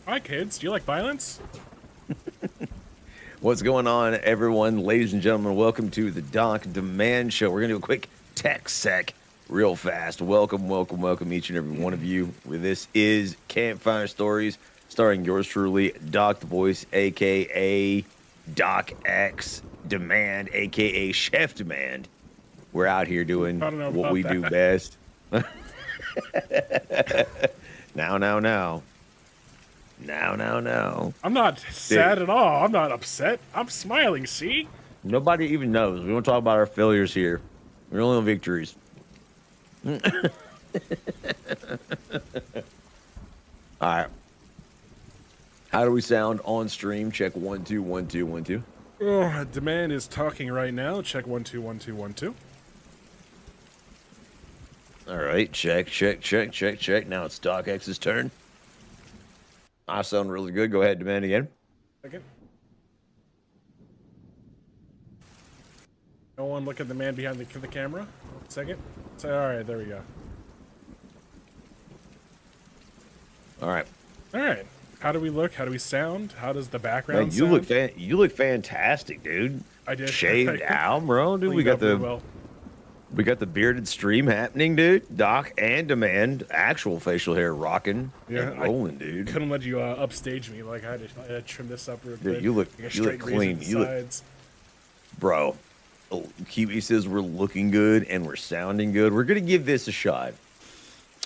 Hi, kids. Do you like violence? What's going on, everyone? Ladies and gentlemen, welcome to the Doc Demand Show. We're going to do a quick tech sec real fast. Welcome, each and every one of you. This is Campfire Stories, starring yours truly, Doc the Voice, a.k.a. Doc X Demand, a.k.a. Chef Demand. We're out here doing I don't know what about we do that. best. Now. I'm not sad at all. I'm not upset. I'm smiling, see? Nobody even knows. We don't talk about our failures here. We're only on victories. All right. How do we sound on stream? Check 1 2 1 2 1 2. Oh, Demand is talking right now. Check 1 2 1 2 1 2. All right. Check. Now it's Doc X's turn. I sound really good. Go ahead, Demand again. Second. No one look at the man behind the camera. Second. So, all right, there we go. All right. All right. How do we look? How do we sound? How does the background Man, you sound? look fantastic, dude. I did. Shaved out, bro. Dude, we Cleaned got up real we got the bearded stream happening, dude. Doc and Demand, actual facial hair rocking and rolling, dude. Couldn't let you upstage me. Like I had to trim this up real Dude, good. you look Straight razor clean. to the You look, sides. bro. Kiwi says we're looking good and we're sounding good. We're gonna give this a shot.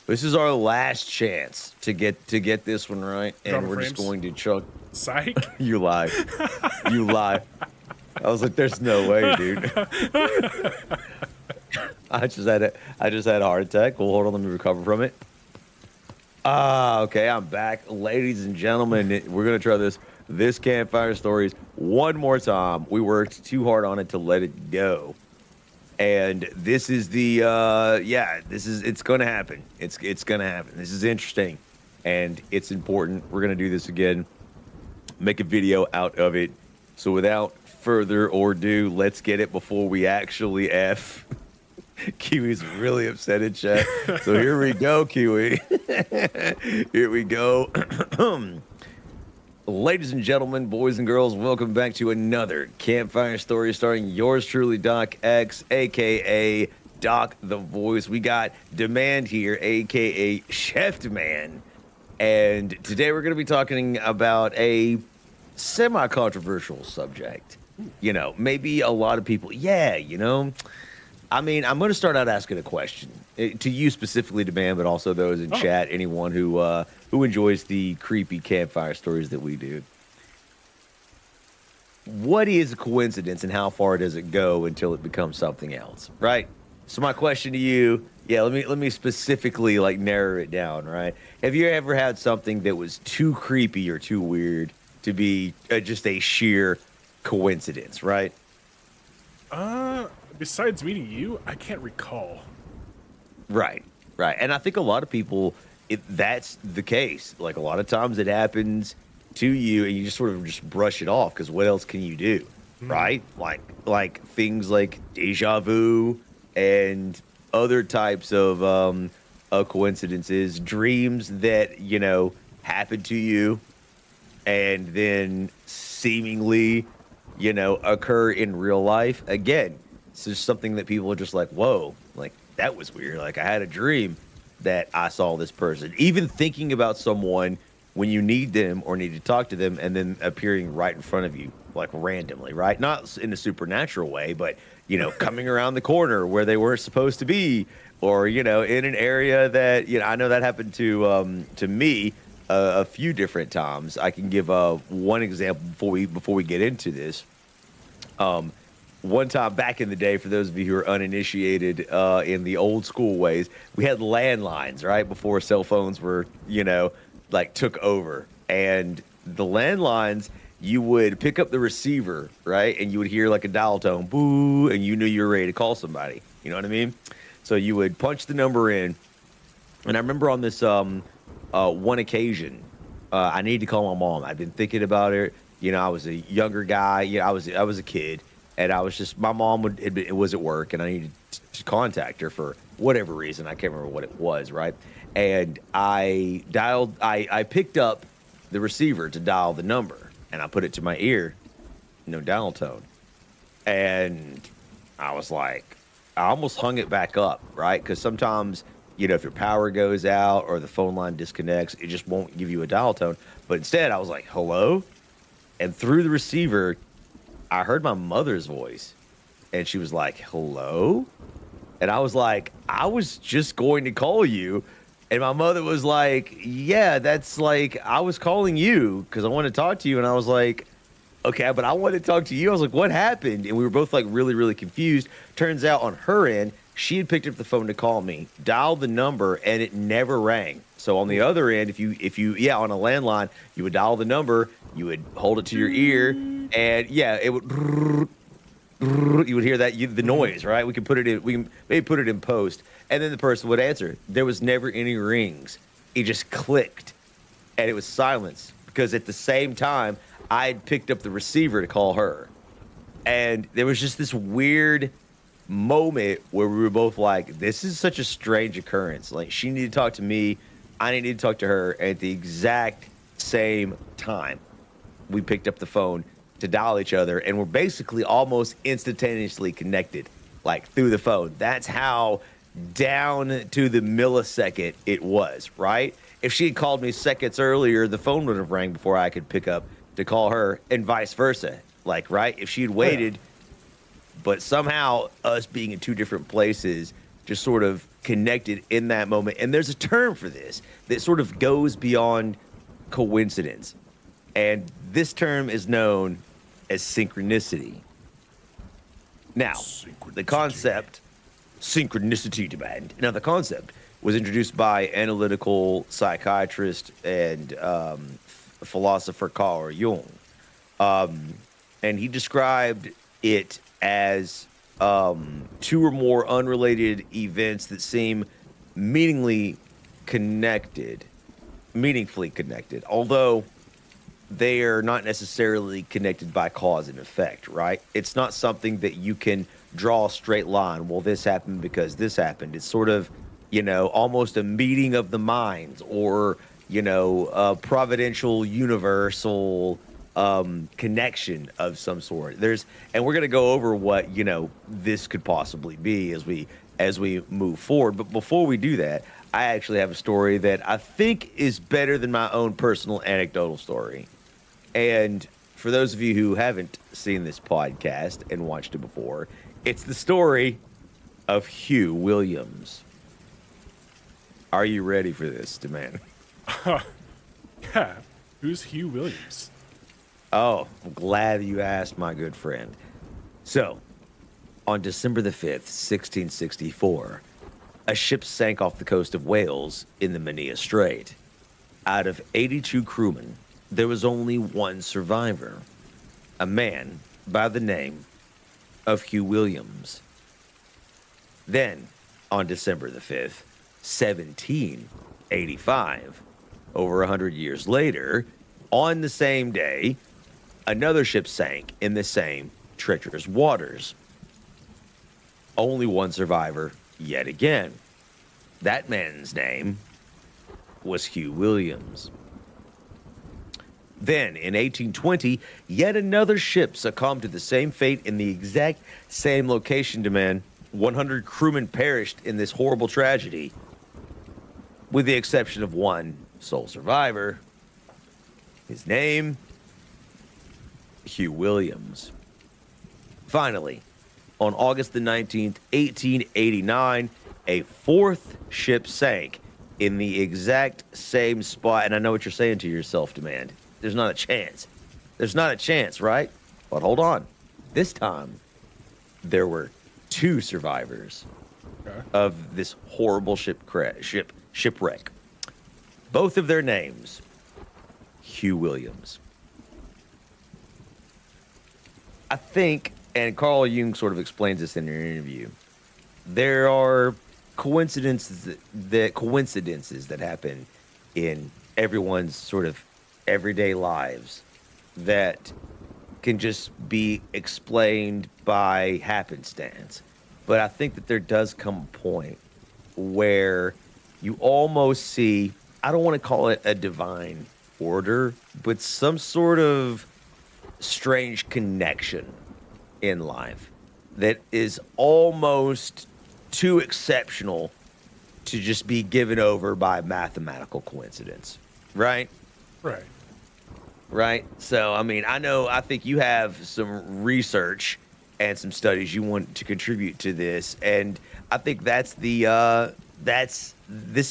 This is our last chance to get this one right, and Drama we're frames. just going to chuck. Psych. You lie, you lie. I was like, "There's no way, dude." I just had a heart attack. Well, hold on, let me recover from it. Okay, I'm back, ladies and gentlemen. We're gonna try this Campfire Stories one more time. We worked too hard on it to let it go, and this is the it's gonna happen. It's gonna happen. This is interesting, and it's important. We're gonna do this again. Make a video out of it. So without further ado, let's get it before we actually F. Kiwi's really upset in chat. So here we go, Kiwi. Here we go. Ladies and gentlemen, boys and girls, welcome back to another Campfire Story starring yours truly, Doc X, a.k.a. Doc the Voice. We got Demand here, a.k.a. Chef Demand. And today we're going to be talking about a semi-controversial subject. You know, maybe a lot of people, I mean, I'm going to start out asking a question to you specifically, Demand, but also those in chat, anyone who enjoys the creepy campfire stories that we do. What is a coincidence, and how far does it go until it becomes something else? Right. So my question to you, let me specifically like narrow it down. Right. Have you ever had something that was too creepy or too weird to be just a sheer coincidence? Right. Besides meeting you, I can't recall. Right. And I think a lot of people, that's the case. Like a lot of times it happens to you and you just sort of just brush it off because what else can you do? Right? Like things like deja vu and other types of coincidences, dreams that, happen to you and then seemingly, occur in real life. Again, it's just something that people are just like, whoa, like that was weird. Like I had a dream that I saw this person. Even thinking about someone when you need them or need to talk to them and then appearing right in front of you, like randomly, right? Not in a supernatural way, but, coming around the corner where they weren't supposed to be or, in an area that, I know that happened to me a few different times. I can give one example before we get into this. One time back in the day, for those of you who are uninitiated in the old school ways, we had landlines, right? Before cell phones were, took over. And the landlines, you would pick up the receiver, right? And you would hear like a dial tone, boo, and you knew you were ready to call somebody. You know what I mean? So you would punch the number in. And I remember on this one occasion, I needed to call my mom. I'd been thinking about it. I was a younger guy. I was a kid. And I was just, my mom was at work and I needed to contact her for whatever reason. I can't remember what it was, right? And I picked up the receiver to dial the number, and I put it to my ear, no dial tone. And I was like, I almost hung it back up, right? Because sometimes, if your power goes out or the phone line disconnects, it just won't give you a dial tone. But instead, I was like, hello? And through the receiver, I heard my mother's voice. And she was like, hello? And I was like, I was just going to call you. And my mother was like, yeah, that's like, I was calling you because I want to talk to you. And I was like, okay, but I want to talk to you. I was like, what happened? And we were both like really, really confused. Turns out on her end, she had picked up the phone to call me, dialed the number, and it never rang. So on the other end, if you, on a landline, you would dial the number, you would hold it to your ear, and it would, you would hear the noise, right? We can maybe put it in post, and then the person would answer. There was never any rings. It just clicked, and it was silence because at the same time, I had picked up the receiver to call her. And there was just this weird moment where we were both like, this is such a strange occurrence. Like, she needed to talk to me. I needed to talk to her at the exact same time. We picked up the phone to dial each other, and we're basically almost instantaneously connected, like through the phone. That's how down to the millisecond it was, right? If she had called me seconds earlier, the phone would have rang before I could pick up to call her, and vice versa. Like, right? If she had waited, but somehow us being in two different places just sort of connected in that moment. And there's a term for this that sort of goes beyond coincidence. And this term is known as synchronicity. Now, the concept, synchronicity demand. Now, the concept was introduced by analytical psychiatrist and philosopher Carl Jung. And he described it as two or more unrelated events that seem meaningfully connected, although they are not necessarily connected by cause and effect, right? It's not something that you can draw a straight line. Well, this happened because this happened. It's sort of, almost a meeting of the minds, or, a providential, universal connection of some sort. And we're going to go over what, this could possibly be as we move forward. But before we do that, I actually have a story that I think is better than my own personal anecdotal story. And for those of you who haven't seen this podcast and watched it before, it's the story of Hugh Williams. Are you ready for this, Demand? Yeah. Who's Hugh Williams? Oh, I'm glad you asked, my good friend. So, on December the 5th, 1664, a ship sank off the coast of Wales in the Mania Strait. Out of 82 crewmen, there was only one survivor, a man by the name of Hugh Williams. Then, on December the 5th, 1785, over 100 years later, on the same day, another ship sank in the same treacherous waters. Only one survivor yet again. That man's name was Hugh Williams. Then, in 1820, yet another ship succumbed to the same fate in the exact same location. Demand 100 crewmen perished in this horrible tragedy, with the exception of one sole survivor. His name, Hugh Williams. Finally, on August the 19th, 1889, a fourth ship sank in the exact same spot. And I know what you're saying to yourself, Demand. There's not a chance. There's not a chance, right? But hold on. This time, there were two survivors of this horrible shipwreck. Both of their names, Hugh Williams. I think, and Carl Jung sort of explains this in an interview, there are coincidences that happen in everyone's sort of everyday lives that can just be explained by happenstance. But I think that there does come a point where you almost see, I don't want to call it a divine order, but some sort of strange connection in life that is almost too exceptional to just be given over by mathematical coincidence, right? Right. Right. So, I mean, I think you have some research and some studies you want to contribute to this, and I think this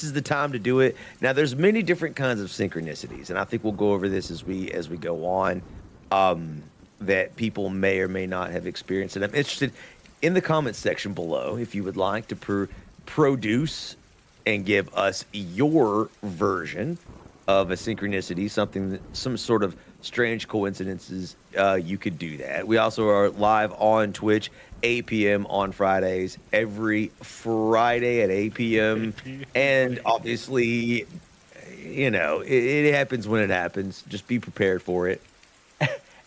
is the time to do it. Now, there's many different kinds of synchronicities, and I think we'll go over this as we go on. That people may or may not have experienced, and I'm interested in the comments section below if you would like to produce and give us your version of a synchronicity, some sort of strange coincidences. You could do that. We also are live on Twitch, 8 p.m. on Fridays, every Friday at 8 p.m. And obviously, it happens when it happens. Just be prepared for it.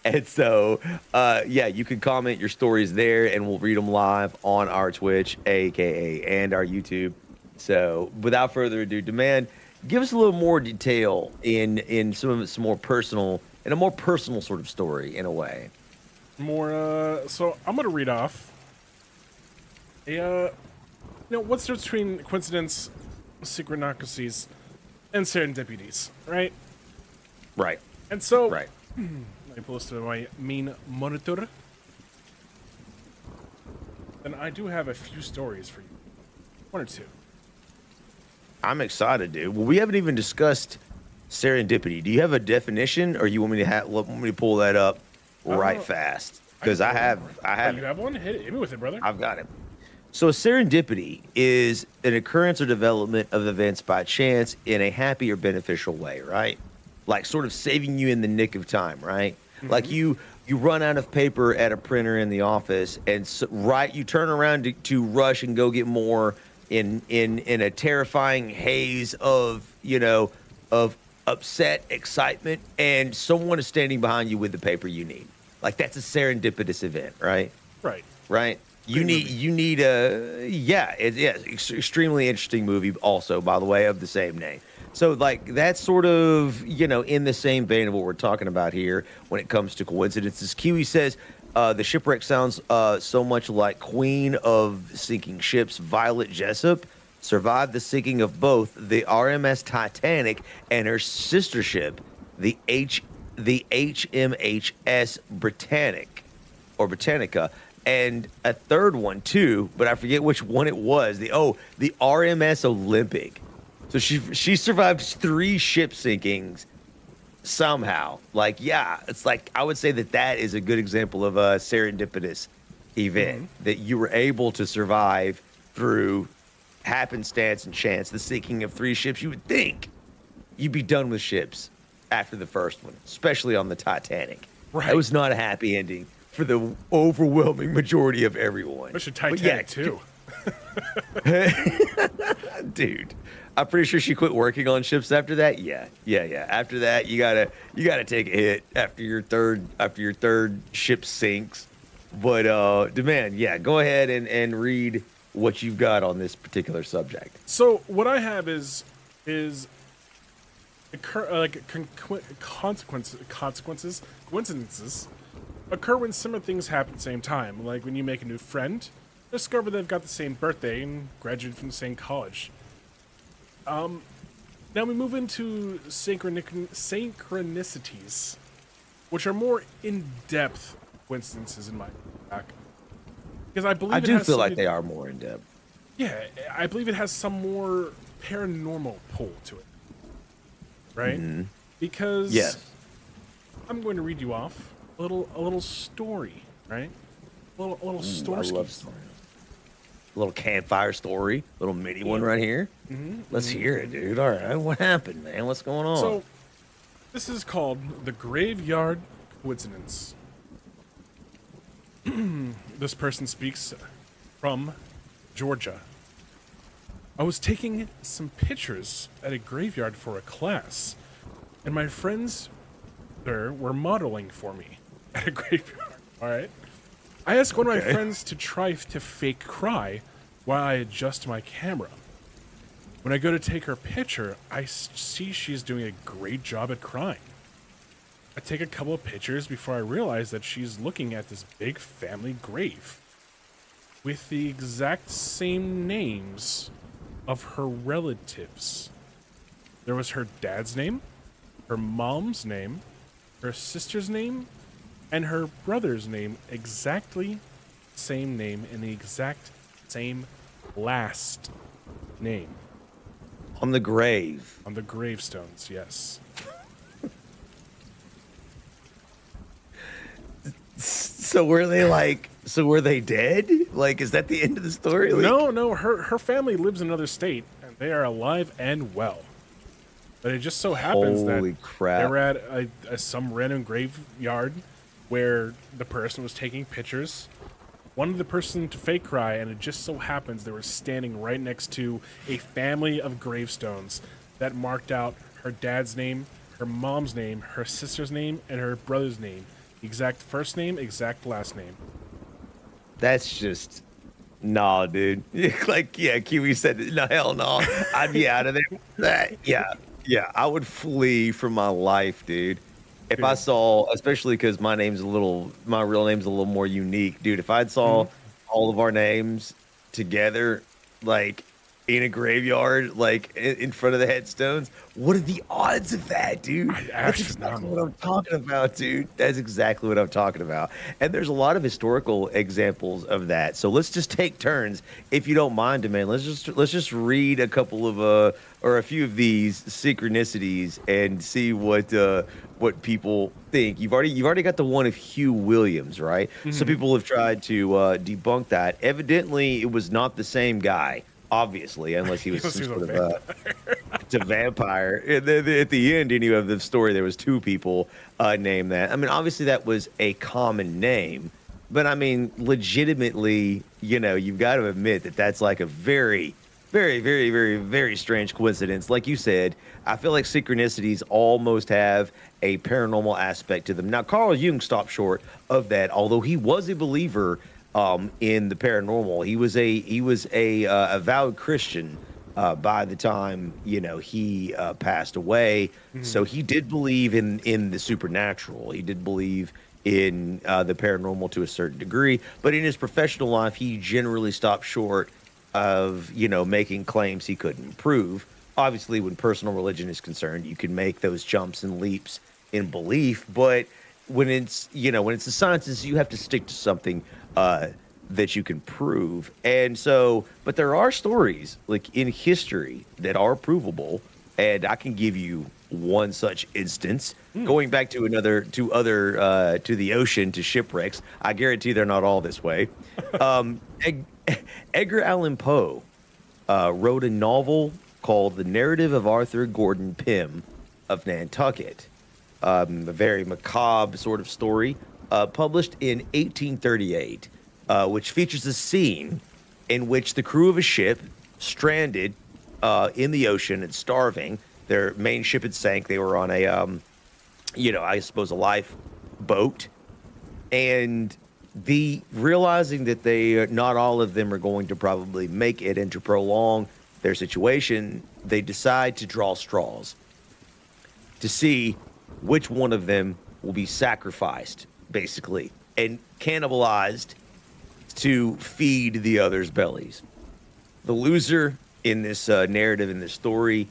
And so, yeah, you can comment your stories there, and we'll read them live on our Twitch, aka, and our YouTube. So, without further ado, Demand, give us a little more detail in some more personal, in a more personal sort of story, in a way. So I'm gonna read off. What's the difference between coincidence, synchronicities, and serendipities, right? Right. And so, right. Let me pull this to my main monitor. And I do have a few stories for you. One or two. I'm excited, dude. Well, we haven't even discussed serendipity. Do you have a definition, or you want me to pull that up right fast? Because I have. You have one? Hit me with it, brother. I've got it. So a serendipity is an occurrence or development of events by chance in a happy or beneficial way, right? Like sort of saving you in the nick of time, right? Mm-hmm. Like you run out of paper at a printer in the office, and you turn around to rush and go get more in a terrifying haze of upset excitement, and someone is standing behind you with the paper you need. Like that's a serendipitous event, right? Right. You need extremely interesting movie also, by the way, of the same name. So like that's sort of, in the same vein of what we're talking about here when it comes to coincidences. Kiwi says the shipwreck sounds so much like Queen of Sinking Ships, Violet Jessup, survived the sinking of both the RMS Titanic and her sister ship, the HMHS Britannica, and a third one too, but I forget which one it was. The RMS Olympic. So she survived 3 ship sinkings somehow. Like, yeah, it's like I would say that is a good example of a serendipitous event that you were able to survive through happenstance and chance. The sinking of 3 ships. You would think you'd be done with ships after the first one, especially on the Titanic. Right. It was not a happy ending for the overwhelming majority of everyone. Especially Titanic too. Dude, I'm pretty sure she quit working on ships after that. Yeah. After that, you gotta take a hit after your third ship sinks. But Demand, go ahead and read what you've got on this particular subject. So what I have is coincidences occur when similar things happen at the same time. Like when you make a new friend, discover they've got the same birthday and graduated from the same college. Now we move into synchronicities, which are more in-depth coincidences in my back. Because I feel like they are more in-depth. Yeah, I believe it has some more paranormal pull to it. Right? Mm-hmm. Because I'm going to read you off a little story, right? A little story. I love stories. A little campfire story, little mini one right here. Mm-hmm. Let's hear it, dude. All right, what happened, man? What's going on? So, this is called the Graveyard Coincidence. This person speaks from Georgia. I was taking some pictures at a graveyard for a class, and my friends there were modeling for me at a graveyard. All right. I asked one of my friends to try to fake cry while I adjust my camera. When I go to take her picture, I see she's doing a great job at crying. I take a couple of pictures before I realize that she's looking at this big family grave with the exact same names of her relatives. There was her dad's name, her mom's name, her sister's name, and her brother's name, exactly same name and the exact same last name. On the grave. On the gravestones, yes. So were they like? So were they dead? Like, is that the end of the story? Like, No, her family lives in another state, and they are alive and well. But it just so happens holy that crap. they were at some random graveyard where the person was taking pictures, wanted the person to fake cry, and it just so happens they were standing right next to a family of gravestones that marked out her dad's name, her mom's name, her sister's name, and her brother's name. Exact first name, exact last name. That's just nah, dude. Like, yeah, Kiwi said, no, hell no. I'd be out of there. Yeah, I would flee for my life, dude. If I saw, especially because my real name's a little more unique, dude. If I saw all of our names together, like in a graveyard, like in front of the headstones, what are the odds of that, dude? That's exactly what I'm talking about, dude. That's exactly what I'm talking about. And there's a lot of historical examples of that. So let's just take turns, if you don't mind, man. Let's just read a couple of or a few of these synchronicities and see what people think. You've already got the one of Hugh Williams, right? Some people have tried to debunk that. Evidently, it was not the same guy. Obviously, unless he was some sort of a vampire. At the end, anyway, of the story, there was two people named that. I mean, obviously, that was a common name, but I mean, legitimately, you've got to admit that that's like a very, very, very, very, very strange coincidence. Like you said, I feel like synchronicities almost have a paranormal aspect to them. Now, Carl Jung stopped short of that, although he was a believer in the paranormal. He was a avowed Christian by the time he passed away. So he did believe in the supernatural. He did believe in the paranormal to a certain degree, but in his professional life, he generally stopped short of making claims he couldn't prove. Obviously, when personal religion is concerned, you can make those jumps and leaps in belief, but when it's the sciences, you have to stick to something that you can prove. And so, but there are stories like in history that are provable, and I can give you one such instance. Going back to the ocean, to shipwrecks. I guarantee they're not all this way. Edgar Allan Poe wrote a novel called The Narrative of Arthur Gordon Pym of Nantucket. A very macabre sort of story, published in 1838, which features a scene in which the crew of a ship stranded in the ocean and starving. Their main ship had sank. They were on I suppose a lifeboat, and realizing that not all of them are going to probably make it, and to prolong their situation, they decide to draw straws to see which one of them will be sacrificed, basically, and cannibalized to feed the others' bellies. The loser in this narrative, in this story,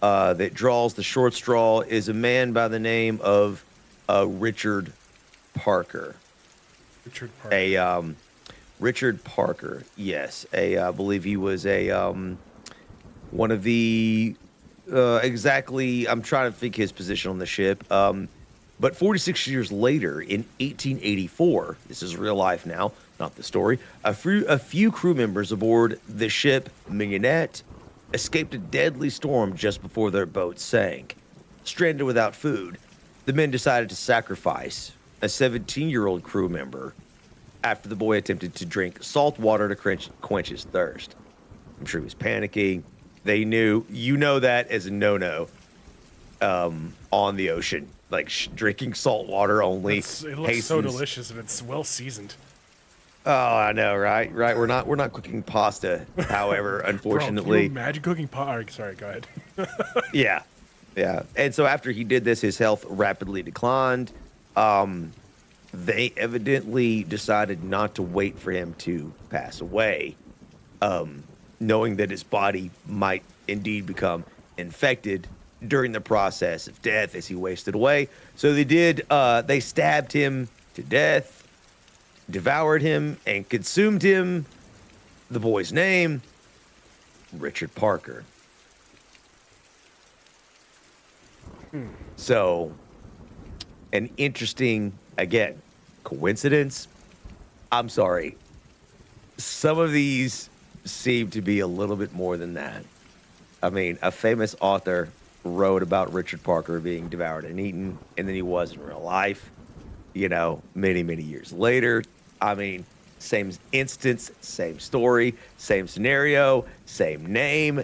that draws the short straw is a man by the name of Richard Parker. Richard Parker. Richard Parker, yes. I believe he was one of the exactly. I'm trying to think his position on the ship. But 46 years later, in 1884, this is real life now, not the story. A few crew members aboard the ship Mignonette escaped a deadly storm just before their boat sank. Stranded without food, the men decided to sacrifice a 17-year-old crew member after the boy attempted to drink salt water to quench his thirst. I'm sure he was panicking. They knew, that as a no-no on the ocean. Like drinking salt water only. It looks so delicious, and it's well seasoned. Oh, I know, right? Right. We're not cooking pasta, however, Bro, can you unfortunately. imagine cooking pot? Sorry, go ahead. Yeah. Yeah. And so after he did this, his health rapidly declined. Um, they evidently decided not to wait for him to pass away, knowing that his body might indeed become infected during the process of death as he wasted away. So they stabbed him to death, devoured him, and consumed him. The boy's name, Richard Parker. So, an interesting, again, coincidence. I'm sorry. Some of these seem to be a little bit more than that. I mean, a famous author wrote about Richard Parker being devoured and eaten, and then he was in real life, many, many years later. I mean, same instance, same story, same scenario, same name.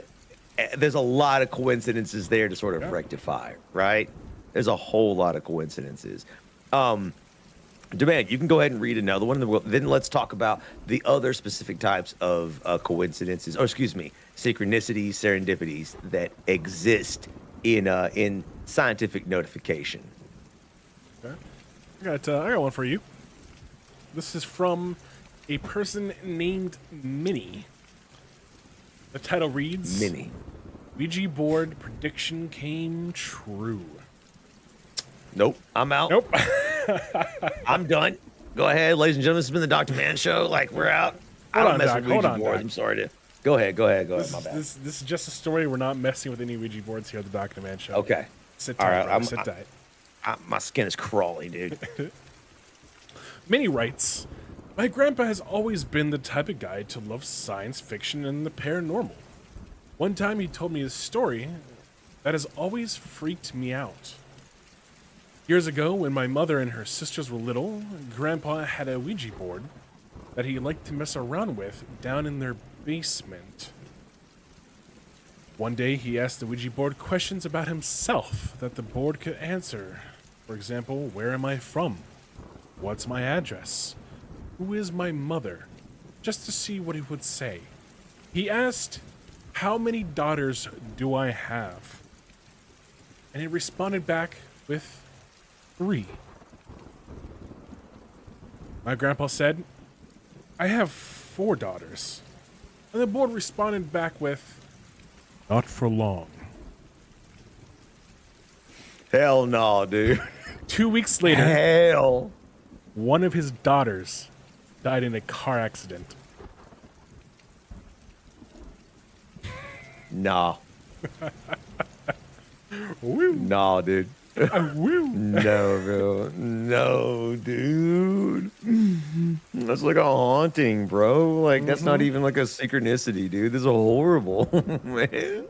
There's a lot of coincidences there to sort of rectify, right? There's a whole lot of coincidences. Demand, you can go ahead and read another one. Then let's talk about the other specific types of coincidences, or excuse me, synchronicities, serendipities that exist in scientific notification. Okay. I got one for you. This is from a person named Minnie. The title reads, Many. Ouija board prediction came true. Nope, I'm out. Nope. I'm done. Go ahead, ladies and gentlemen. This has been the Dr. Man Show. Like, we're out. I Hold don't on, mess Doc. with Hold Ouija on, boards. Doc. I'm sorry to. Go ahead. My bad. This is just a story. We're not messing with any Ouija boards here at the Dr. Man Show. Okay. Sit All tight, right, brother. Sit tight. My skin is crawling, dude. Minnie writes, my grandpa has always been the type of guy to love science fiction and the paranormal. One time he told me a story that has always freaked me out. Years ago, when my mother and her sisters were little, Grandpa had a Ouija board that he liked to mess around with down in their basement. One day, he asked the Ouija board questions about himself that the board could answer. For example, where am I from? What's my address? Who is my mother? Just to see what he would say. He asked, how many daughters do I have? And he responded back with 3. My grandpa said, I have 4 daughters. And the board responded back with, not for long. Hell no, dude. 2 weeks later, Hell. one of his daughters died in a car accident. Nah. Woo. Nah, dude. Woo. No, bro. No, dude. That's like a haunting, bro. Like, that's not even like a synchronicity, dude. This is horrible, man.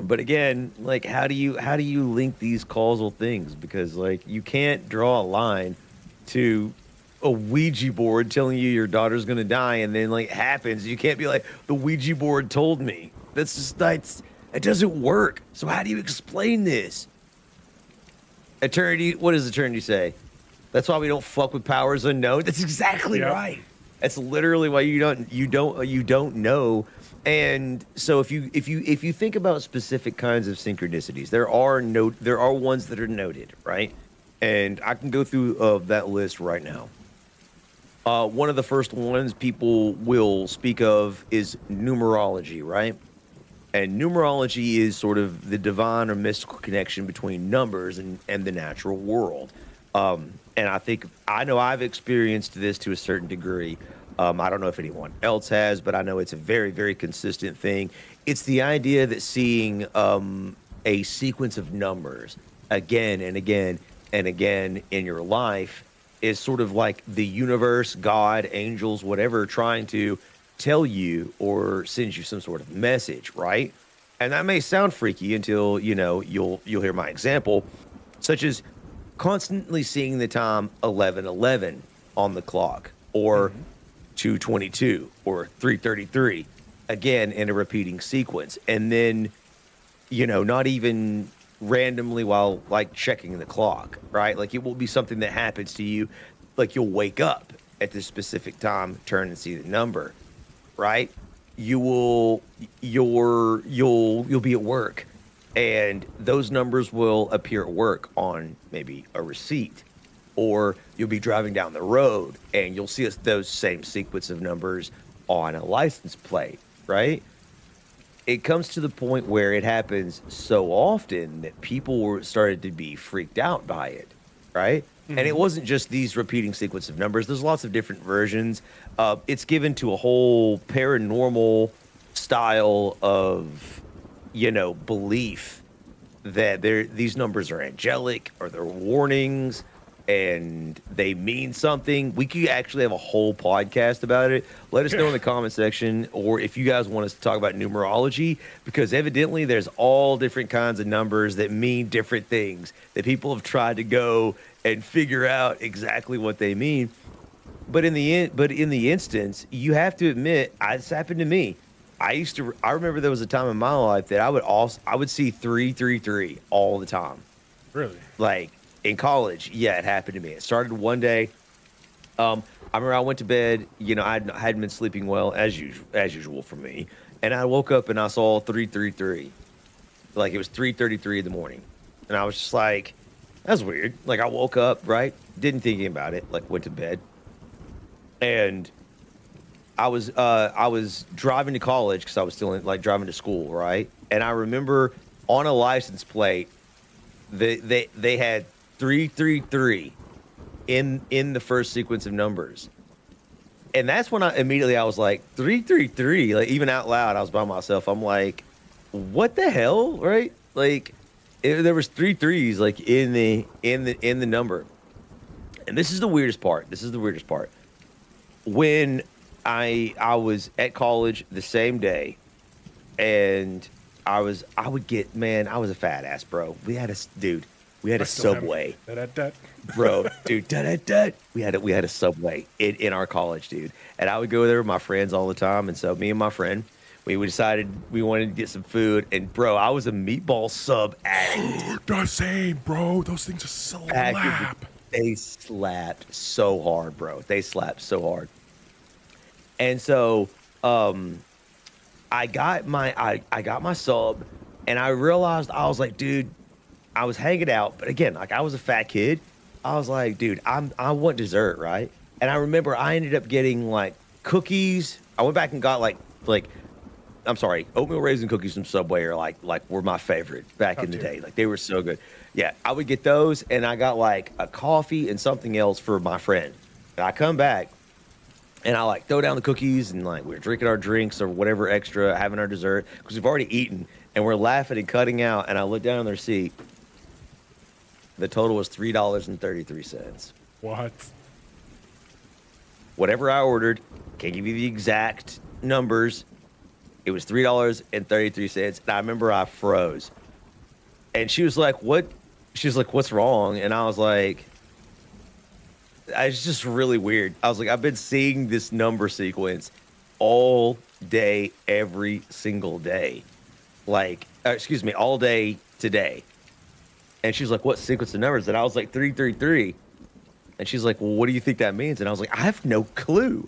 But again, like, how do you link these causal things? Because, like, you can't draw a line to a Ouija board telling you your daughter's gonna die, and then, like, it happens. You can't be like, the Ouija board told me. It doesn't work. So how do you explain this? Eternity, what does eternity say? That's why we don't fuck with powers unknown. That's exactly right. That's literally why you don't know. And so if you think about specific kinds of synchronicities, there are ones that are noted, right? And I can go through that list right now. One of the first ones people will speak of is numerology, right? And numerology is sort of the divine or mystical connection between numbers and the natural world. And I know I've experienced this to a certain degree. I don't know if anyone else has, but I know it's a very, very consistent thing. It's the idea that seeing a sequence of numbers again and again and again in your life is sort of like the universe, God, angels, whatever, trying to tell you or send you some sort of message, right? And that may sound freaky until you'll hear my example, such as constantly seeing the time 11:11 on the clock, or 2:22, or 3:33, again in a repeating sequence, and then not even randomly while like checking the clock, right? Like, it will be something that happens to you, like you'll wake up at this specific time, turn and see the number, right? You'll be at work, and those numbers will appear at work on maybe a receipt, or you'll be driving down the road and you'll see those same sequence of numbers on a license plate, right? It comes to the point where it happens so often that people were started to be freaked out by it, right? And it wasn't just these repeating sequence of numbers. There's lots of different versions. It's given to a whole paranormal style of, belief that these numbers are angelic or they're warnings and they mean something. We could actually have a whole podcast about it. Let us know in the comment section, or if you guys want us to talk about numerology, because evidently there's all different kinds of numbers that mean different things that people have tried to go and figure out exactly what they mean. But in the instance, you have to admit, this happened to me. I remember there was a time in my life that I would see 333 all the time. Really? Like in college, yeah, it happened to me. It started one day. I remember I went to bed. I hadn't been sleeping well as usual for me, and I woke up and I saw 333. Like it was 3:33 in the morning, and I was just like, "That's weird." Like I woke up, right? Didn't think about it. Like went to bed, and I was driving to college because I was still driving to school, right? And I remember on a license plate, they had 333 in the first sequence of numbers. And that's when I was like 333, like even out loud. I was by myself. I'm like, what the hell, right? Like there was 3 threes like in the number. And this is the weirdest part. When I was at college the same day, and I was a fat ass, bro. We had a Subway, bro, dude. We had a Subway in our college, dude. And I would go there with my friends all the time. And so me and my friend, we decided we wanted to get some food. And bro, I was a meatball sub addict. The same, bro. Those things are slap. They slapped so hard, bro. They slapped so hard. And so I got my sub, and I realized, I was like, dude, I was hanging out, but again, like I was a fat kid. I was like, dude, I want dessert, right? And I remember I ended up getting like cookies. I went back and got oatmeal raisin cookies from Subway are like were my favorite back in the day. Like they were so good. Yeah, I would get those, and I got like a coffee and something else for my friend. And I come back, and I like throw down the cookies, and like we're drinking our drinks or whatever extra, having our dessert because we've already eaten, and we're laughing and cutting out. And I look down on their receipt. The total was $3.33. What? Whatever I ordered, can't give you the exact numbers. It was $3.33, and I remember I froze. And she was like, "What?" She was like, "What's wrong?" And I was like, it's just really weird. I was like, I've been seeing this number sequence all day, every single day. All day today. And she's like, what sequence of numbers? And I was like, 333. And she's like, well, what do you think that means? And I was like, I have no clue.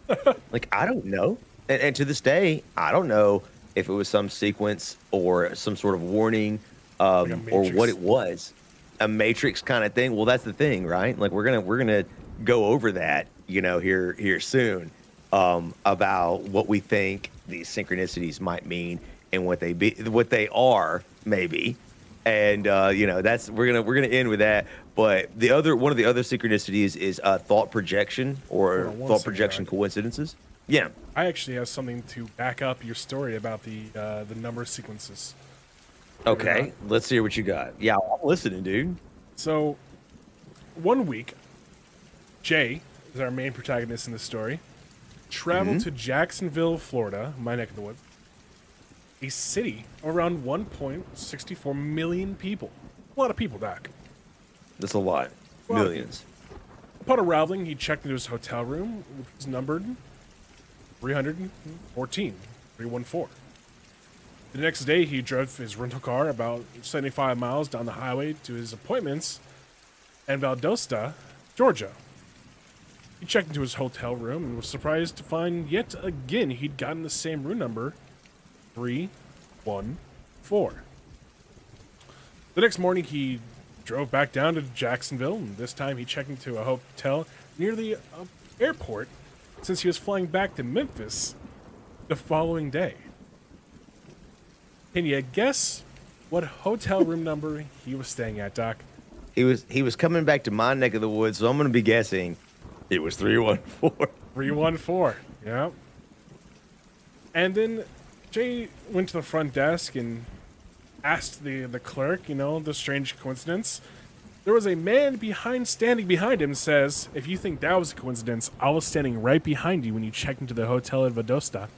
Like, I don't know. And to this day, I don't know if it was some sequence or some sort of warning or what it was. A Matrix kind of thing. Well, that's the thing, right? Like, we're gonna go over that, here soon, about what we think these synchronicities might mean and what they are, maybe. And we're gonna end with that. But one of the other synchronicities is thought projection or thought projection coincidences. Yeah, I actually have something to back up your story about the number sequences. Okay, let's hear what you got. Yeah, I'm listening, dude. So, one week, Jay is our main protagonist in the story. Traveled to Jacksonville, Florida, my neck of the woods. A city of around 1.64 million people. A lot of people, Doc. That's a lot. Millions. Upon arriving, he checked into his hotel room, which was numbered 314. The next day, he drove his rental car about 75 miles down the highway to his appointments in Valdosta, Georgia. He checked into his hotel room and was surprised to find yet again he'd gotten the same room number, 314. The next morning, he drove back down to Jacksonville, and this time he checked into a hotel near the airport since he was flying back to Memphis the following day. Can you guess what hotel room number he was staying at, Doc? He was coming back to my neck of the woods, so I'm going to be guessing it was 314. 314, yeah. And then Jay went to the front desk and asked the clerk, the strange coincidence. There was a man standing behind him, says, if you think that was a coincidence, I was standing right behind you when you checked into the hotel at Valdosta.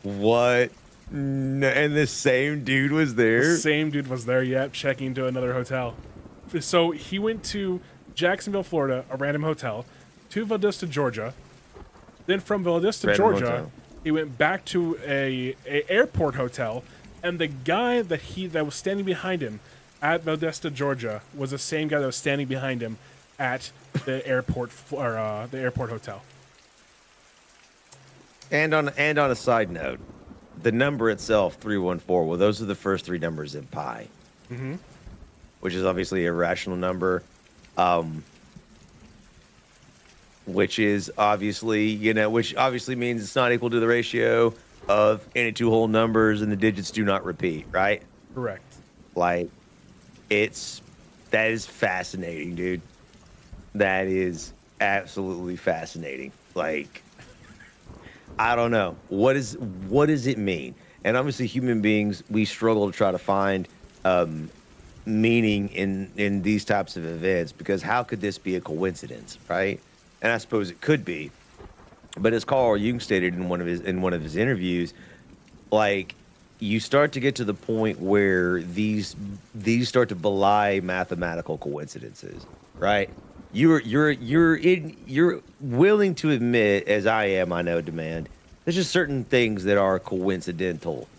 What? No, and the same dude was there? The same dude was there, yep, checking into another hotel. So he went to Jacksonville, Florida, a random hotel, to Valdosta, Georgia. Then from Valdosta, Georgia, hotel. He went back to a airport hotel, and the guy that was standing behind him at Valdosta, Georgia, was the same guy that was standing behind him at the airport hotel. And on a side note, the number itself, 314, well, those are the first three numbers in pi, which is obviously a rational number, which obviously means it's not equal to the ratio of any two whole numbers and the digits do not repeat, right? Correct. Like, that is fascinating, dude. That is absolutely fascinating. Like, I don't know. What does it mean? And obviously human beings, we struggle to try to find meaning in these types of events, because how could this be a coincidence, right? And I suppose it could be. But as Carl Jung stated in one of his interviews, like, you start to get to the point where these start to belie mathematical coincidences, right? You're willing to admit, as I am, I know, Demand, there's just certain things that are coincidental.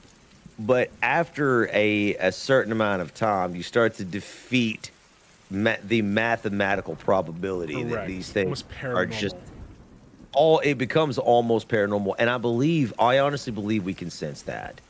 But after a certain amount of time, you start to defeat the mathematical probability. Correct. That these things are just it becomes almost paranormal. And I honestly believe we can sense that.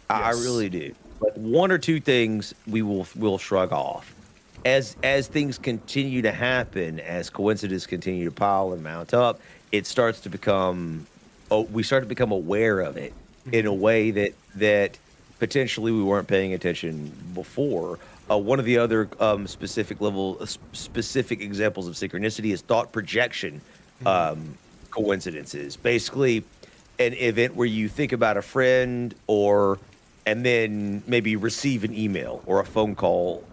Yes. I really do. But one or two things we'll shrug off. As things continue to happen, as coincidences continue to pile and mount up, it starts to become, we start to become aware of it in a way that potentially we weren't paying attention before. One of the other specific examples of synchronicity is thought projection coincidences. Basically, an event where you think about a friend and then maybe receive an email or a phone call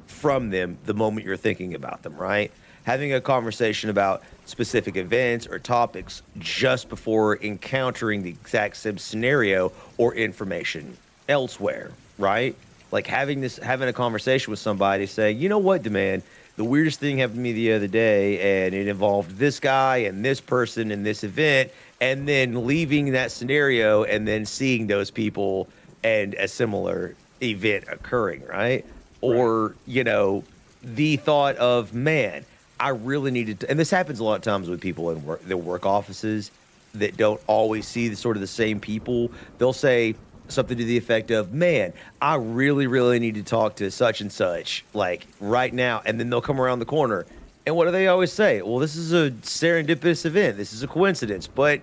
from them the moment you're thinking about them, right? Having a conversation about specific events or topics just before encountering the exact same scenario or information elsewhere, right? Like having a conversation with somebody saying, you know what, Demand, the weirdest thing happened to me the other day, and it involved this guy and this person and this event, and then leaving that scenario and then seeing those people and a similar event occurring, right? Or, the thought of, man, I really needed to, and this happens a lot of times with people in their work offices that don't always see the same people. They'll say something to the effect of, man, I really, really need to talk to such and such, like right now. And then they'll come around the corner. And what do they always say? Well, this is a serendipitous event. This is a coincidence. But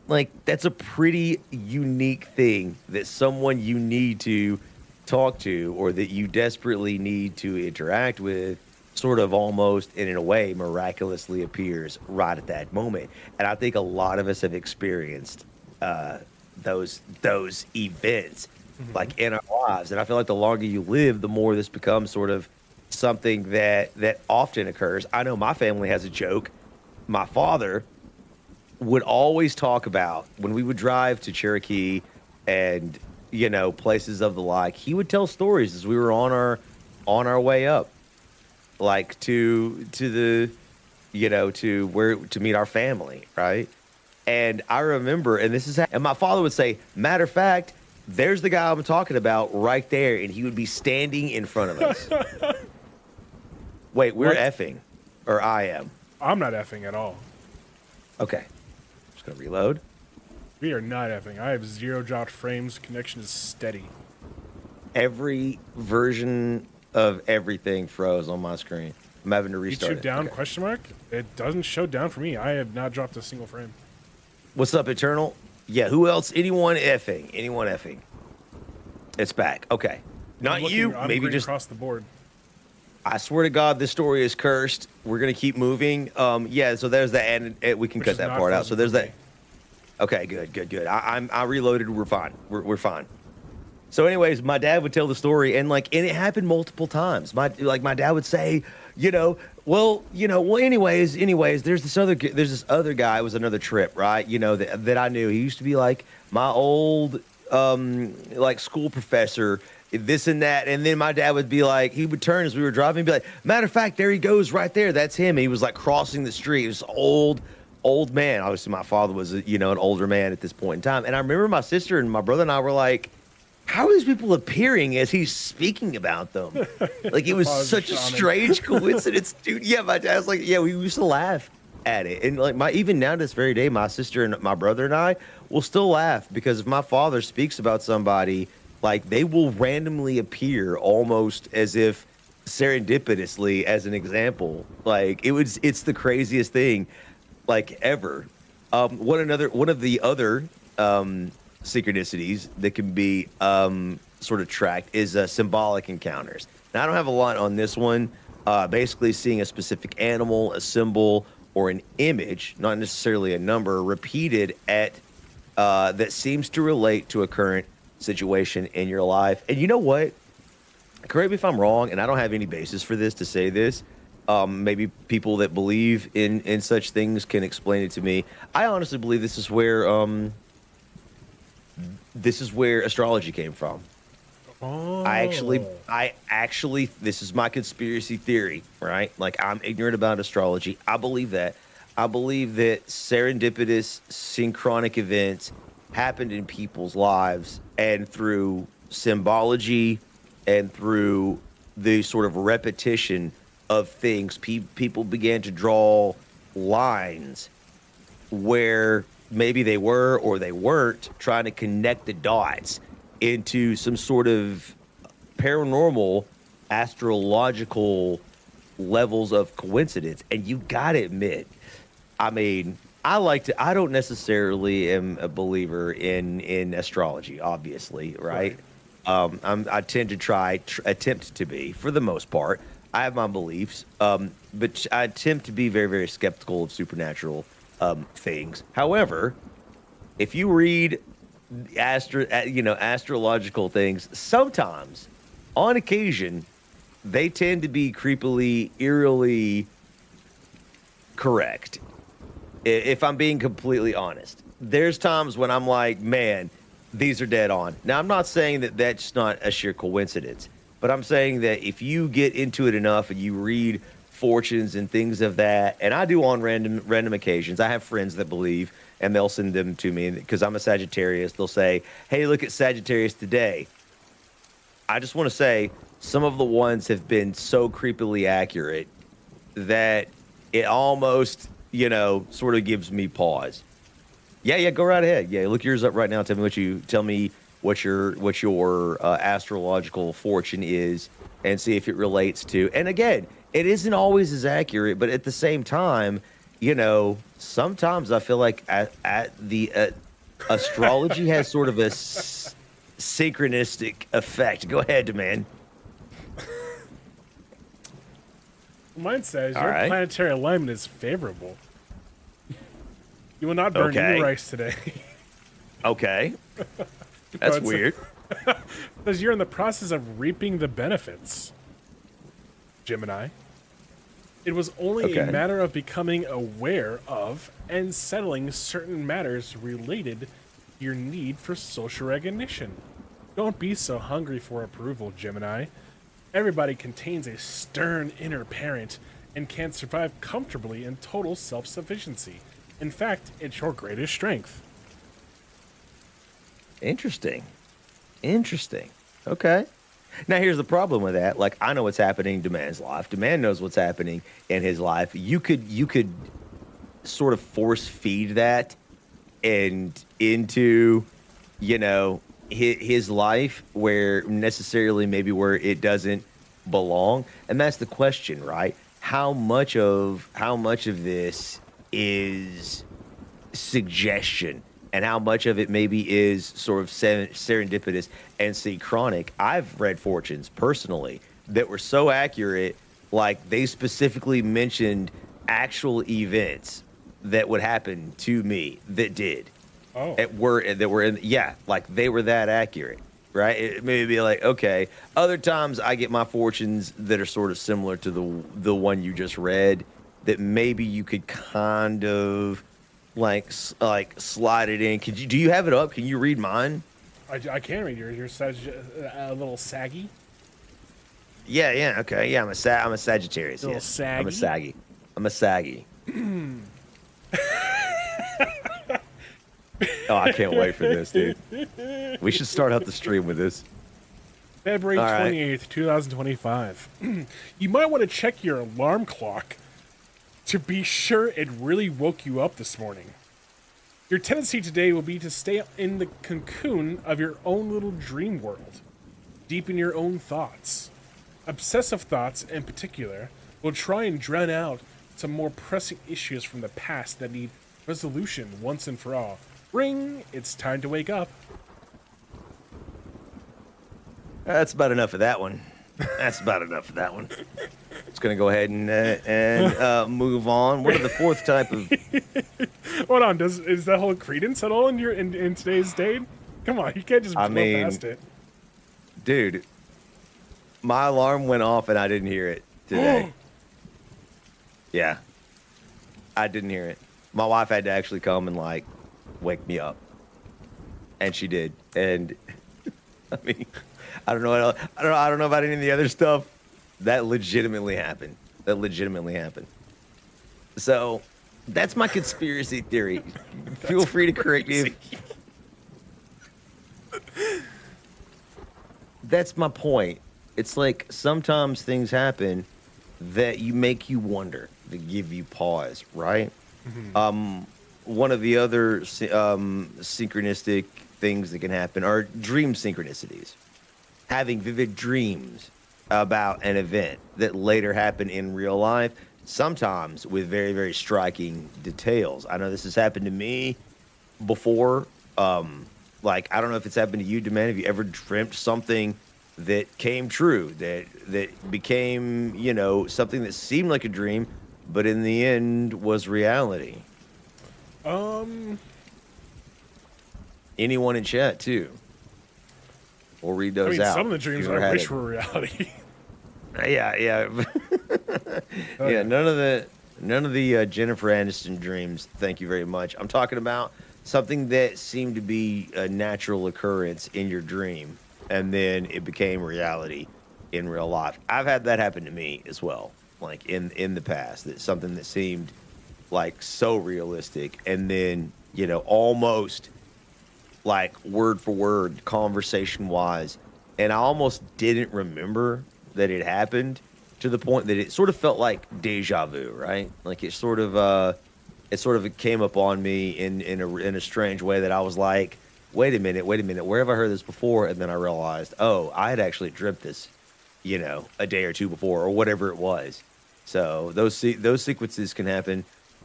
like, that's a pretty unique thing that someone you need to talk to or that you desperately need to interact with sort of almost in a way miraculously appears right at that moment. And I think a lot of us have experienced those events like in our lives. And I feel like the longer you live, the more this becomes sort of something that often occurs. I know my family has a joke. My father would always talk about when we would drive to Cherokee and, places of the like, he would tell stories as we were on our way up, like to the, to meet our family. Right. And I remember, and my father would say, matter of fact, there's the guy I'm talking about right there. And he would be standing in front of us. Wait, we're What? effing, or I am. I'm not effing at all. Okay, just gonna reload. We are not effing. I have 0 dropped frames. Connection is steady. Every version of everything froze on my screen. I'm having to restart YouTube it. down? Okay. Question mark. It doesn't show down for me. I have not dropped a single frame. What's up, Eternal? Yeah, who else? Anyone effing? Anyone effing? It's back. Okay. Not you. I'm Maybe green just. across the board. I swear to God, this story is cursed. We're gonna keep moving. Yeah. So there's that, and we can Which cut is that not part out. So frozen there's for that. me. Okay. Good. I reloaded. We're fine. We're fine. So, anyways, my dad would tell the story, and it happened multiple times. My dad would say, anyways, there's this other guy. It was another trip, right? That I knew. He used to be like my old school professor, this and that. And then my dad would be like, he would turn as we were driving and be like, matter of fact, there he goes right there. That's him. And he was like crossing the street. It was old man. Obviously, my father was an older man at this point in time. And I remember my sister and my brother and I were like, how are these people appearing as he's speaking about them? Like, it was such a strange coincidence, dude. Yeah, my dad's like, yeah, we used to laugh at it. And even now to this very day, my sister and my brother and I will still laugh because if my father speaks about somebody, they will randomly appear almost as if serendipitously as an example. It's the craziest thing ever. One of the other synchronicities that can be sort of tracked is symbolic encounters. Now, I don't have a lot on this one. Basically, seeing a specific animal, a symbol, or an image, not necessarily a number, repeated at that seems to relate to a current situation in your life. And you know what? Correct me if I'm wrong, and I don't have any basis for this to say this. Maybe people that believe in such things can explain it to me. I honestly believe this is where astrology came from. Oh. I actually, this is my conspiracy theory, right? I'm ignorant about astrology. I believe that. I believe that serendipitous, synchronic events happened in people's lives, and through symbology and through the sort of repetition of things, people began to draw lines where maybe they were or they weren't trying to connect the dots into some sort of paranormal, astrological levels of coincidence. And you got to admit, I mean, I don't necessarily am a believer in astrology, obviously, right? I tend to attempt to be, for the most part. I have my beliefs, but I attempt to be very, very skeptical of supernatural things. However, if you read astrological things, sometimes, on occasion, they tend to be creepily, eerily correct. If I'm being completely honest, there's times when I'm like, man, these are dead on. Now, I'm not saying that that's not a sheer coincidence, but I'm saying that if you get into it enough and you read fortunes and things of that, and I do on random occasions. I have friends that believe, and they'll send them to me because I'm a Sagittarius. They'll say, hey, look at Sagittarius today. I just want to say some of the ones have been so creepily accurate that it almost, sort of gives me pause. Yeah, go right ahead. Yeah, look yours up right now. Tell me what your astrological fortune is, and see if it relates to. And again, it isn't always as accurate, but at the same time, sometimes I feel like the astrology has sort of a synchronistic effect. Go ahead, man. Mine says All your right. planetary alignment is favorable. You will not burn any rice today. Okay. That's weird. Because you're in the process of reaping the benefits, Gemini. It was only a matter of becoming aware of and settling certain matters related to your need for social recognition. Don't be so hungry for approval, Gemini. Everybody contains a stern inner parent and can survive comfortably in total self-sufficiency. In fact, it's your greatest strength. Interesting. Okay. Now, here's the problem with that. Like, I know what's happening in Demand's life. Demand knows what's happening in his life. You could sort of force feed that and into, you know, his life where necessarily maybe where it doesn't belong. And that's the question, right? How much of this is suggestion and how much of it maybe is sort of serendipitous and synchronic. I've read fortunes personally that were so accurate, like they specifically mentioned actual events that would happen to me that did. Oh, That were in, yeah, like they were that accurate, right? It may be like, okay, other times I get my fortunes that are sort of similar to the one you just read, that maybe you could kind of like slide it in. Do you have it up? Can you read mine? I can read your a little saggy. Yeah, yeah, okay, yeah. I'm a Sagittarius. A little Yes, saggy. I'm a saggy. I'm a saggy. Oh, I can't wait for this, dude. We should start out the stream with this. February All right. 28th, 2025. You might want to check your alarm clock to be sure it really woke you up this morning. Your tendency today will be to stay in the cocoon of your own little dream world, deep in your own thoughts. Obsessive thoughts, in particular, will try and drown out some more pressing issues from the past that need resolution once and for all. Ring, it's time to wake up. That's about enough of that one. That's about enough of that one. Just gonna go ahead and move on. What are the fourth type of? Hold on, is that hold credence at all in your in today's date? Come on, you can't just blow past it. Dude, my alarm went off and I didn't hear it today. Yeah, I didn't hear it. My wife had to actually come and like wake me up, and she did. And I mean, I don't know. I don't know about any of the other stuff. That legitimately happened. So that's my conspiracy theory. Feel free to correct me. That's my point. It's like sometimes things happen that make you wonder, that give you pause, right? Mm-hmm. One of the other synchronistic things that can happen are dream synchronicities. Having vivid dreams about an event that later happened in real life, sometimes with very, very striking details. I know this has happened to me before. Like, I don't know if it's happened to you, Demand. Have you ever dreamt something that came true, that became, you know, something that seemed like a dream, but in the end was reality? Anyone in chat too? We'll read I those mean, out. some of the dreams if you ever I had wish it. were reality. Yeah. Yeah, none of the Jennifer Aniston dreams. Thank you very much. I'm talking about something that seemed to be a natural occurrence in your dream, and then it became reality in real life. I've had that happen to me as well, like in the past. That something that seemed like so realistic, and then, you know, almost like word for word, conversation wise, and I almost didn't remember that it happened, to the point that it sort of felt like deja vu, right? Like it sort of came up on me in a strange way, that I was like, wait a minute, where have I heard this before? And then I realized, oh, I had actually dreamt this, you know, a day or two before, or whatever it was. So those sequences can happen.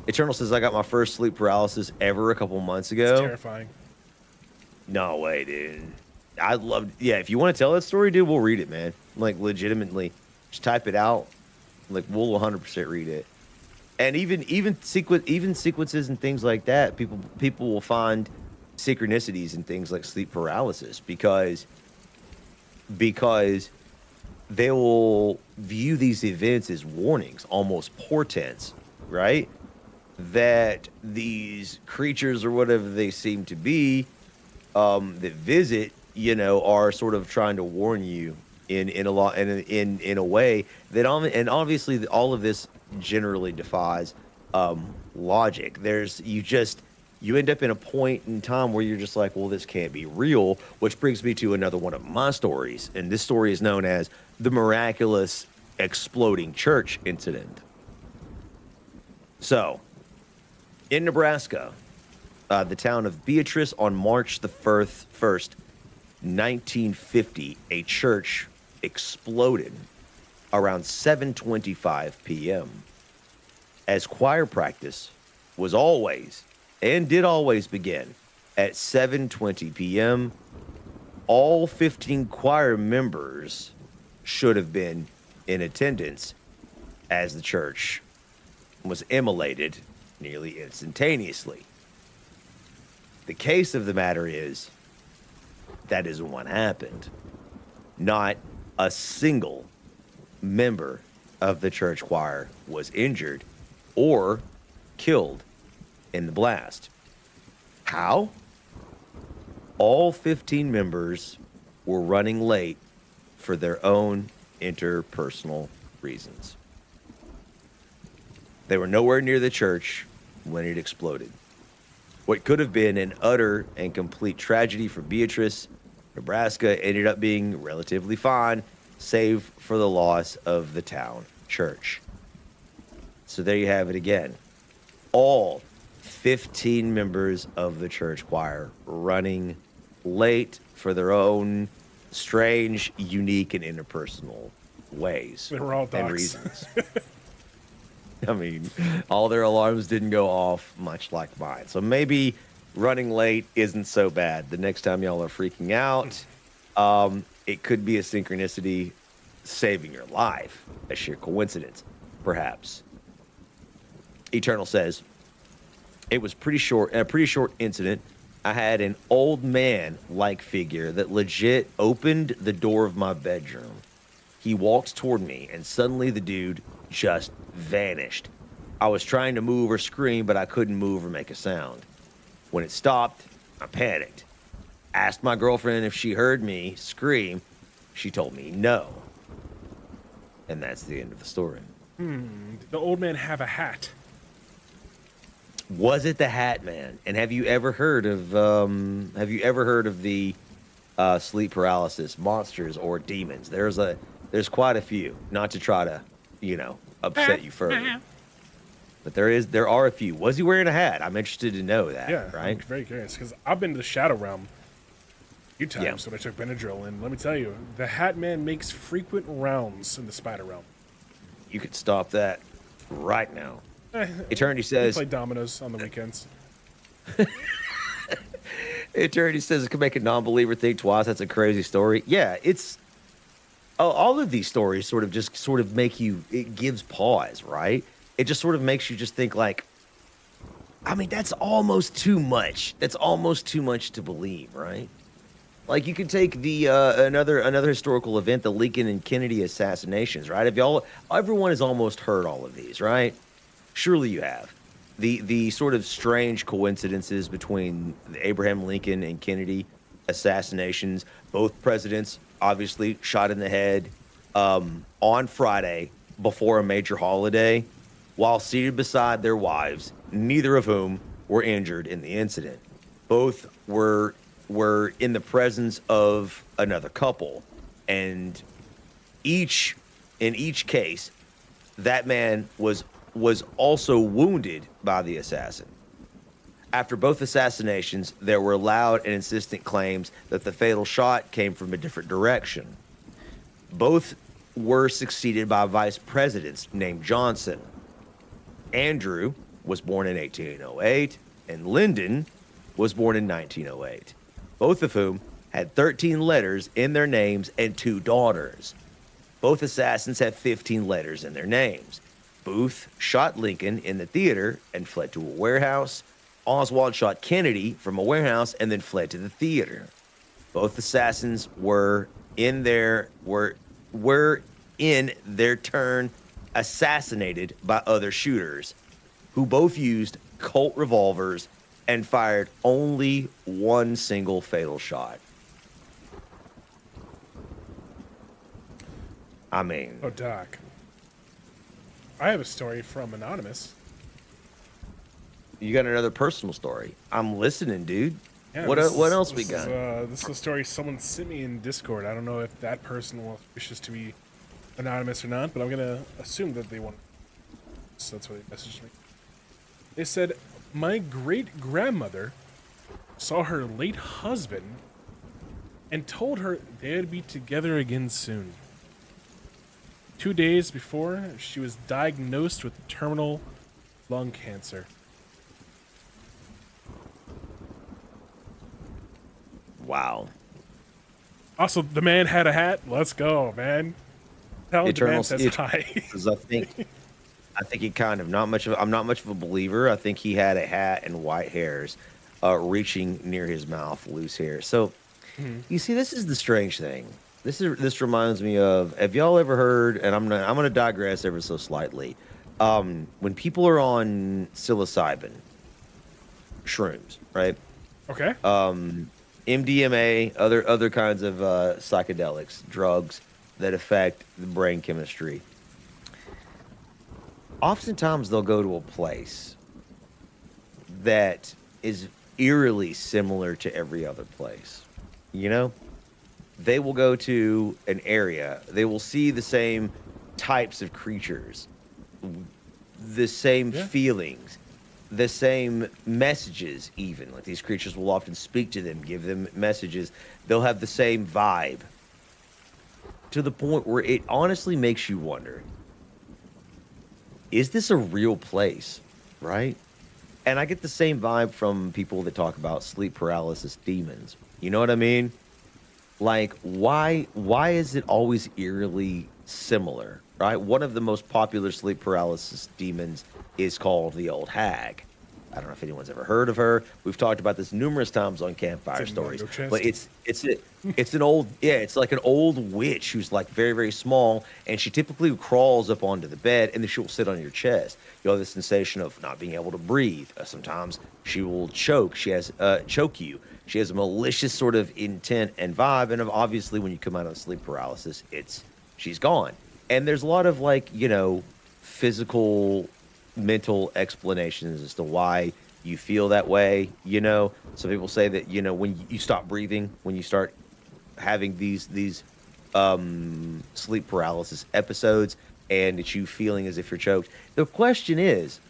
Eternal says, I got my first sleep paralysis ever a couple months ago. It's terrifying. No way, dude. I'd love. Yeah, if you want to tell that story, dude, we'll read it, man. Like, legitimately, just type it out. Like, we'll 100% read it. And even sequences and things like that, people will find synchronicities and things like sleep paralysis, because they will view these events as warnings, almost portents, right? That these creatures or whatever they seem to be, that visit, you know, are sort of trying to warn you in a way that, and obviously all of this generally defies logic. You you end up in a point in time where you're just like, well, this can't be real, which brings me to another one of my stories. And this story is known as the miraculous exploding church incident. So, in Nebraska, the town of Beatrice, on March the 1st, 1950, a church exploded around 7:25 p.m. as choir practice was always and did always begin at 7:20 p.m. All 15 choir members should have been in attendance as the church was immolated nearly instantaneously. The case of the matter is that isn't what happened. Not a single member of the church choir was injured or killed in the blast. How? All 15 members were running late for their own interpersonal reasons. They were nowhere near the church when it exploded. What could have been an utter and complete tragedy for Beatrice, Nebraska, ended up being relatively fine, save for the loss of the town church. So there you have it again. All 15 members of the church choir running late for their own strange, unique, and interpersonal ways They were all and dogs. reasons. I mean, all their alarms didn't go off, much like mine. So maybe running late isn't so bad. The next time y'all are freaking out, it could be a synchronicity saving your life. A sheer coincidence, perhaps. Eternal says, it was a pretty short incident. I had an old man-like figure that legit opened the door of my bedroom. He walked toward me, and suddenly the dude just vanished. I was trying to move or scream, but I couldn't move or make a sound. When it stopped, I panicked. Asked my girlfriend if she heard me scream. She told me no. And that's the end of the story. Did the old man have a hat? Was it the Hat Man? And have you ever heard of the sleep paralysis monsters or demons? There's quite a few. Not to try to, upset you further. But there are a few. Was he wearing a hat? I'm interested to know that. Yeah, right. I'm very curious because I've been to the Shadow Realm a few times Yeah. when I took Benadryl, and let me tell you, the Hat Man makes frequent rounds in the Spider Realm. You could stop that right now. Eternity We says. play dominoes on the weekends. Eternity says it could make a non-believer think twice. That's a crazy story. Yeah, it's all of these stories sort of make you. It gives pause, right? It just sort of makes you just think like, I mean, that's almost too much. That's almost too much to believe, right? Like you could take the another historical event, the Lincoln and Kennedy assassinations, right? Everyone has almost heard all of these, right? Surely you have. The sort of strange coincidences between the Abraham Lincoln and Kennedy assassinations. Both presidents obviously shot in the head on Friday before a major holiday while seated beside their wives, neither of whom were injured in the incident. Both were in the presence of another couple, and in each case, that man was also wounded by the assassin. After both assassinations, there were loud and insistent claims that the fatal shot came from a different direction. Both were succeeded by vice presidents named Johnson. Andrew was born in 1808, and Lyndon was born in 1908, both of whom had 13 letters in their names and 2 daughters. Both assassins had 15 letters in their names. Booth shot Lincoln in the theater and fled to a warehouse. Oswald shot Kennedy from a warehouse and then fled to the theater. Both assassins were in their turn assassinated by other shooters who both used Colt revolvers and fired only one single fatal shot. I mean, Oh, Doc. I have a story from Anonymous. You got another personal story. I'm listening, dude. Yeah, What else we got? this is a story someone sent me in Discord. I don't know if that person wishes to be anonymous or not, but I'm gonna assume that they want. So that's what they messaged me. They said, "My great grandmother saw her late husband and told her they'd be together again soon. 2 days before, she was diagnosed with terminal lung cancer." Wow. Also, the man had a hat. Let's go, man. Tell the man says hi. Because I think he kind of I'm not much of a believer. I think he had a hat and white hairs, reaching near his mouth, loose hair. So you see, this is the strange thing. This reminds me of. Have y'all ever heard? And I'm gonna digress ever so slightly. When people are on psilocybin, shrooms, right? Okay. MDMA, other kinds of psychedelics, drugs that affect the brain chemistry. Oftentimes, they'll go to a place that is eerily similar to every other place. You know, they will go to an area, they will see the same types of creatures, the same feelings, the same messages, even. Like, these creatures will often speak to them, give them messages. They'll have the same vibe, to the point where it honestly makes you wonder, is this a real place, right? And I get the same vibe from people that talk about sleep paralysis demons. You know what I mean? Like, why is it always eerily similar, right? One of the most popular sleep paralysis demons is called the Old Hag. I don't know if anyone's ever heard of her. We've talked about this numerous times on Campfire Stories. But it's an old, yeah, it's like an old witch who's like very, very small, and she typically crawls up onto the bed, and then she will sit on your chest. You have the sensation of not being able to breathe. Sometimes she will choke. She has choke you. She has a malicious sort of intent and vibe, and obviously when you come out of sleep paralysis, she's gone. And there's a lot of, like, you know, physical, mental explanations as to why you feel that way. You know, some people say that, you know, when you stop breathing, when you start having these sleep paralysis episodes, and it's you feeling as if you're choked. The question is,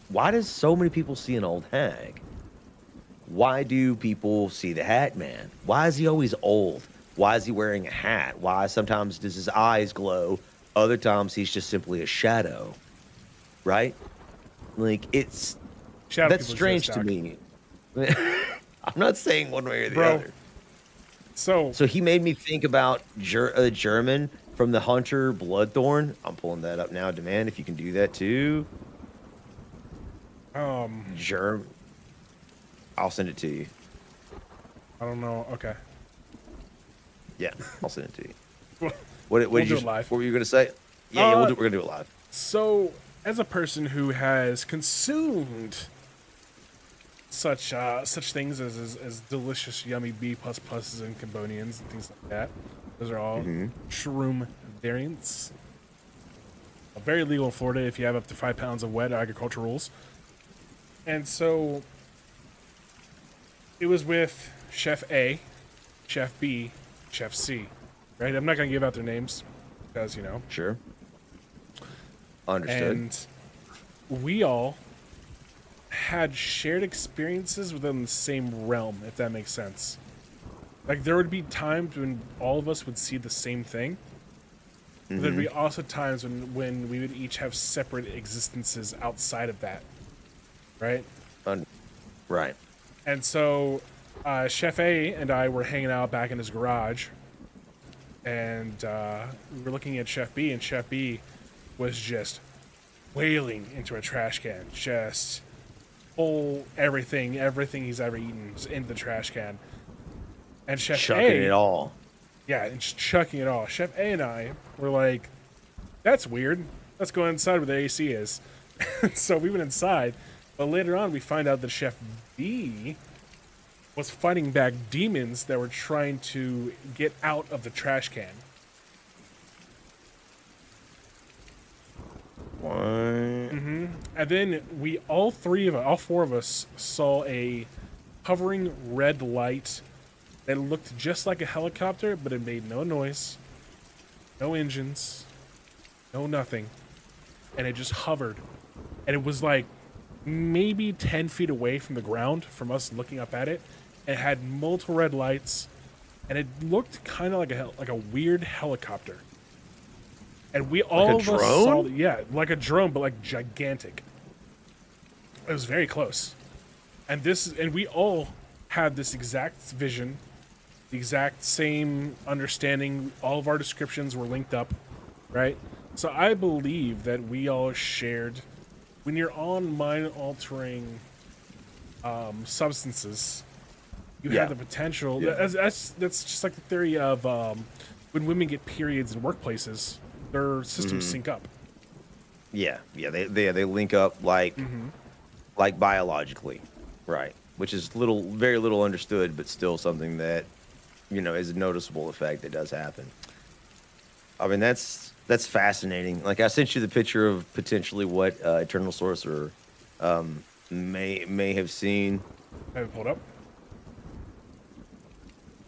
why does so many people see an old hag? Why do people see the Hat Man? Why is he always old? Why is he wearing a hat? Why sometimes does his eyes glow? Other times he's just simply a shadow, right? Like, that's strange to me. I'm not saying one way or the other. So he made me think about a German from the Hunter Bloodthorn. I'm pulling that up now. Demand if you can do that too. Germ. I'll send it to you. I don't know. Okay. Yeah, I'll send it to you. We'll do it live. What were you gonna say? Yeah, we're gonna do it live. So, as a person who has consumed such things as delicious, yummy B++s and Cambonians and things like that, those are all shroom variants. Very legal in Florida if you have up to 5 pounds of wet agriculture rules. And so, it was with Chef A, Chef B, Chef C, right? I'm not going to give out their names because, you know. Sure. Understood. And we all had shared experiences within the same realm, if that makes sense. Like, there would be times when all of us would see the same thing. But there'd be also times when we would each have separate existences outside of that, right? Right. And so Chef A and I were hanging out back in his garage, and we were looking at Chef B, and Chef B was just wailing into a trash can, just everything he's ever eaten was into the trash can. And Chef chucking A, it all. Yeah, and just chucking it all. Chef A and I were like, that's weird. Let's go inside where the AC is. So we went inside, but later on we find out that Chef B was fighting back demons that were trying to get out of the trash can. What? And then all four of us saw a hovering red light that looked just like a helicopter, but it made no noise, no engines, no nothing. And it just hovered. And it was like maybe 10 feet away from the ground from us looking up at it. It had multiple red lights, and it looked kind of like a weird helicopter. And we all of us saw, yeah, like a drone, but like gigantic. It was very close. And we all had this exact vision, the exact same understanding. All of our descriptions were linked up, right? So I believe that we all shared, when you're on mind-altering substances, you have the potential. Yeah. That's just like the theory of when women get periods in workplaces, their systems sync up. Yeah, they link up like biologically, right? Which is very little understood, but still something that is a noticeable effect that does happen. I mean, that's fascinating. Like, I sent you the picture of potentially what Eternal Sorcerer may have seen. Have it pulled up.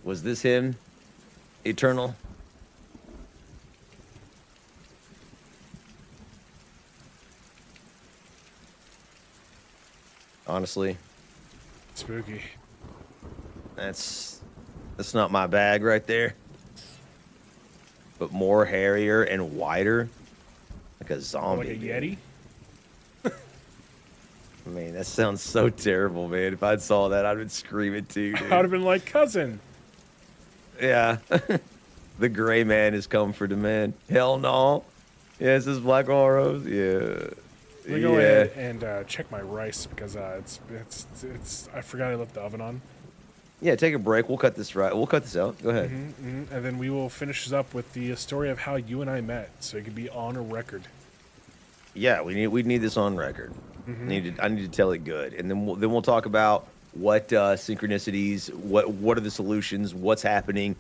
Was this him? Eternal? Honestly, spooky. That's not my bag right there. But more hairier and wider, like a zombie. Like a Yeti. I mean, that sounds so terrible, man. If I saw that, I'd been screaming too. Dude. I'd have been like, cousin. Yeah. The gray man is come for demand. Hell no. Yeah, this is Black Rose. Yeah. Let me go ahead and check my rice because it's. I forgot I left the oven on. Yeah, take a break. We'll cut this out. Go ahead. And then we will finish this up with the story of how you and I met, so it can be on a record. Yeah, we need this on record. I need to tell it good, and then we'll talk about what synchronicities, what are the solutions, what's happening,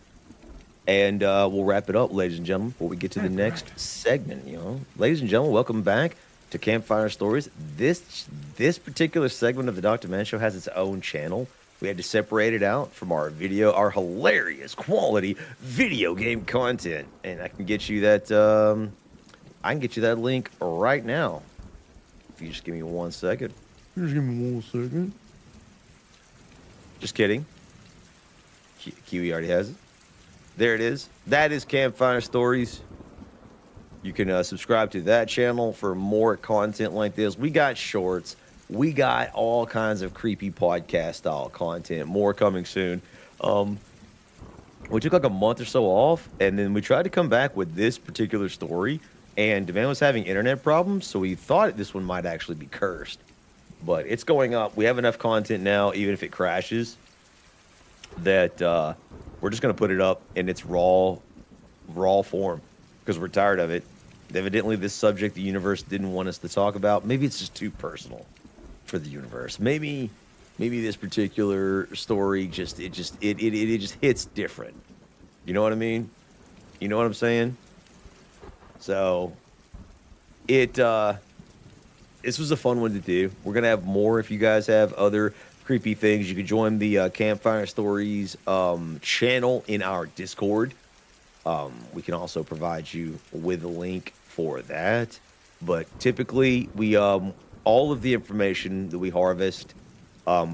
and we'll wrap it up, ladies and gentlemen, before we get to the next segment. Ladies and gentlemen, welcome back to Campfire Stories. This particular segment of the Dr. Man Show has its own channel. We had to separate it out from our hilarious quality video game content, and I can get you that. I can get you that link right now. If you just give me 1 second. Just give me 1 second. Just kidding. Kiwi already has it. There it is. That is Campfire Stories. You can subscribe to that channel for more content like this. We got shorts. We got all kinds of creepy podcast style content. More coming soon. We took like a month or so off, and then we tried to come back with this particular story. And Devan was having internet problems, so we thought this one might actually be cursed. But it's going up. We have enough content now, even if it crashes, that we're just going to put it up in its raw form because we're tired of it. Evidently, this subject the universe didn't want us to talk about. Maybe it's just too personal for the universe. Maybe this particular story just hits different. You know what I mean? You know what I'm saying? So this was a fun one to do. We're gonna have more. If you guys have other creepy things, you can join the Campfire Stories channel in our Discord. We can also provide you with a link for that. But typically, we all of the information that we harvest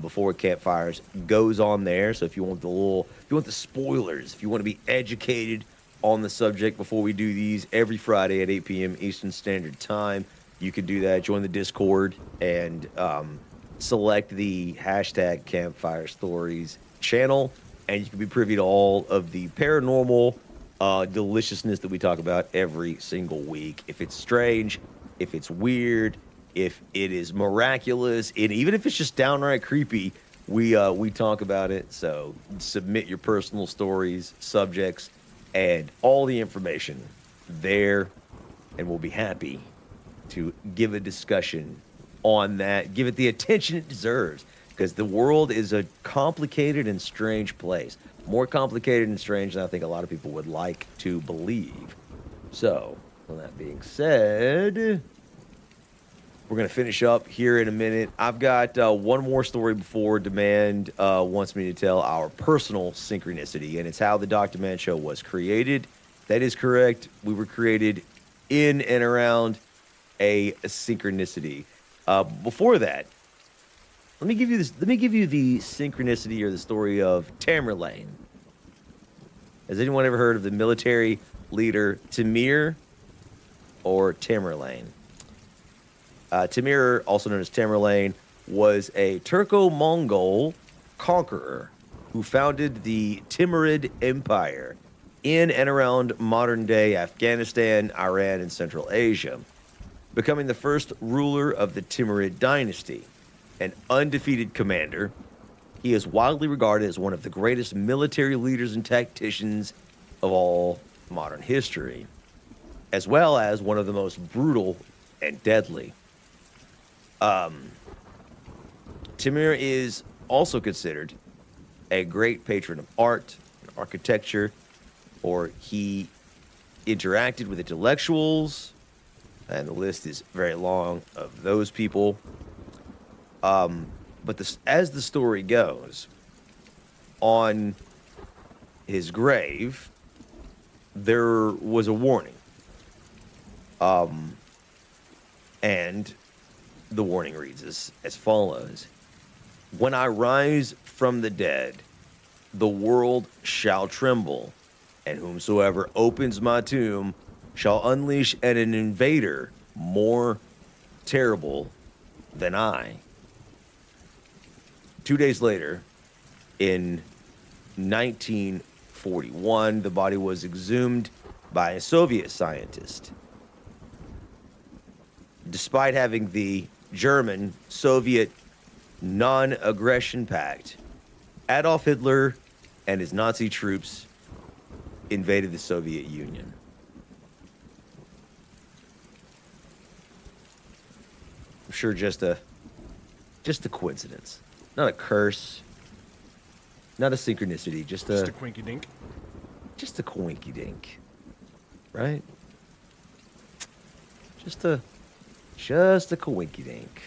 before campfires goes on there. So if you want the spoilers, if you want to be educated on the subject before we do these every Friday at 8 p.m. Eastern Standard Time, you can do that. Join the Discord and select the hashtag Campfire Stories channel, and you can be privy to all of the paranormal deliciousness that we talk about every single week. If it's strange, if it's weird, if it is miraculous, and even if it's just downright creepy, we talk about it. So submit your personal stories, subjects, and all the information there, and we'll be happy to give a discussion on that. Give it the attention it deserves, because the world is a complicated and strange place. More complicated and strange than I think a lot of people would like to believe. So, with that being said, We're going to finish up here in a minute. I've got one more story before Demand wants me to tell our personal synchronicity, and it's how the Dr. Man Show was created. That is correct. We were created in and around a synchronicity. Before that, let me give you this. Let me give you the synchronicity or the story of Tamerlane. Has anyone ever heard of the military leader Timur or Tamerlane? Timur, also known as Tamerlane, was a Turco-Mongol conqueror who founded the Timurid Empire in and around modern-day Afghanistan, Iran, and Central Asia, becoming the first ruler of the Timurid dynasty. An undefeated commander, he is widely regarded as one of the greatest military leaders and tacticians of all modern history, as well as one of the most brutal and deadly. Timur is also considered a great patron of art and architecture, for he interacted with intellectuals, and the list is very long of those people. But as the story goes, on his grave, there was a warning. And the warning reads as follows. When I rise from the dead, the world shall tremble, and whomsoever opens my tomb shall unleash an invader more terrible than I. 2 days later, in 1941, the body was exhumed by a Soviet scientist. Despite having the German-Soviet non-aggression pact, Adolf Hitler and his Nazi troops invaded the Soviet Union. I'm sure just a coincidence, not a curse, not a synchronicity, just a quinky dink. just a coinky dink, right? Just a coinky dink.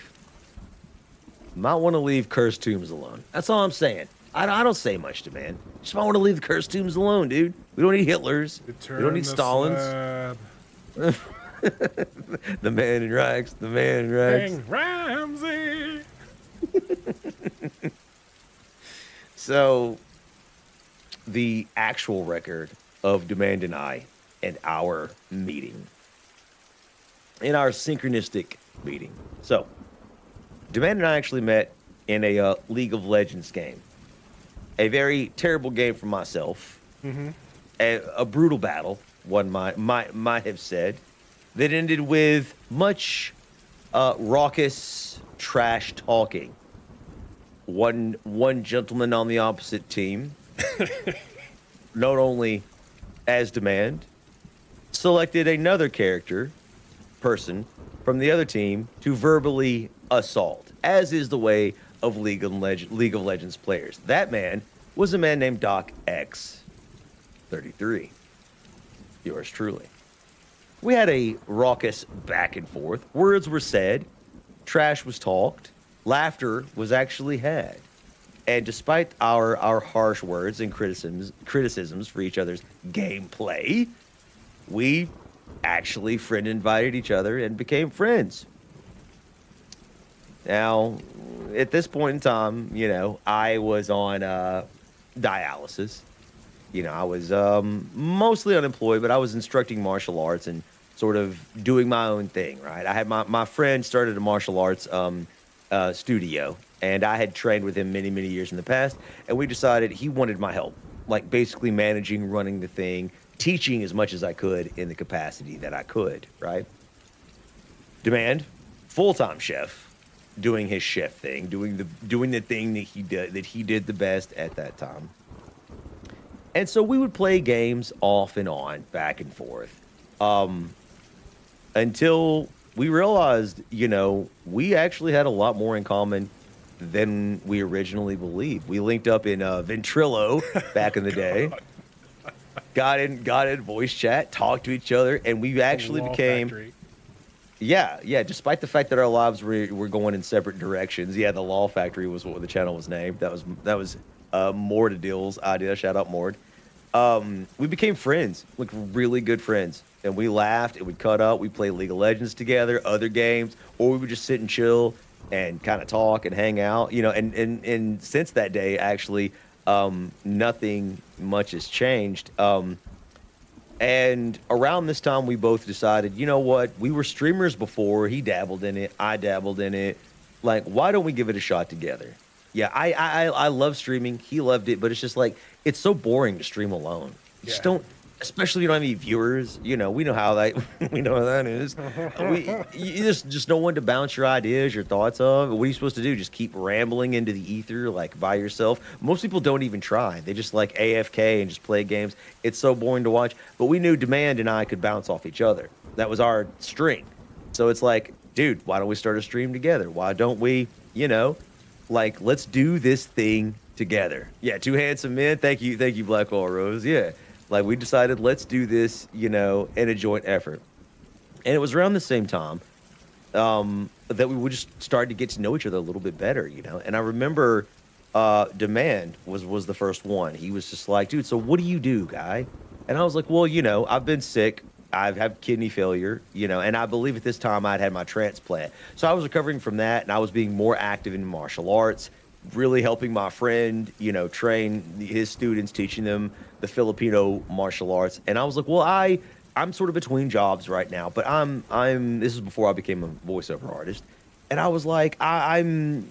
Might want to leave cursed tombs alone. That's all I'm saying. I don't say much to man. Just might want to leave the cursed tombs alone, dude. We don't need Hitlers. We don't need Stalins. The man in rags. The man in rags. Bang Ramsey. So, the actual record of Demand and I and our meeting. In our synchronistic meeting. So, Demand and I actually met in a League of Legends game. A very terrible game for myself. Mm-hmm. A brutal battle, one might have said, that ended with much raucous trash talking. One gentleman on the opposite team, not only as Demand, selected another person from the other team to verbally assault, as is the way of League of Legends players. That man was a man named Doc X 33. Yours truly. We had a raucous back and forth. Words were said, trash was talked, laughter was actually had. And despite our harsh words and criticisms for each other's gameplay, we actually friend invited each other and became friends. Now, at this point in time, I was on dialysis. I was mostly unemployed, but I was instructing martial arts and sort of doing my own thing, right? I had my friend started a martial arts studio, and I had trained with him many, many years in the past, and we decided he wanted my help, like basically managing, running the thing, teaching as much as I could in the capacity that I could, right? Demand, full-time chef, doing his chef thing, doing the thing that he did the best at that time. And so we would play games off and on, back and forth, until we realized, we actually had a lot more in common than we originally believed. We linked up in Ventrilo back in the day, got in voice chat, talked to each other, and we actually became Yeah. Despite the fact that our lives were going in separate directions, yeah, the Law Factory was what the channel was named. That was Mord Deal's idea. Shout out Mord. We became friends, like really good friends, and we laughed and we cut up. We played League of Legends together, other games, or we would just sit and chill and kind of talk and hang out. And since that day, actually, nothing much has changed. And around this time, we both decided, you know what? We were streamers before. He dabbled in it. I dabbled in it. Like, why don't we give it a shot together? Yeah, I love streaming. He loved it, but it's just like it's so boring to stream alone. You just Yeah. don't, especially if you don't have any viewers. We know how that we know how that is. You just no one to bounce your ideas, your thoughts of. What are you supposed to do? Just keep rambling into the ether like by yourself. Most people don't even try. They just like AFK and just play games. It's so boring to watch. But we knew Demand and I could bounce off each other. That was our strength. So it's like, dude, why don't we start a stream together? Why don't we, like, let's do this thing together. Yeah, two handsome men. Thank you, Blackwall Rose. Yeah, like we decided let's do this, in a joint effort. And it was around the same time that we would just start to get to know each other a little bit better. And I remember Demand was the first one. He was just like, dude, so what do you do, guy? And I was like, well, I've been sick. I've had kidney failure, and I believe at this time I'd had my transplant. So I was recovering from that, and I was being more active in martial arts, really helping my friend, train his students, teaching them the Filipino martial arts. And I was like, well, I'm sort of between jobs right now, but this is before I became a voiceover artist. And I was like, I'm,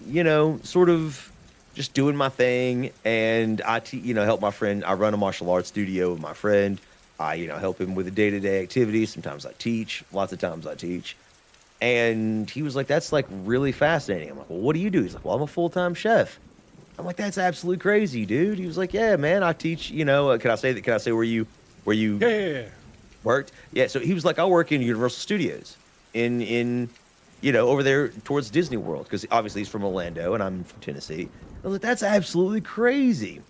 sort of just doing my thing, and help my friend. I run a martial arts studio with my friend. I, help him with the day-to-day activities. Sometimes I teach. Lots of times I teach. And he was like, that's like really fascinating. I'm like, well, what do you do? He's like, well, I'm a full-time chef. I'm like, that's absolutely crazy, dude. He was like, yeah, man, I teach, can I say that? Can I say where you Yeah. worked? Yeah. So he was like, I work in Universal Studios in over there towards Disney World. Because obviously he's from Orlando and I'm from Tennessee. I was like, that's absolutely crazy.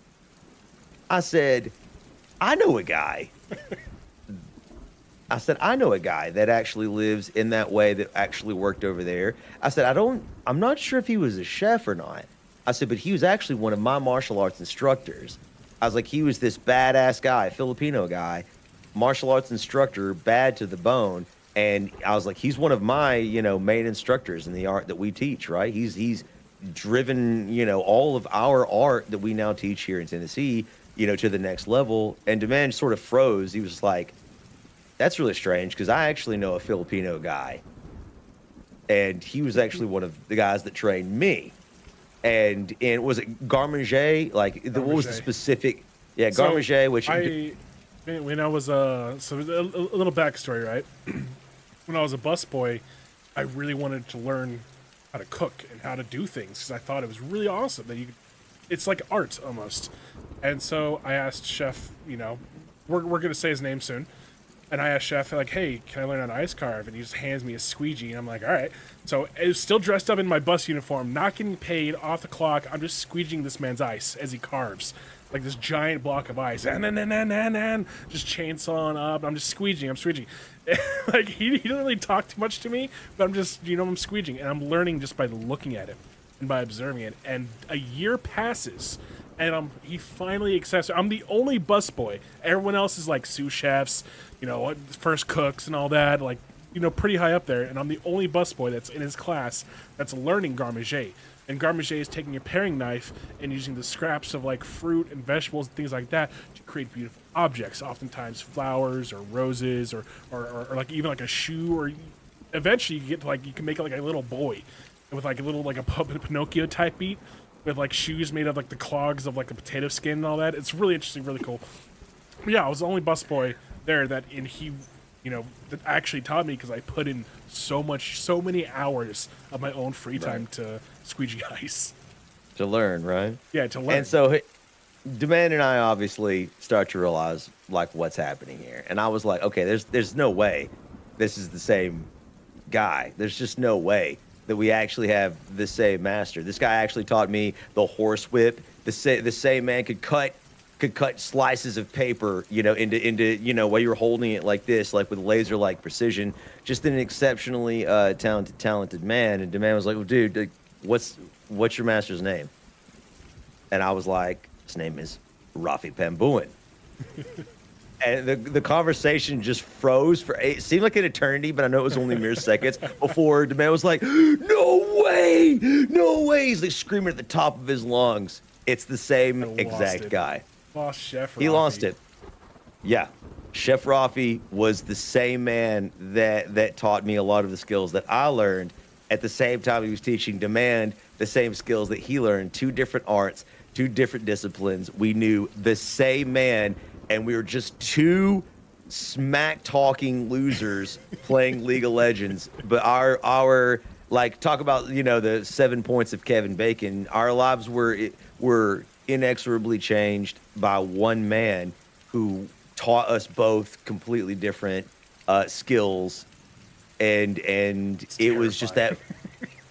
I said, I know a guy. I said, I know a guy that actually lives in that way that actually worked over there. I said, I'm not sure if he was a chef or not. I said, but he was actually one of my martial arts instructors. I was like, he was this badass guy, Filipino guy, martial arts instructor, bad to the bone. And I was like, he's one of my, main instructors in the art that we teach, right? He's driven, all of our art that we now teach here in Tennessee, to the next level. And Demand sort of froze. He was like, that's really strange because I actually know a Filipino guy. And he was actually one of the guys that trained me. And was it Garmanger? Like, what was the specific? Yeah, So Garmanger, which when I was so a little backstory, right? When I was a busboy, I really wanted to learn how to cook and how to do things because I thought it was really awesome that it's like art almost. And so I asked Chef, we're gonna say his name soon. And I asked Chef, like, hey, can I learn how to ice carve? And he just hands me a squeegee. And I'm like, all right. So I was still dressed up in my bus uniform, not getting paid, off the clock. I'm just squeegeeing this man's ice as he carves. Like this giant block of ice. And just chainsawing up. I'm just squeegeeing. I'm squeegeeing. Like, he didn't really talk too much to me, but I'm just, I'm squeegeeing. And I'm learning just by looking at him and by observing it. And a year passes. And he finally accepts it. I'm the only busboy. Everyone else is like sous chefs, first cooks and all that, like, pretty high up there. And I'm the only busboy that's in his class that's learning garmager. And garmager is taking a paring knife and using the scraps of like fruit and vegetables and things like that to create beautiful objects. Oftentimes flowers or roses or like even like a shoe, or eventually you get to you can make like a little boy with like a little like a Pinocchio type beat, with like shoes made of like the clogs of like the potato skin and all that. It's really interesting, really cool. But yeah, I was the only busboy there that that actually taught me because I put in so many hours of my own free time to squeegee ice. to learn, right? Yeah, to learn. And so Demand and I obviously start to realize like what's happening here. And I was like, okay, there's no way this is the same guy. There's just no way that we actually have the same master. This guy actually taught me the horse whip. The same man could cut could cut slices of paper, into while you were holding it like this, like with laser-like precision. Just an exceptionally talented man. And the man was like, "Well, dude, like, what's your master's name?" And I was like, "His name is Rafi Pambuin." And the conversation just froze for it seemed like an eternity, but I know it was only mere seconds before the man was like, "No way, no way!" He's like screaming at the top of his lungs. It's the same exact guy. Lost Chef Rafi. He lost it. Yeah, Chef Rafi was the same man that taught me a lot of the skills that I learned. At the same time, he was teaching Demand the same skills that he learned. Two different arts, two different disciplines. We knew the same man. And we were just two smack-talking losers playing League of Legends. But our like, talk about, the 7 points of Kevin Bacon. Our lives were inexorably changed by one man who taught us both completely different skills. And it was just that,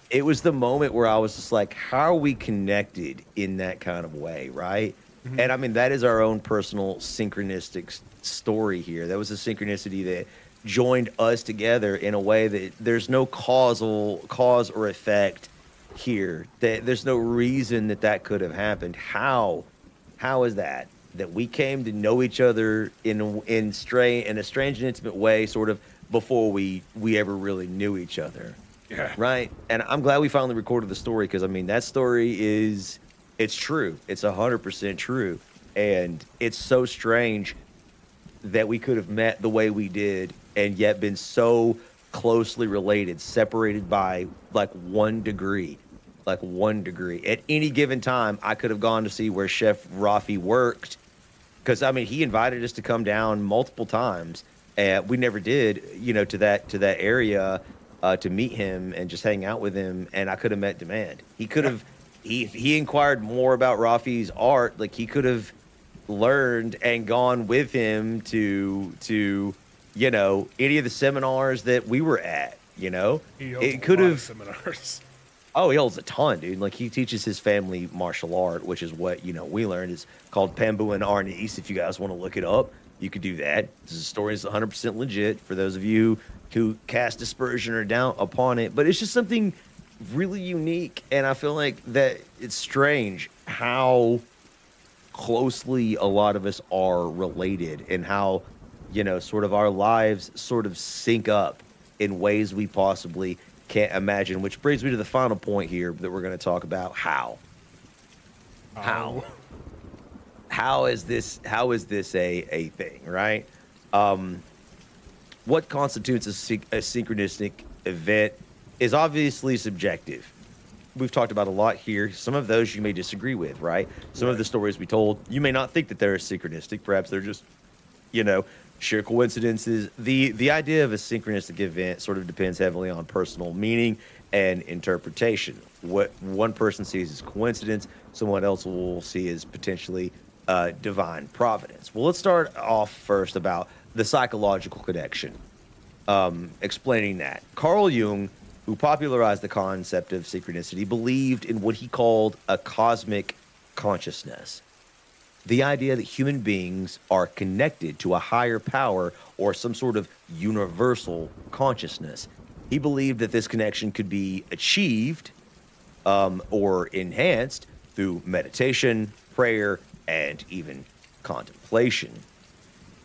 it was the moment where I was just like, how are we connected in that kind of way, right? And I mean, that is our own personal synchronistic story here. That was a synchronicity that joined us together in a way that there's no cause or effect here. That there's no reason that could have happened. How is that we came to know each other in a strange and intimate way, sort of before we ever really knew each other. Yeah. Right. And I'm glad we finally recorded the story, because I mean, that story is. It's true. It's 100% true. And it's so strange that we could have met the way we did and yet been so closely related, separated by like 1 degree. Like 1 degree. At any given time, I could have gone to see where Chef Rafi worked. Because, I mean, he invited us to come down multiple times. And we never did, to that area to meet him and just hang out with him. And I could have met Demand. He could have... He inquired more about Rafi's art. Like, he could have learned and gone with him to any of the seminars that we were at. It could have seminars. Oh, he holds a ton, dude. Like, he teaches his family martial art, which is what we learned. Is called Pambuin Arnis. If you guys want to look it up, you could do that. This story is 100% legit for those of you who cast dispersion or doubt upon it. But it's just something really unique, and I feel like that it's strange how closely a lot of us are related, and how sort of our lives sort of sync up in ways we possibly can't imagine, which brings me to the final point here that we're going to talk about. How is this a thing, right? What constitutes a synchronistic event is obviously subjective. We've talked about a lot here. Some of those you may disagree with, right? Some of the stories we told, you may not think that they're synchronistic. Perhaps they're just, sheer coincidences. The idea of a synchronistic event sort of depends heavily on personal meaning and interpretation. What one person sees as coincidence, someone else will see as potentially divine providence. Well, let's start off first about the psychological connection. Explaining that. Carl Jung, who popularized the concept of synchronicity, believed in what he called a cosmic consciousness. The idea that human beings are connected to a higher power or some sort of universal consciousness. He believed that this connection could be achieved or enhanced through meditation, prayer, and even contemplation.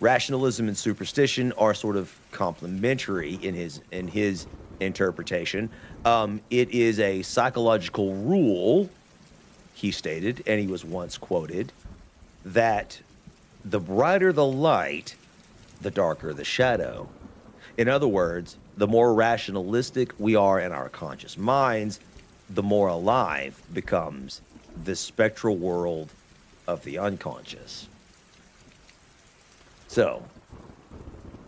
Rationalism and superstition are sort of complementary in his interpretation. It is a psychological rule, he stated, and he was once quoted, that the brighter the light, the darker the shadow. In other words, the more rationalistic we are in our conscious minds, the more alive becomes the spectral world of the unconscious. So,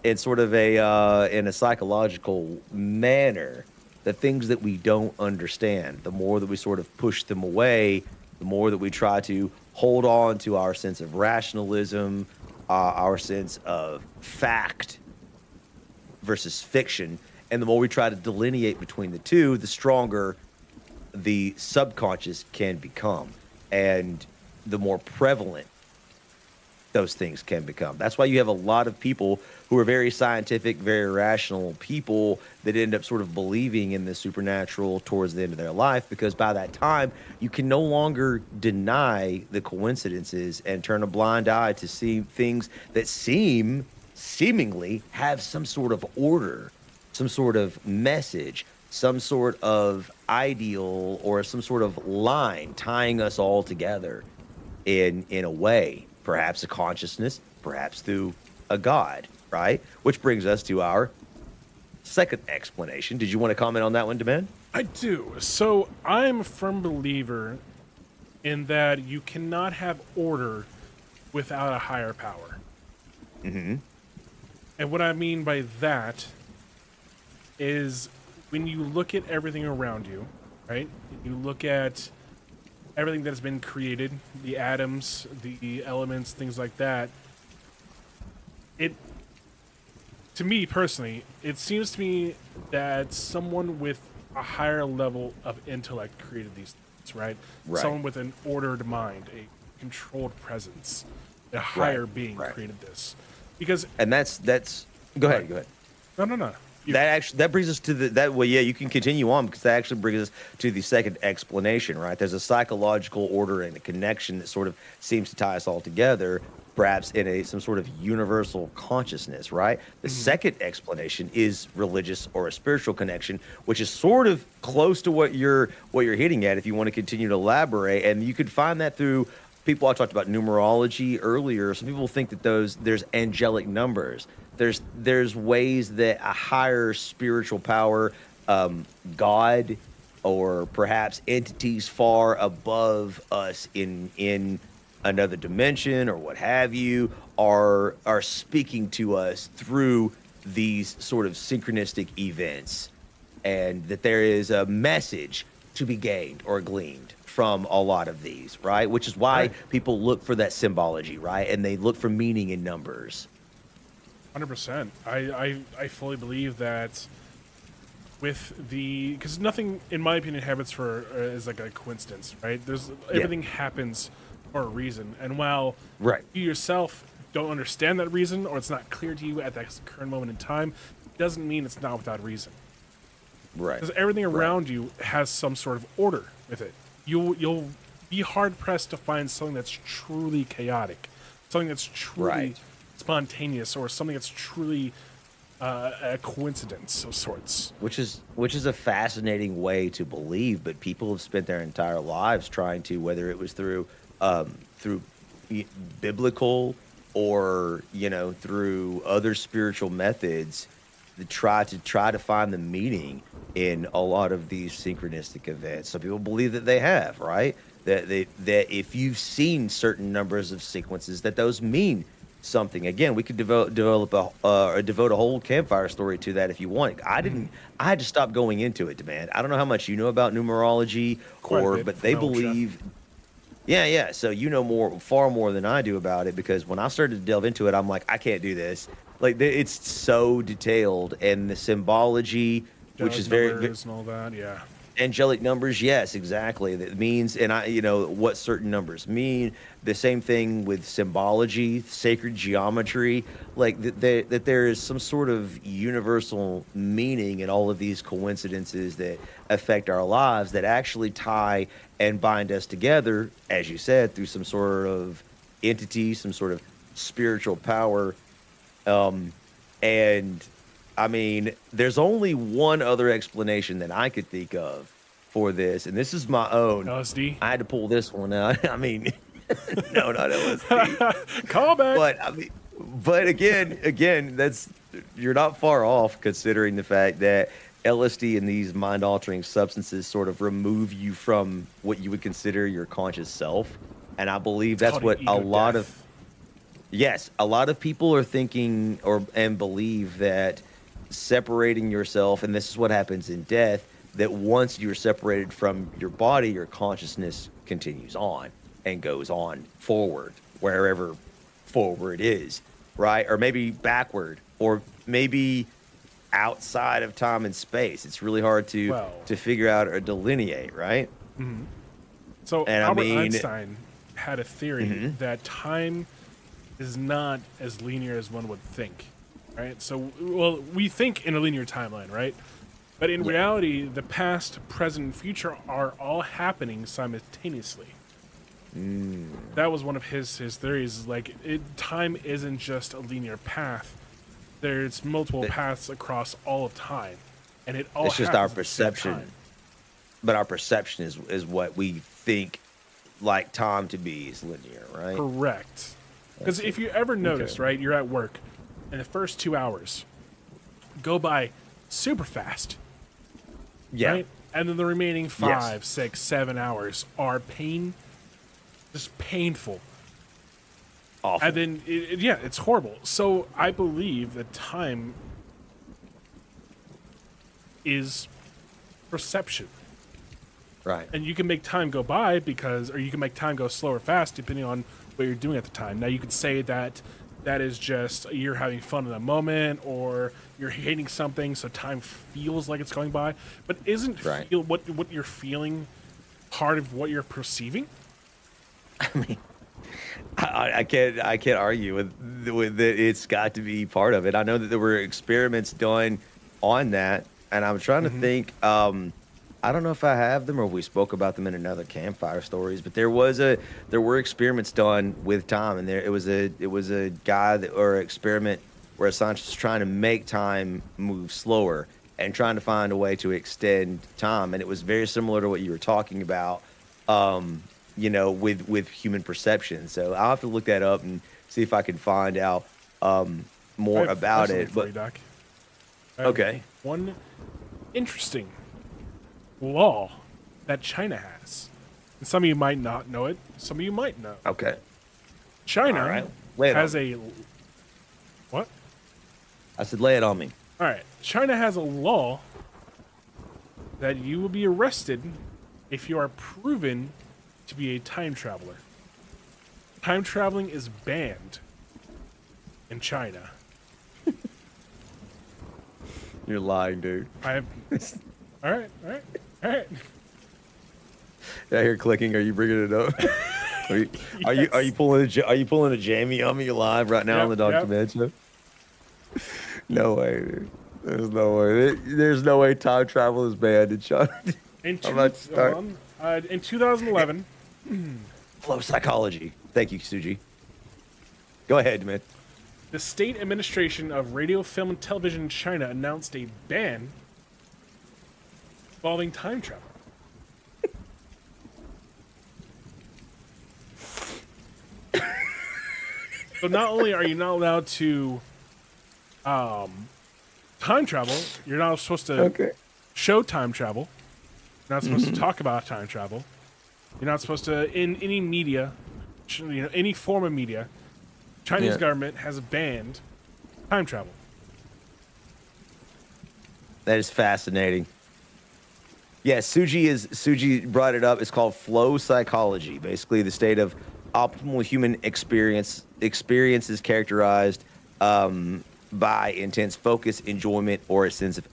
in sort of in a psychological manner, the things that we don't understand, the more that we sort of push them away, the more that we try to hold on to our sense of rationalism, our sense of fact versus fiction, and the more we try to delineate between the two, the stronger the subconscious can become, and the more prevalent those things can become. That's why you have a lot of people who are very scientific, very rational people that end up sort of believing in the supernatural towards the end of their life, because by that time you can no longer deny the coincidences and turn a blind eye to see things that seemingly have some sort of order, some sort of message, some sort of ideal, or some sort of line tying us all together in a way, perhaps a consciousness, perhaps through a god, right? Which brings us to our second explanation. Did you want to comment on that one, Demand? I do. So I'm a firm believer in that you cannot have order without a higher power. Mm-hmm. And what I mean by that is when you look at everything around you, right? You look at everything that has been created, the atoms, the elements, things like that. To me personally, it seems to me that someone with a higher level of intellect created these things, right? Right. Someone with an ordered mind, a controlled presence, a higher being right. created this. Because And that's go ahead, go ahead. no. That brings us to well, yeah, you can continue on, because that actually brings us to the second explanation, right? There's a psychological order and a connection that sort of seems to tie us all together, perhaps in some sort of universal consciousness, right? The second explanation is religious or a spiritual connection, which is sort of close to what you're hitting at, if you want to continue to elaborate. And you could find that through people. I talked about numerology earlier. Some people think that there's angelic numbers. There's ways that a higher spiritual power, God, or perhaps entities far above us in another dimension or what have you, are speaking to us through these sort of synchronistic events, and that there is a message to be gained or gleaned from a lot of these, right? Which is why people look for that symbology, right? And they look for meaning in numbers. 100%. I fully believe that because nothing, in my opinion, happens is like a coincidence, right? Everything happens for a reason, and while you yourself don't understand that reason, or it's not clear to you at that current moment in time, it doesn't mean it's not without reason. Right. Because everything around you has some sort of order with it. You'll be hard pressed to find something that's truly chaotic, something that's truly spontaneous, or something that's truly a coincidence of sorts. Which is a fascinating way to believe, but people have spent their entire lives trying to, whether it was through biblical or through other spiritual methods, to try to find the meaning in a lot of these synchronistic events. Some people believe that they have, right? That if you've seen certain numbers of sequences, that those mean something. Again, we could devote a whole campfire story to that if you want. I had to stop going into it, man. I don't know how much you know about numerology, but they believe. Yeah. So far more than I do about it, because when I started to delve into it, I'm like, I can't do this. Like, it's so detailed, and the symbology, which is very and all that, yeah. Angelic numbers, yes, exactly. That means, and what certain numbers mean. The same thing with symbology, sacred geometry, like that there is some sort of universal meaning in all of these coincidences that affect our lives, that actually tie and bind us together, as you said, through some sort of entity, some sort of spiritual power. And I mean, there's only one other explanation that I could think of for this, and this is my own. LSD? I had to pull this one out. I mean, no, not LSD. Call back. But again, you're not far off, considering the fact that LSD and these mind-altering substances sort of remove you from what you would consider your conscious self, and I believe that's what a lot of people are thinking and believe, that separating yourself, and this is what happens in death, that once you're separated from your body, your consciousness continues on and goes on forward, wherever forward is, right? Or maybe backward, or maybe outside of time and space. It's really hard to figure out or delineate, right? Mm-hmm. So Albert Einstein had a theory that time is not as linear as one would think, right? So, well, we think in a linear timeline, right? But in Yeah. reality, the past, present, and future are all happening simultaneously. That was one of his theories. Is like, time isn't just a linear path. There's multiple It- paths across all of time, and it all It's just our happens at the same perception, time. but our perception is what we think like time to be is linear, right? Correct. Because That's if you ever notice, Okay. right, you're at work, and the first 2 hours go by super fast, Yeah. right? And then the remaining Yes. 5, 6, 7 hours are just painful. Awful. And then, yeah, it's horrible. So I believe that time is perception. Right. And you can make time go by or you can make time go slow or fast depending on what you're doing at the time. Now, you could say that is just you're having fun in the moment, or you're hating something, so time feels like it's going by. But isn't Right. what you're feeling part of what you're perceiving? I mean, I can't argue with it. It's got to be part of it. I know that there were experiments done on that, and I'm trying to think. I don't know if I have them or if we spoke about them in another campfire stories, but there were experiments done with time, and it was a guy or experiment where a scientist was trying to make time move slower and trying to find a way to extend time, and it was very similar to what you were talking about. With human perception. So I'll have to look that up and see if I can find out more I have about something it. for But you, Doc. I have okay, one interesting law that China has. And some of you might not know it. Some of you might know. okay, China all right. Lay it has on a what? I said, lay it on me. All right. China has a law that you will be arrested if you are proven to be a time traveler. Time traveling is banned in China. You're lying, dude. I have. All right. I hear clicking. Are you bringing it up? Are you pulling a Jamie on me live right now on the Yep, Dr. Man show? No way, dude. There's no way. There's no way time travel is banned in China. In, I'm about to start. in 2011, Flow psychology. Thank you, Suji. Go ahead, man. the State Administration of Radio, Film, and Television in China announced a ban involving time travel. So not only are you not allowed to time travel, you're not supposed to show time travel. You're not supposed to talk about time travel. You're not supposed to, in any media, any form of media, Chinese government has banned time travel. That is fascinating. Yeah, Suji brought it up. It's called flow psychology. Basically, the state of optimal human experience is characterized by intense focus, enjoyment, or a sense of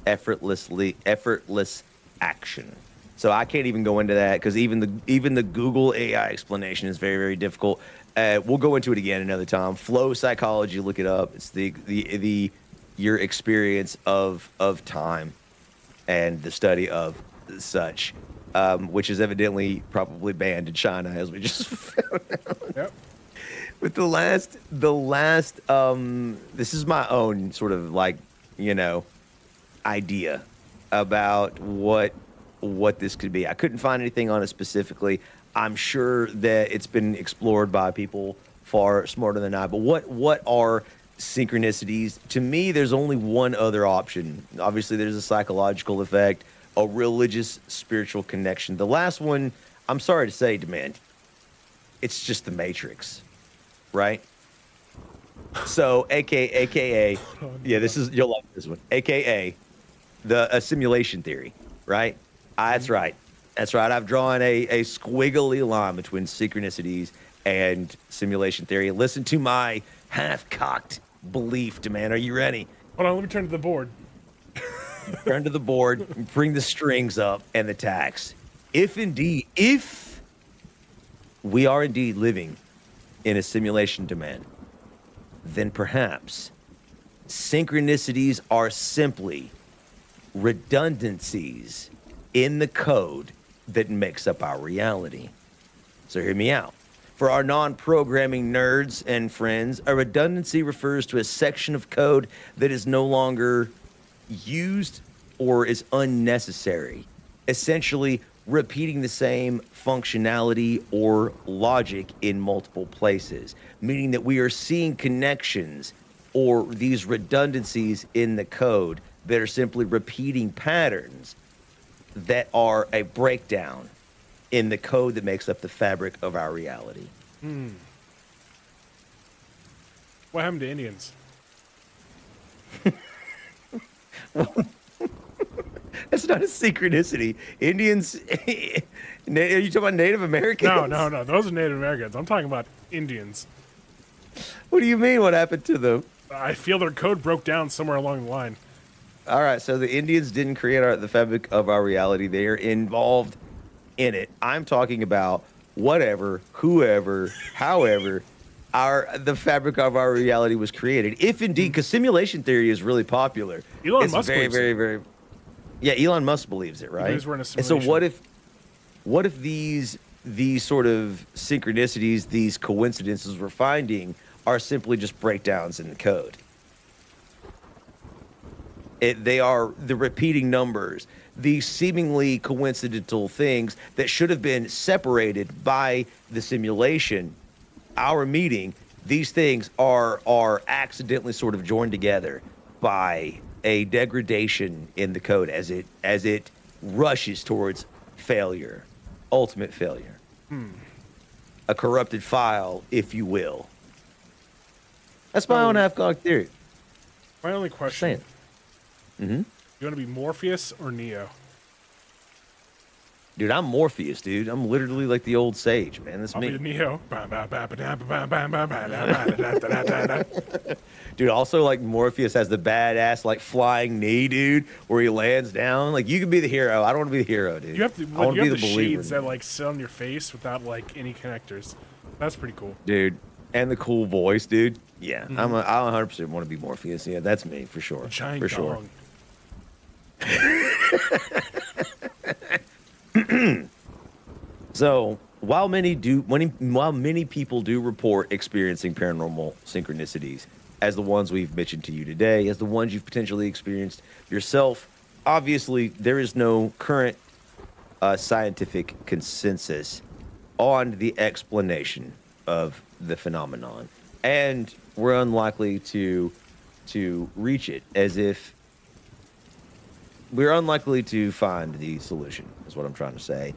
effortless action. So I can't even go into that because even the Google AI explanation is very, very difficult. We'll go into it again another time. Flow psychology, look it up. It's your experience of time and the study of such, which is evidently probably banned in China, as we just found out. Yep. But the last, this is my own sort of idea about what this could be. I couldn't find anything on it specifically. I'm sure that it's been explored by people far smarter than I. But what are synchronicities? To me, there's only one other option. Obviously, there's a psychological effect, a religious, spiritual connection. The last one, I'm sorry to say, Demand, it's just the Matrix, right? So, AKA, yeah, you'll like this one, AKA a simulation theory, right? That's right. That's right. I've drawn a squiggly line between synchronicities and simulation theory. Listen to my half-cocked belief, Demand. Are you ready? Hold on, let me turn to the board. Turn to the board, bring the strings up and the tacks. If we are indeed living in a simulation domain, then perhaps synchronicities are simply redundancies in the code that makes up our reality. So hear me out. For our non-programming nerds and friends, a redundancy refers to a section of code that is no longer used or is unnecessary, essentially repeating the same functionality or logic in multiple places, meaning that we are seeing connections or these redundancies in the code that are simply repeating patterns that are a breakdown in the code that makes up the fabric of our reality. What happened to Indians? That's not a synchronicity. Indians, are you talking about Native Americans? No. Those are Native Americans. I'm talking about Indians. What do you mean? What happened to them? I feel their code broke down somewhere along the line. All right, so the Indians didn't create the fabric of our reality. They are involved in it. I'm talking about whatever, whoever, however, the fabric of our reality was created. If indeed, because simulation theory is really popular. Elon it's Musk very, believes very, it. very. Yeah, Elon Musk believes it, right? believes we're in a And so simulation. what if these sort of synchronicities, these coincidences we're finding are simply just breakdowns in the code? They are the repeating numbers, the seemingly coincidental things that should have been separated by the simulation, our meeting. These things are accidentally sort of joined together by a degradation in the code as it rushes towards failure, ultimate failure. A corrupted file, if you will. That's my own half-cocked theory. My only question: Saying. Mm-hmm. you want to be Morpheus or Neo? Dude, I'm Morpheus, dude. I'm literally like the old sage, man. That's I'll me. be Neo. Dude, also like Morpheus has the badass like flying knee, dude, where he lands down. Like you can be the hero. I don't want to be the hero, dude. You have to. I want You to be have the the believer, shades that like sit on your face without like any connectors. That's pretty cool. dude. And the cool voice, dude. Yeah, I 100% want to be Morpheus. Yeah, that's me for sure. A giant For sure. dong. So while many people do report experiencing paranormal synchronicities, as the ones we've mentioned to you today, as the ones you've potentially experienced yourself, obviously there is no current scientific consensus on the explanation of the phenomenon, and we're unlikely to reach it, as if we're unlikely to find the solution, is what I'm trying to say.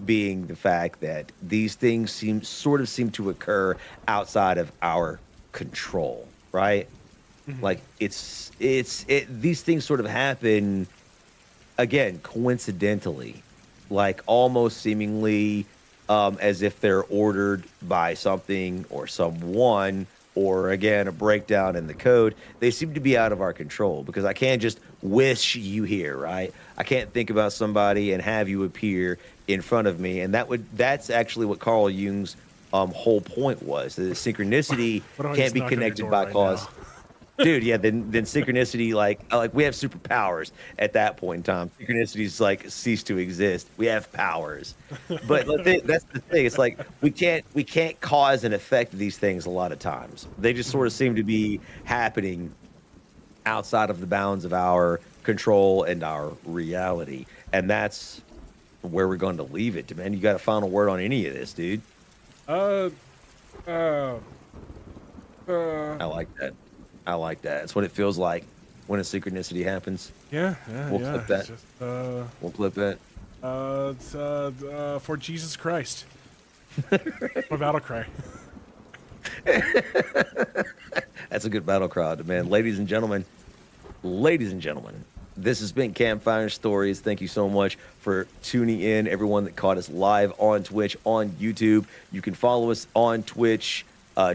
Being the fact that these things seem to occur outside of our control, right? Like these things sort of happen again coincidentally, like almost seemingly as if they're ordered by something or someone, or again a breakdown in the code. They seem to be out of our control, because I can't just wish you here, right? I can't think about somebody and have you appear in front of me, and that's actually what Carl Jung's whole point was. The synchronicity But I'm can't just be knocking on your connected door by right cause. now. Dude, yeah, then synchronicity, like we have superpowers at that point in time. Synchronicities like cease to exist. We have powers, but that's the thing. It's like we can't cause and affect these things a lot of times. They just sort of seem to be happening outside of the bounds of our control and our reality, and that's where we're going to leave it. Man, you got a final word on any of this, dude? Uh, I like that. I like that. That's what it feels like when a synchronicity happens. yeah. We'll clip that. It's just, We'll clip that. for Jesus Christ. My battle cry. That's a good battle cry, man. Ladies and gentlemen, this has been Campfire Stories. Thank you so much for tuning in. Everyone that caught us live on Twitch, on YouTube. You can follow us on Twitch,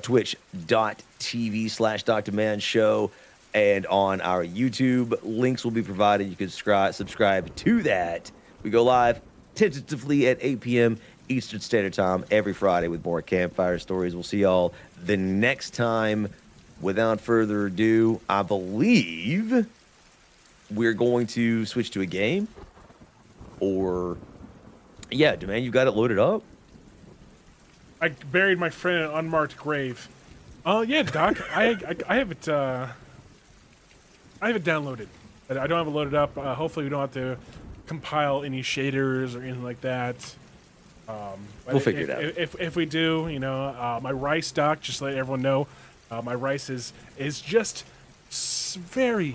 twitch.tv/Dr. Man Show, and on our YouTube. Links will be provided. You can subscribe to that. We go live tentatively at 8 p.m. Eastern Standard Time every Friday with more campfire stories. We'll see y'all the next time. Without further ado, I believe we're going to switch to a game. Or, yeah, Demand, you got it loaded up? I buried my friend in an unmarked grave. Oh yeah, Doc. I have it. I have it downloaded. I don't have it loaded up. Hopefully, we don't have to compile any shaders or anything like that. We'll figure it out. If we do, you know, my rice, Doc. Just to let everyone know, my rice is just very,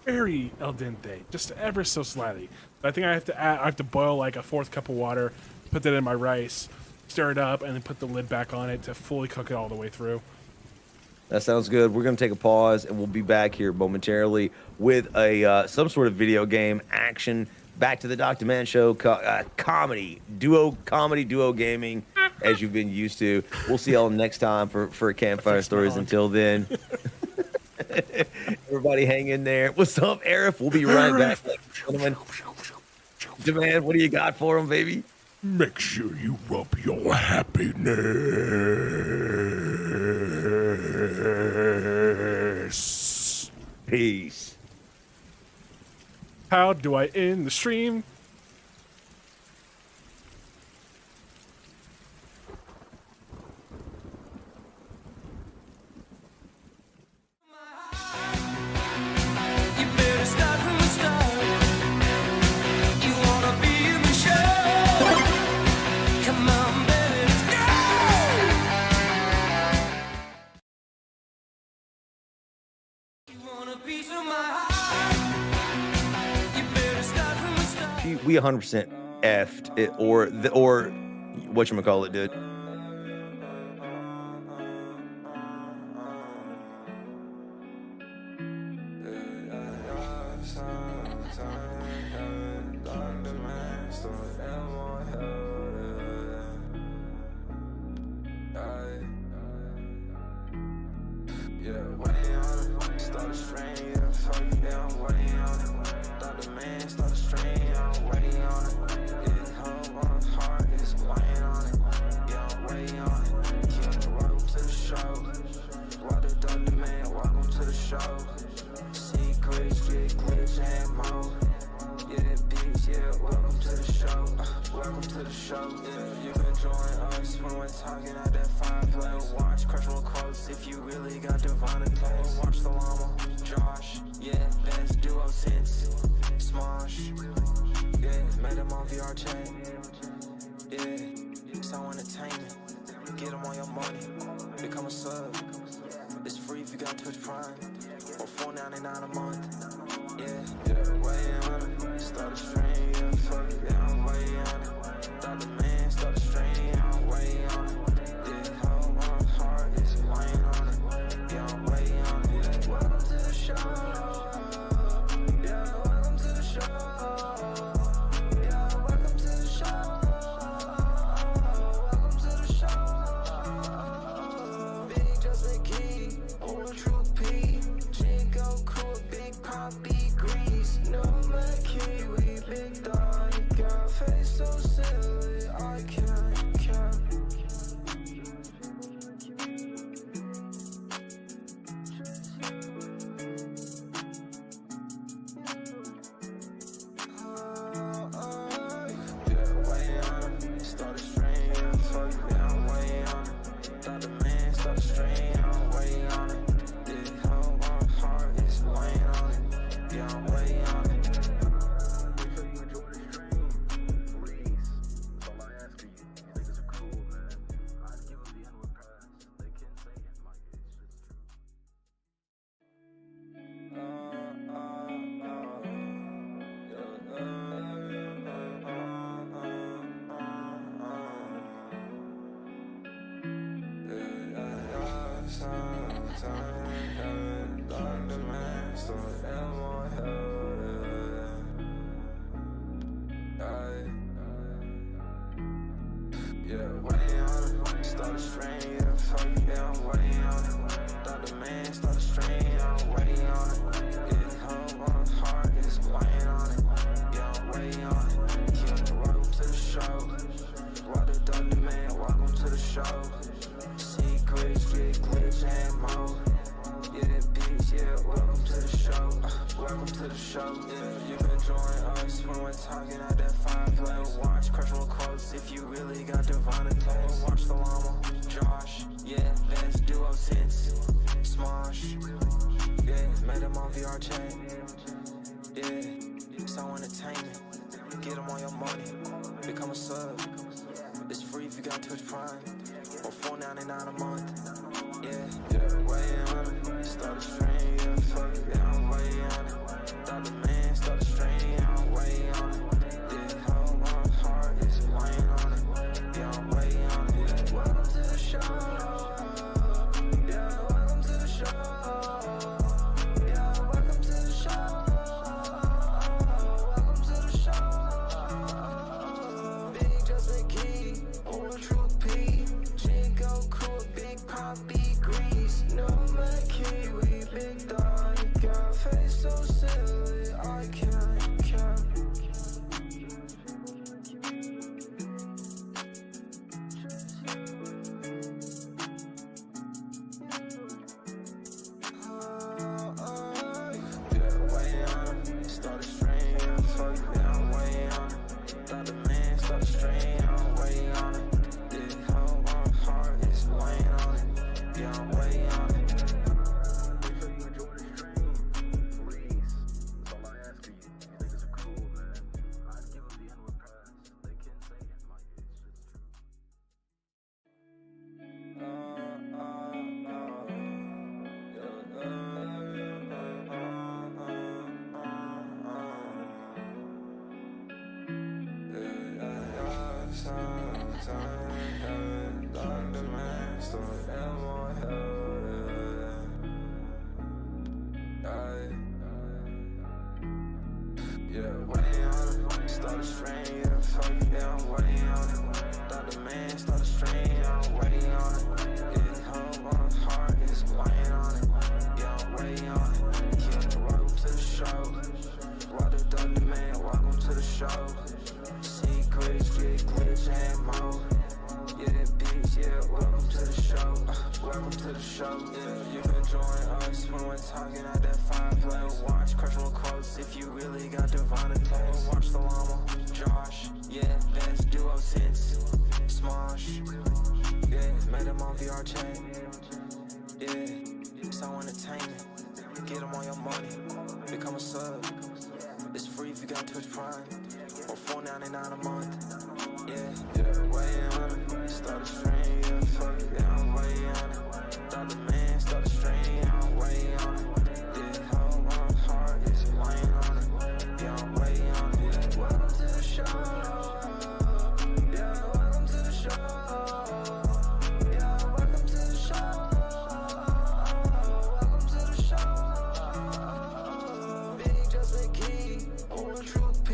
very al dente, just ever so slightly. But I think I have to boil like a 4th cup of water, put that in my rice, stir it up, and then put the lid back on it to fully cook it all the way through. That sounds good. We're going to take a pause, and we'll be back here momentarily with a some sort of video game action. Back to the Dr. Man Show, comedy duo gaming, as you've been used to. We'll see y'all next time for Campfire Stories. Until then, everybody hang in there. What's up, Arif? We'll be right back, gentlemen. Demand, what do you got for him, baby? Make sure you rub your happiness. Peace. How do I end the stream? We 100% effed it, or whatchamacallit, dude. Time, Dr. Man, so am I held show. Yeah, you can join us when we're talking at that fireplace. Watch crushable quotes if you really got divine taste. Watch the llama, Josh. Yeah, best duo since Smosh. Yeah, made them on VR chat. Yeah, so entertainment. Get them on your money. Become a sub. It's free if you got Twitch Prime. Or $4.99 a month. Yeah, way on it. Start a stream, yeah, fuck it, yeah, I'm way on it. Dr. Man, start a stream, yeah, I'm way on it. Yeah, how my heart is weighing on it. Yeah, I'm way on it. Yeah, welcome to the show. Yeah, welcome to the show. Yeah, welcome to the show. Welcome to the show. Big Justin Key, or True P. Jingo crew, big poppy grease. No man kiwi, big dog. Got face so silly, I can't count. Yeah, way on it. Start a stream, yeah, fuck it, yeah, I'm way on it. Dr. Man, start a stream, yeah, I'm way on it. Yeah, how my heart is weighing on it. Yeah, I'm way on it. Make sure you enjoy the stream, please. That's all I ask of you. These niggas are cool, man. I'd give them the N-word pass. They can say it, Mike. It's just true. Yeah, way on it. Start a stream, yeah, fuck it, yeah, I'm way on it. Dr. Man, start a stream, yeah, I'm way on it. Yeah, how my heart is weighing on it. Yeah, I'm way on it. Yeah, welcome to the show. What the Dr. Man, welcome to the show. Secrets, get glitch and more. Yeah, bitch, yeah, welcome to the show. Welcome to the show. Yeah, you can join us when we're talking at that fireplace. Watch crushable quotes if you really got divine taste. Watch the llama, Josh. Yeah, best duo since Smosh. Yeah, made them on VR chat. Yeah, so entertainment. Get them on your money. Become a sub. It's free if you got Twitch Prime. Or $4.99 a month. Yeah, way on it. Start a stream, yeah, fuck it, yeah, I'm way on it. Dr. Man, start a stream, yeah, I'm way on it. Yeah, how my heart is weighing on it. Yeah, I'm way on it. Yeah, welcome to the show. Yeah, welcome to the show. Yeah, welcome to the show. Welcome to the show. Big Justin Key, or True P.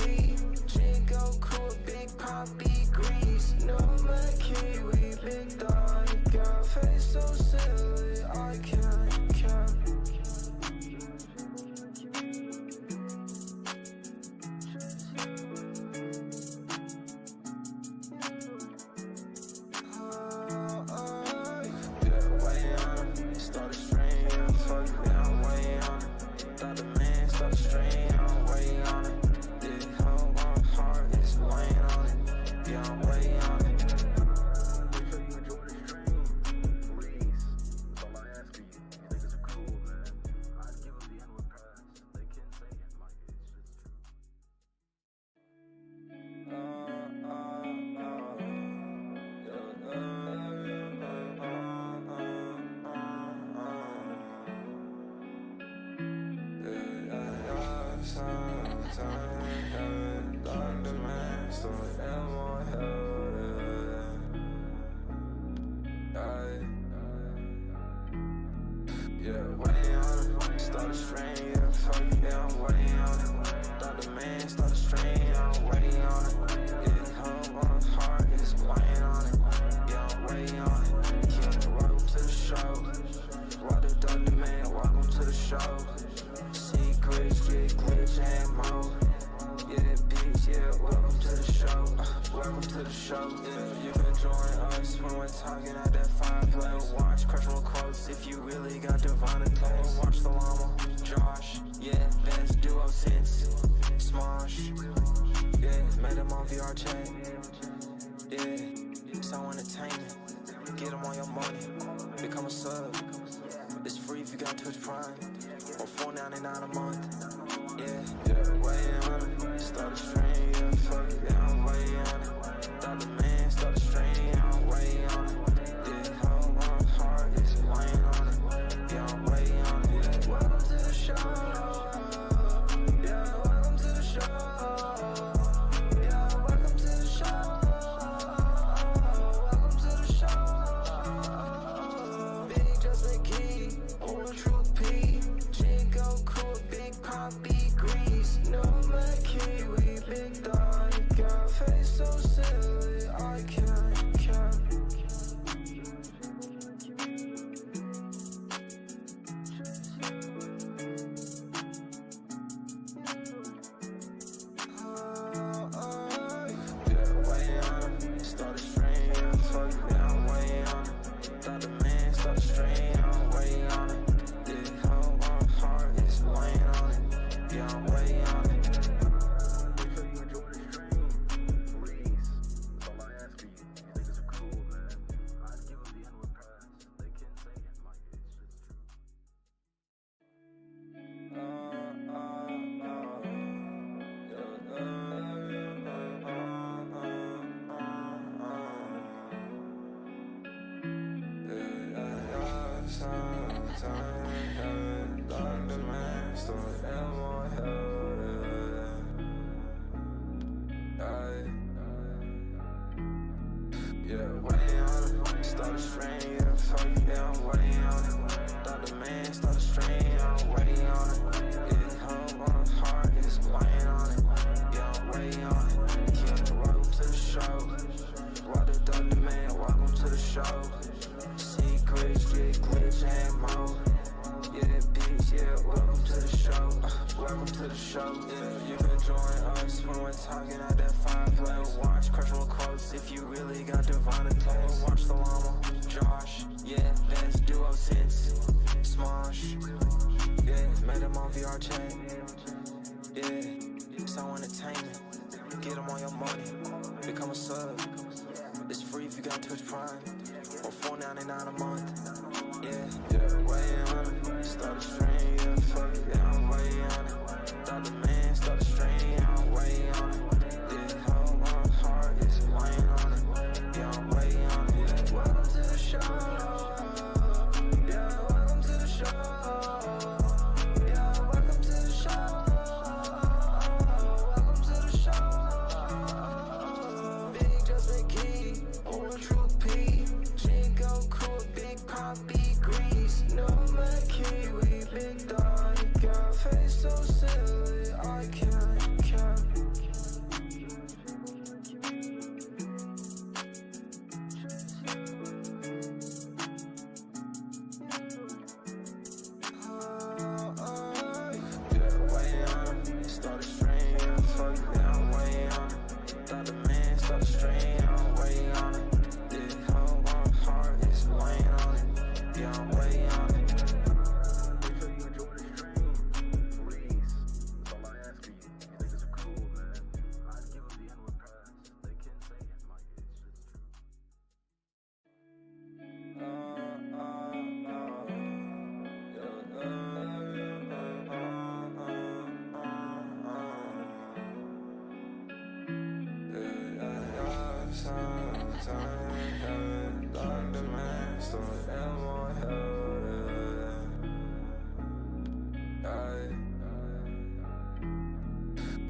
Jingo crew, big poppy grease. No man kiwi, big dog. Got face so silly, I can't count. Yeah, way on it. Start a stream, yeah, fuck it, yeah, I'm way on it. Dr. Man, start a stream, yeah, I'm way on it. Yeah, how my heart is weighing on it. Yeah, I'm way on it. Make sure you enjoy the stream, please. That's all I ask of you. These niggas are cool, man. I'd give them the N-word pass. They can say it, Mike. It's just true. Yeah, way on it. Start a stream, yeah, fuck it, yeah, I'm way on it. Dr. Man, start a stream, yeah, I'm way on it. Yeah, how my heart is weighing on it. Yeah, I'm way on it. Yeah, welcome to the show. What the Dr. Man, welcome to the show. Secrets, get glitch and more. Yeah, bitch, yeah, welcome to the show. Welcome to the show. Yeah, you can join us when we're talking at that fireplace. Watch crushable quotes if you really got divine taste. Watch the llama, Josh. Yeah, best duo since Smosh. Yeah, made them on VR chat. Yeah, so entertainment. Get them on your money. Become a sub. It's free if you got Twitch Prime. Or $4.99 a month. Yeah, way on it. Start a stream, yeah, fuck it, yeah, I'm way on it. Dr. Man, start a stream, yeah, I'm way on it. Yeah, hoe on hard, it's weighing on it. Yeah, I'm way on it. Yeah, welcome to the show. Yeah, welcome to the show. Yeah, welcome to the show. Welcome to the show. Big Justin Key, or True P. Chico cool, big poppy grease. No my kiwi, big dog. Got face so silly, I can't count. Yeah, way on it. Start a stream, yeah, fuck it, yeah, I'm way on it. Dr. Man, start a stream, I'm way on it. Yeah, hoe on hard, it's weighing on it. Yeah, I'm way on it. Make sure you enjoy the stream, please. That's all I ask of you. These niggas are cool, man. I'd give them the N-word pass. They can say it, Mike. It's just true. Yeah, way on it. Start a stream, yeah, fuck it, yeah, I'm way on it. Dr. Man, start a stream, yeah, I'm way on it. Yeah, hoe on hard, it's weighing on it. Yeah, I'm way on it. Yeah, welcome to the show. What the Dr. Man, welcome to the show. Secrets, get glitch and mo. Yeah, bitch, yeah, welcome to the show. Welcome to the show. Yeah, you can join us when we're talking at that 5 watch crushing quotes if you really got divine taste. Watch the llama, Josh. Yeah, that's duo sense. Smosh. Yeah, made them on VR chat. Yeah, so entertainment. Get them on your money. Become a sub. It's free if you got Twitch Prime. Or $4.99 a month. Yeah, way on it. Start a stream, yeah, fuck it, yeah, I'm way on it. Dr. Man, start a stream, yeah, I'm way on it. Yeah, hoe on hard, it's weighing on it. Yeah, I'm way on it. Yeah, welcome to the show. Yeah, welcome to the show. Yeah, welcome to the show. Welcome to the show. Big Justin Key, or True P. Chico cool, big poppy grease. No my kiwi, big dog. Got face so silly, I can't count. Yeah, way on it. Start a stream, yeah, fuck it, yeah, I'm way on it. Dr. Man, start a stream, yeah, I'm way on it. Yeah, hoe on hard, it's weighing on it. Yeah, I'm way on it. Make sure you enjoy the stream, please. That's all I ask of you. These niggas are cool, man. I'd give them the N-word pass. They can say it, Mike. It's just true.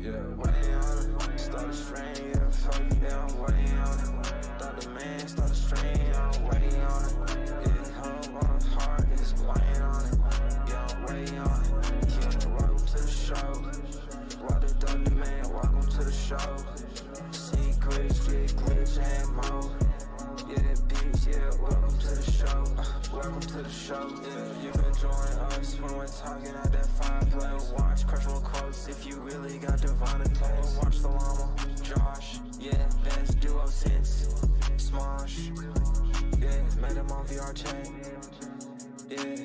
Yeah, way on it. Start a stream, yeah, fuck it, yeah, I'm way on it. Dr. Man, start a stream, yeah, I'm way on it. Yeah, hoe on hard, it's weighing on it. Yeah, I'm way on it. Yeah, welcome to the show. What the Dr. Man, welcome to the show. Secrets, get glitch and mo. Yeah, bitch, yeah, welcome to the show. Welcome to the show. Yeah, you can join us when we're talking at that 5 watch crushing quotes if you really got divine taste. Watch the llama, Josh. Yeah, that's duo sense. Smosh. Yeah, made them on VR chat. Yeah,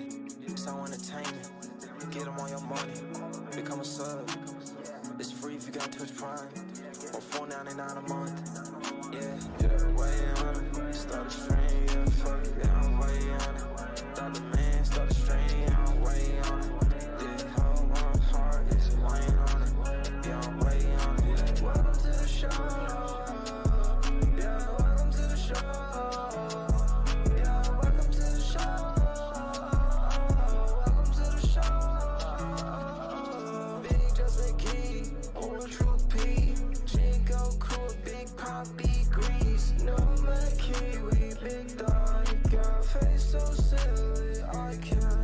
so entertainment. Get them on your money. Become a sub. It's free if you got got Twitch Prime. Or $4.99 a month. Yeah, way on it. Start a stream, yeah, fuck it, yeah, I'm way on it. Thought the man started stream, yeah, I'm way on it. Yeah, hoe on heart, it's weighing on it. Yeah, I'm way on it. Welcome to the show. Yeah, welcome to the show. Yeah, welcome to the show. Welcome to the show. Big Justin Key, or True P. Jingo cool, big poppy grease. No man kiwi, big dog. Got face so silly, I can't.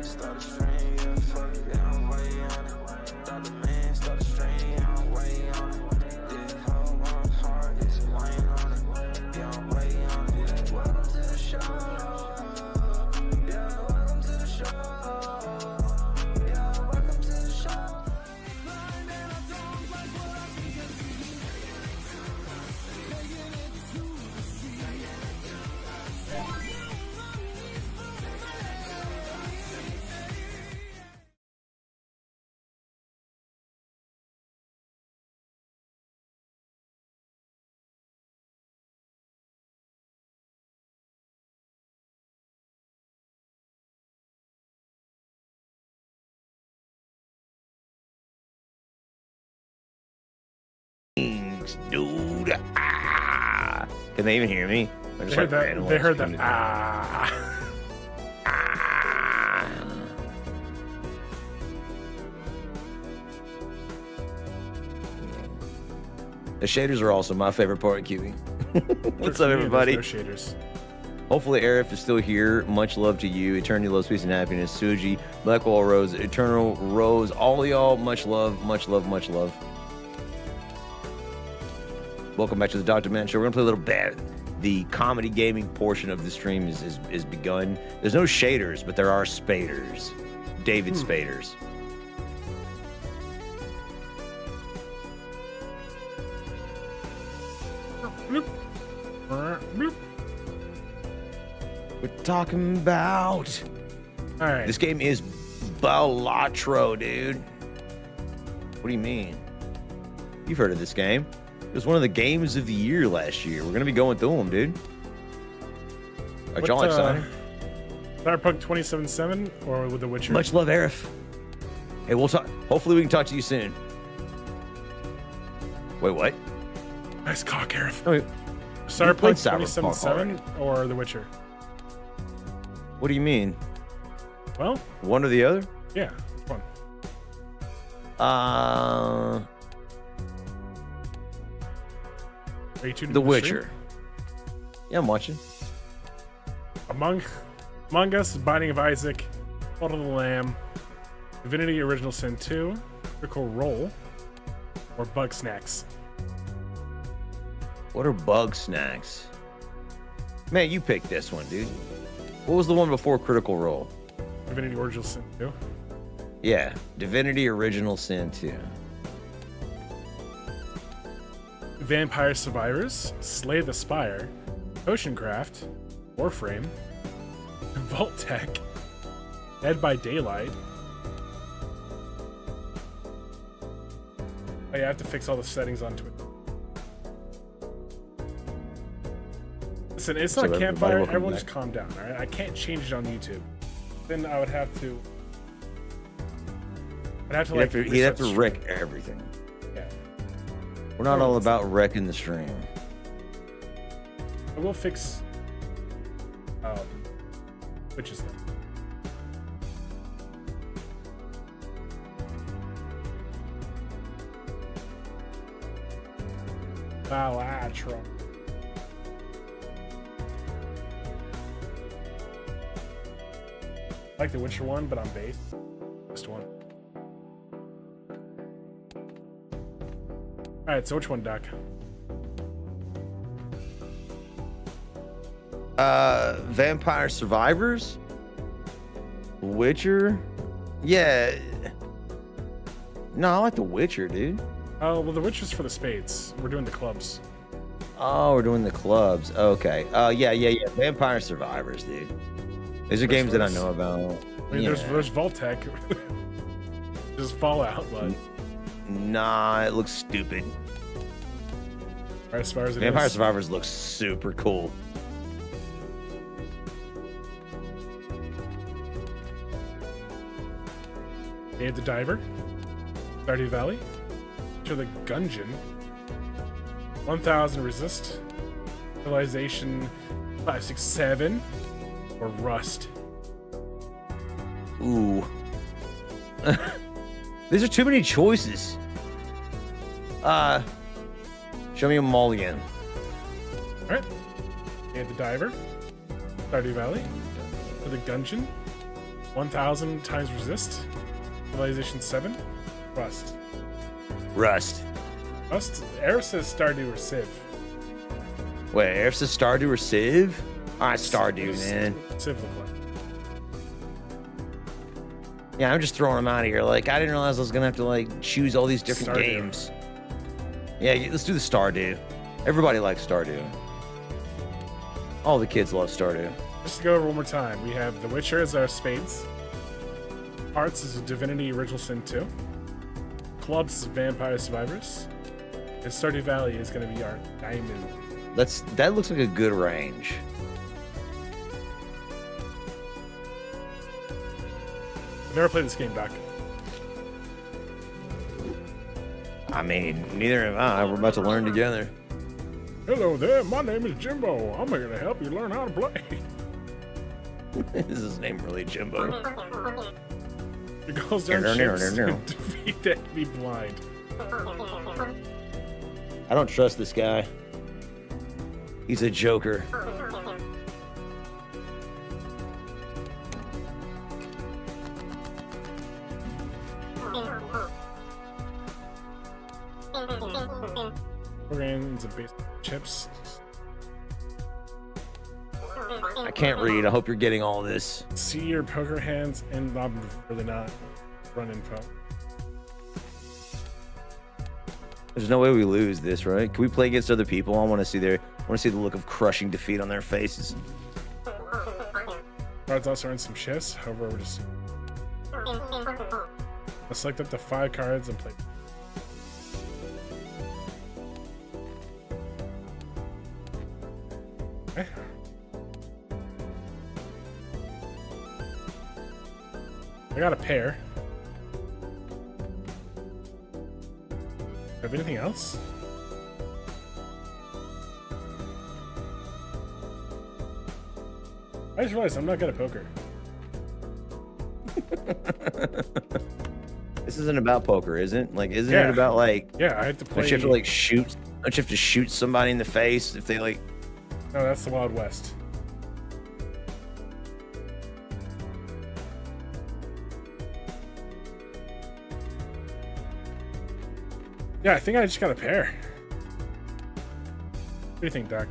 Start a stream, yeah, fuck it, yeah, I'm way on it. Thought the man started stream, yeah, I'm way sucks, dude. Ah. Can they even hear me? I just They heard that. randomly They heard that. screamed. Ah. Ah. The shaders are also my favorite part of QB. What's up, everybody? There's no shaders. Hopefully, Arif is still here. Much love to you. Eternity loves peace and happiness. Suji, Blackwall Rose, Eternal Rose, all of y'all. Much love, much love, much love. Welcome back to the Dr. Man Show. We're gonna play a little bit. The comedy gaming portion of the stream is begun. There's no shaders, but there are spaders. David Spaders. Bloop. Bloop. We're talking about. All right. This game is Balatro, dude. What do you mean? You've heard of this game. It was one of the games of the year last year. We're going to be going through them, dude. Are y'all excited? Cyberpunk 2077 or with The Witcher? Much love, Arif. Hey, we'll talk. Hopefully, we can talk to you soon. Wait, what? Nice cock, Arif. Oh, Cyberpunk played Cyberpunk 2077 or The Witcher? what do you mean? Well, One or the other? yeah. Which one? Uh, Are you tuning The in to stream? Witcher. Yeah, I'm watching. Among Us, Binding of Isaac, Cult of the Lamb, Divinity Original Sin 2, Critical Role, or Bug Snacks. What are bug snacks? Man, you picked this one, dude. What was the one before Critical Role? Divinity Original Sin 2. Yeah, Divinity Original Sin 2. Vampire Survivors, Slay the Spire, Oceancraft, Warframe, Vault Tech, Dead by Daylight. Oh, yeah, I have to fix all the settings on Twitch. Listen, it's So not everybody, campfire. welcome Everyone back. just calm down, all right? I can't change it on YouTube. Then I would have to. I'd have to He'd like. have to reset the wreck stream. everything. Yeah. We're not Oh, all it's- about wrecking the stream. I will fix. Which is that? Balatro. I like the Witcher one, but I'm base. Just one. Alright, so which one, Doc? Vampire Survivors? Witcher? Yeah. No, I like The Witcher, dude. Oh, well, the Witcher's for the spades. We're doing the clubs. Oh, we're doing the clubs. Okay. Yeah. Vampire Survivors, dude. These are games that I know about. I mean, Yeah. there's Vault-Tec. There's Fallout, but Nah, it looks stupid. as far as it Vampire is. Survivors looks super cool. Day of the Diver, Stardew Valley, to the Gungeon, 1000 Resist, Civilization 567, or Rust. Ooh. These are too many choices. Show me them all again. Alright. Day of the Diver, Stardew Valley, to the Gungeon, 1000 times Resist, Civilization 7, Rust. Rust. Rust, Air says Stardew or Civ. Wait, if it's Stardew or Civ? Alright, Stardew, man. Civ look like. Yeah, I'm just throwing them out of here. Like, I didn't realize I was gonna have to like choose all these different Stardew. games. Yeah, let's do the Stardew. Everybody likes Stardew. All the kids love Stardew. Just to go over one more time, we have The Witcher as our spades. Hearts is Divinity Original Sin 2. Clubs is Vampire Survivors. And Stardew Valley is going to be our diamond. That looks like a good range. I've never played this game, Doc. I mean, neither am I. We're about to learn together. Hello there, my name is Jimbo. I'm here to help you learn how to play. Is his name really Jimbo? It goes down chips to defeat that be blind. I don't trust this guy. He's a joker. Programs and basic chips. I can't read. I hope you're getting all this. See your poker hands, and I'm really not run info. There's no way we lose this, right? Can we play against other people? I want to see the look of crushing defeat on their faces. Cards also earn some shifts. However, we're just. Let's select up to 5 cards and play. Okay. I got a pair. Have anything else? I just realized I'm not good at poker. This isn't about poker, isn't it? Like, isn't Yeah. it about like? Yeah, I have to play. Don't you have to like shoot? Don't you have to shoot somebody in the face if they like? No, that's the Wild West. Yeah, I think I just got a pair. What do you think, Doc?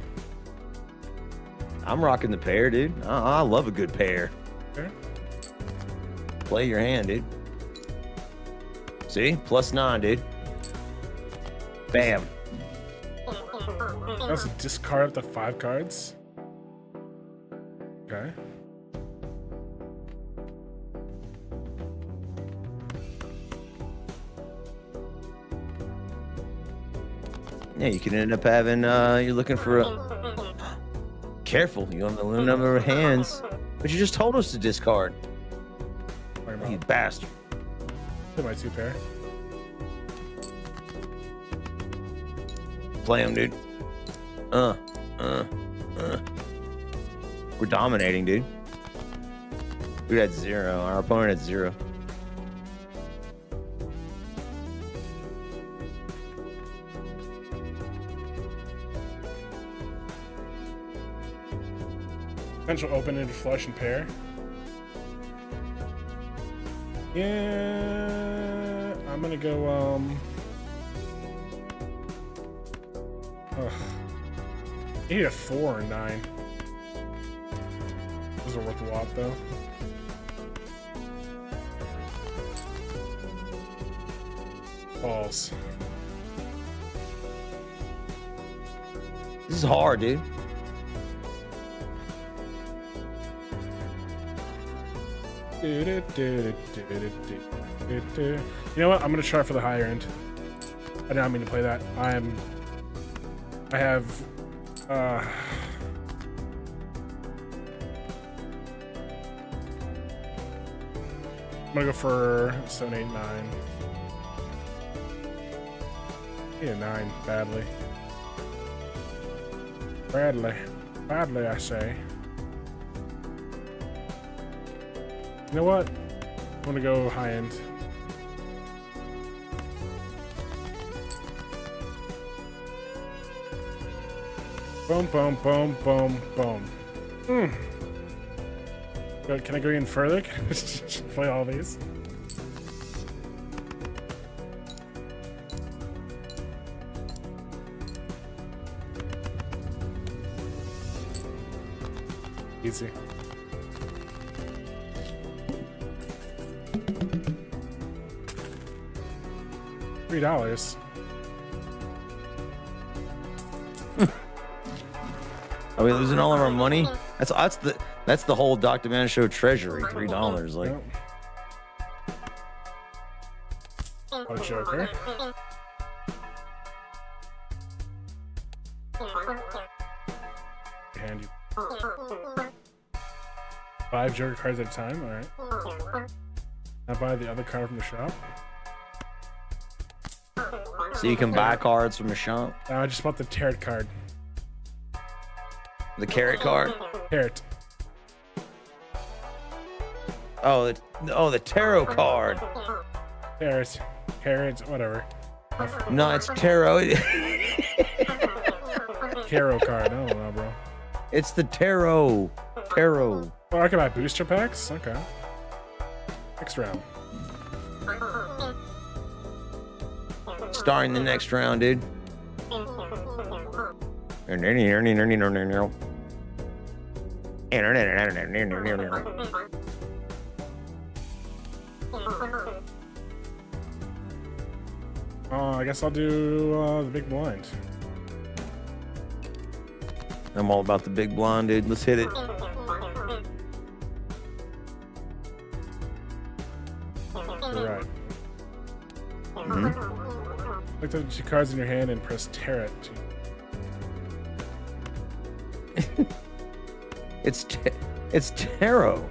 I'm rocking the pair, dude. I love a good pair. Pair? Play your hand, dude. See? +9, dude. Bam. That's a discard up to 5 cards. Okay. Yeah, you can end up having, you're looking for a... Careful, you have a limited number of hands. But you just told us to discard. You bastard. Play my 2 pair. Play him, dude. We're dominating, dude. We had 0. Our opponent had 0. Potential open-ended flush and pair. Yeah, I'm gonna go, ugh. I need a 4 or 9. Those are worth a lot, though. Balls. This is hard, dude. You know what? I'm gonna try for the higher end. I did not mean to play that. I have I'm gonna go for 7, 8, 9. Yeah, 9 badly. Badly, I say. You know what? I'm gonna go high end. Boom, boom, boom, boom, boom. Can I go even further? Can I just play all these? Easy. $3. Are we losing all of our money? That's the whole Dr. Man Show treasury. $3. Like, What a joker. Hand you 5 joker cards at a time. All right. Now buy the other card from the shop. So you can buy cards from a shop. I just bought the tarot card. The carrot card. Tarot. Oh, the tarot card. Tarot. Carrots, whatever. No, it's tarot. Tarot card. I don't know, bro. It's the tarot. Tarot. Oh, I can buy booster packs? Okay. Next round. Starting the next round, dude. I guess I'll do the big blind. I'm all about the big blind, dude. Let's hit it. You're right. Mm-hmm. Look at the 2 cards in your hand and press tarot. It's tarot.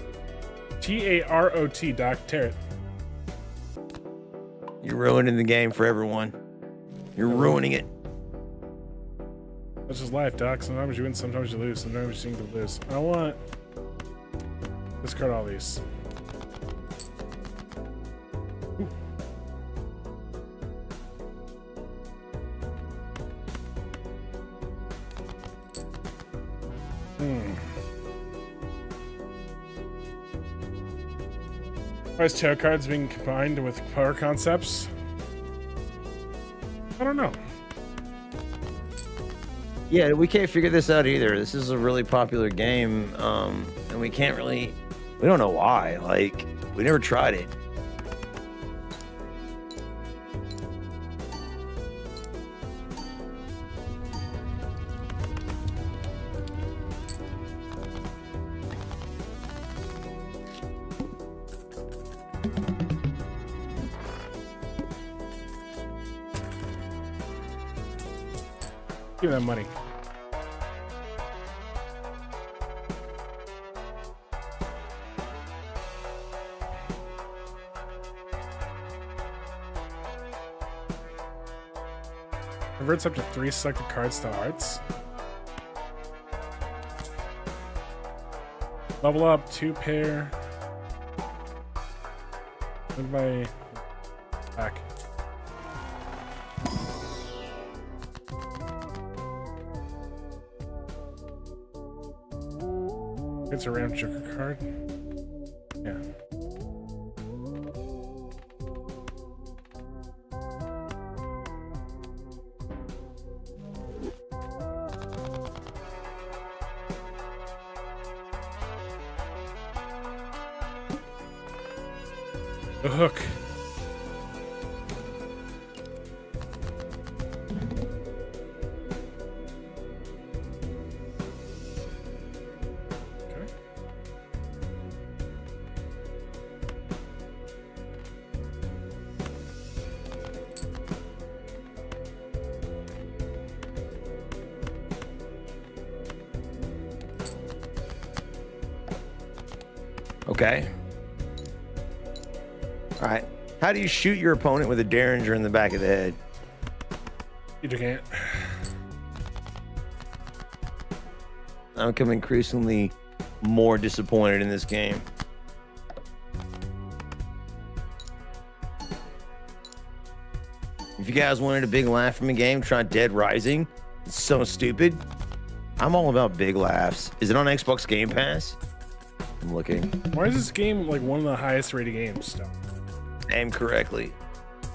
Tarot, Doc. Tarot. You're ruining the game for everyone. You're ruining it. That's just life, Doc. Sometimes you win, sometimes you lose. Sometimes you seem to lose. I want... discard all these. Ooh. Why is tarot cards being combined with power concepts? I don't know. Yeah, we can't figure this out either. This is a really popular game, and we don't know why. Like, we never tried it. Give me that money. Converts up to 3 selected cards to hearts. Level up 2 pair. Move my back. It's a Ram Joker card. Yeah. The hook. Okay. Okay. All right. How do you shoot your opponent with a derringer in the back of the head? You can't. I'm becoming increasingly more disappointed in this game. If you guys wanted a big laugh from a game, try Dead Rising. It's so stupid. I'm all about big laughs. Is it on Xbox Game Pass? I'm looking. Why is this game like one of the highest rated games still? Name correctly.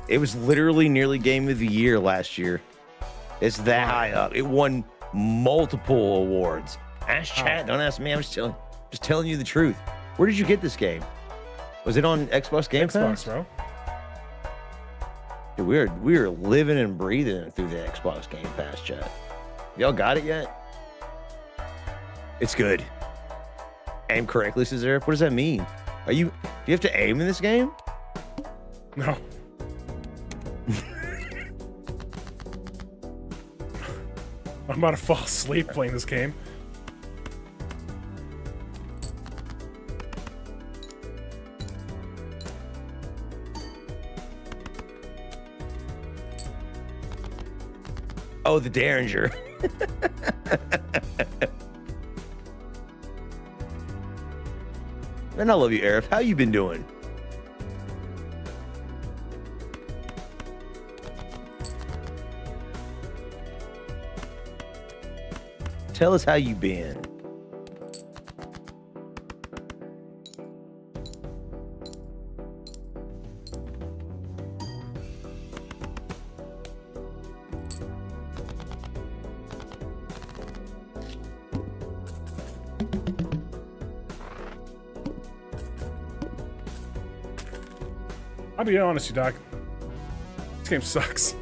It was literally nearly Game of the Year last year. It's that high up. It won multiple awards. Ask chat. Don't ask me. I'm just telling you the truth. Where did you get this game? Was it on Xbox Game Pass? Xbox, bro. Dude, we are living and breathing it through the Xbox Game Pass chat. Y'all got it yet? It's good. Aim correctly, Cesarif. What does that mean? Do you have to aim in this game? No. I'm about to fall asleep playing this game. Oh, the Derringer. Man, I love you, Arif. How you been doing? Tell us how you been. I'll be honest with you, Doc. This game sucks.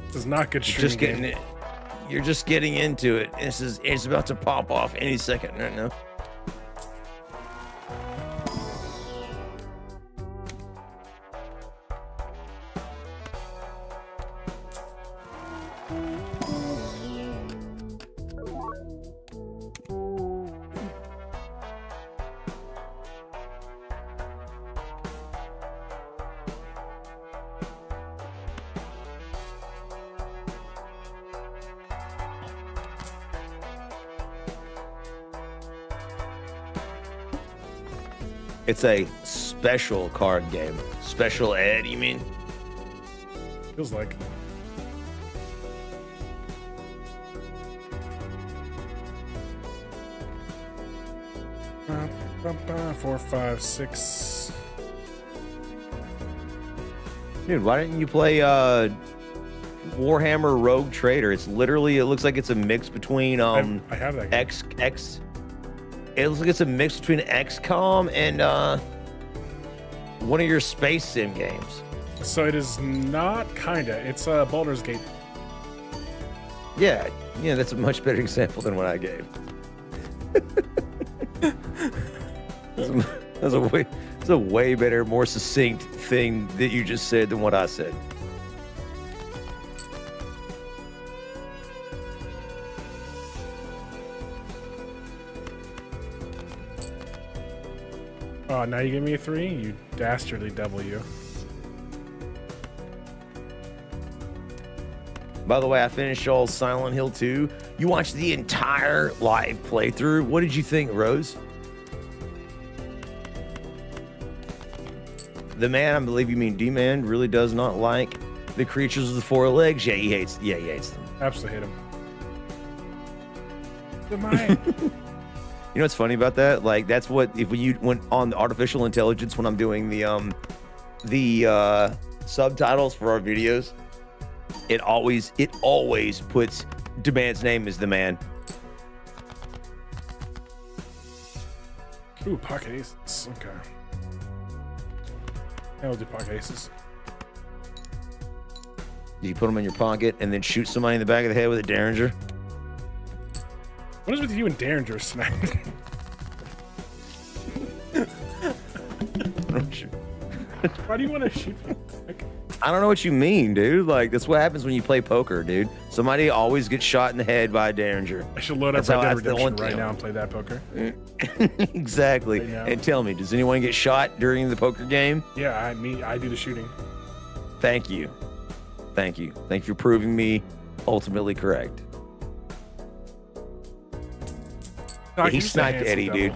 This is not good streaming Just getting game. it. You're just getting into it. It's about to pop off any second right now. It's a special card game. Special ed, you mean? Feels like. Four, five, six. Dude, why didn't you play Warhammer Rogue Trader? It's literally, it looks like it's a mix between I have that game. it looks like it's a mix between XCOM and one of your space sim games. So it is not kinda. It's Baldur's Gate. Yeah, that's a much better example than what I gave. That's a way better, more succinct thing that you just said than what I said. Oh, now you give me a 3? You dastardly W. By the way, I finished all Silent Hill 2. You watched the entire live playthrough. What did you think, Rose? The man, I believe you mean D-Man, really does not like the creatures with the 4 legs. Yeah, he hates them. Absolutely hate him. The mine. You know what's funny about that? Like, that's what, if you went on the artificial intelligence when I'm doing the subtitles for our videos, it always puts Demand's name as the man. Ooh, pocket aces. Okay. I'll do pocket aces. You put them in your pocket and then shoot somebody in the back of the head with a Derringer. What is with you and Derringers tonight? Why do you want to shoot me? I don't know what you mean, dude. Like, that's what happens when you play poker, dude. Somebody always gets shot in the head by a Derringer. I should load up That's how- Red Dead that's the Redemption one right thing. now and play that poker. Exactly. Right now. And tell me, does anyone get shot during the poker game? Yeah, I do the shooting. Thank you. Thank you. Thank you for proving me ultimately correct. Doc, He you're just a sniped handsome Eddie, devil. dude.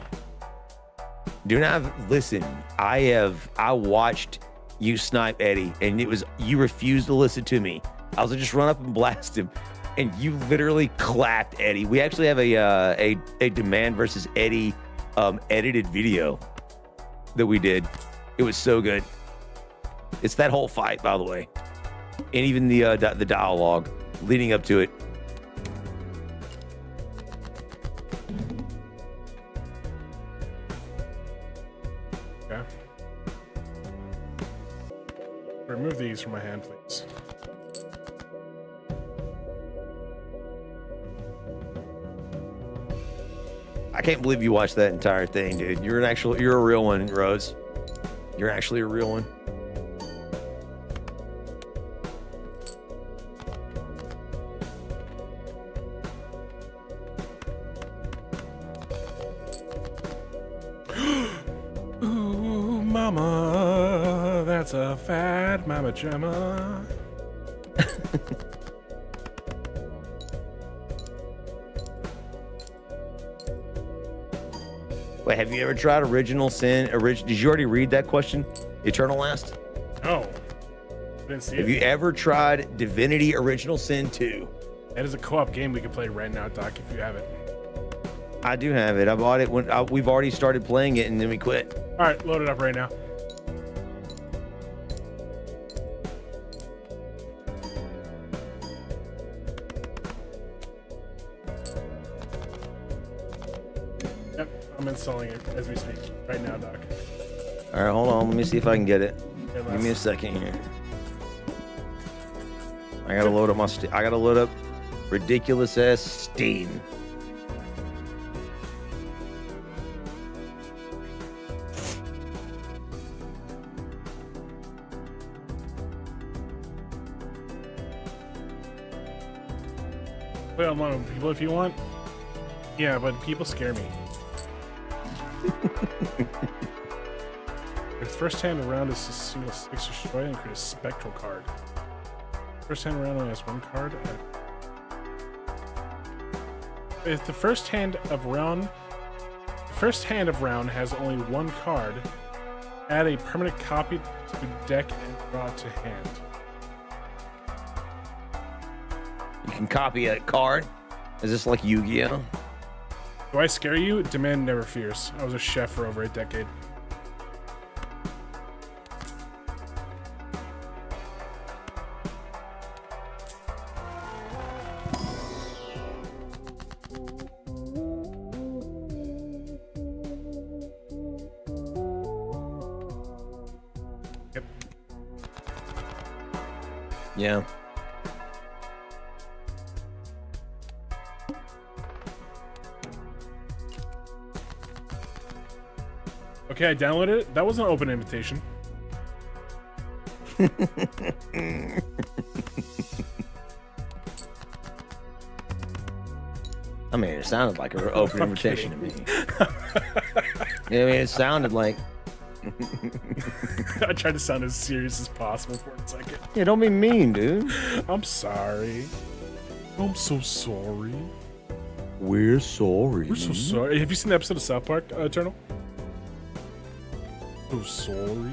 Do not listen. I watched you snipe Eddie, and you refused to listen to me. I was like, just run up and blast him, and you literally clapped Eddie. We actually have a Demand versus Eddie edited video that we did. It was so good. It's that whole fight, by the way, and even the dialogue leading up to it. Okay. Remove these from my hand, please. I can't believe you watched that entire thing, dude. You're a real one, Rose. You're actually a real one. Ooh, mama, that's a fat mama jamma. Wait, have you ever tried Original Sin? Did you already read that question? Eternal Last? No. I didn't see Have it. you ever tried Divinity Original Sin 2? That is a co-op game we can play right now, Doc, if you have it. I do have it. I bought it when we've already started playing it and then we quit. All right, load it up right now. Yep, I'm installing it as we speak right now, Doc. All right, hold on. Let me see if I can get it. Yeah, Give me a second here. I gotta load up my. I gotta load up ridiculous ass Steam. Play online with people if you want. Yeah, but people scare me. Your first hand around is a single 6 destroy and create a spectral card. First hand around only has one card. If the first hand of round has only one card, add a permanent copy to deck and draw to hand. You can copy a card. Is this like Yu-Gi-Oh? Do I scare you? Demand never fears. I was a chef for over a decade. Yep. Yeah. Okay, I downloaded it. That was an open invitation. I mean, it sounded like an open invitation to me. Yeah, I mean, it sounded like. I tried to sound as serious as possible for a second. Yeah, don't be mean, dude. I'm sorry. I'm so sorry. We're sorry. We're so sorry. Have you seen the episode of South Park, Eternal? So sorry.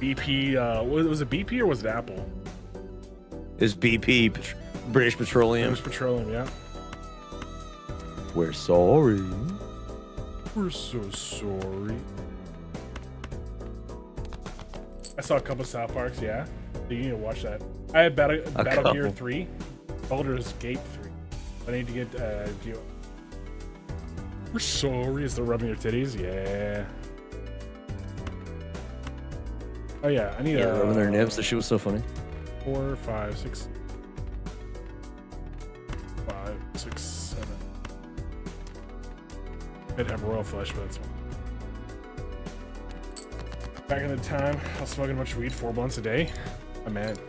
BP, was it BP or was it Apple? It's BP, British Petroleum. British Petroleum, yeah. We're sorry. We're so sorry. I saw a couple South Parks, yeah. You need to watch that. I had Battle Gear couple. 3, Baldur's Gate 3. I need to get, We're sorry. Is the rubbing your titties? Yeah. Oh yeah, I need Yeah, a rubbing their nips. That shit was so funny. 4, 5, 6, 5, 6, 7. I'd have royal flush, but that's fine. Back in the time, I was smoking a bunch of weed, 4 blunts a day. I'm mad.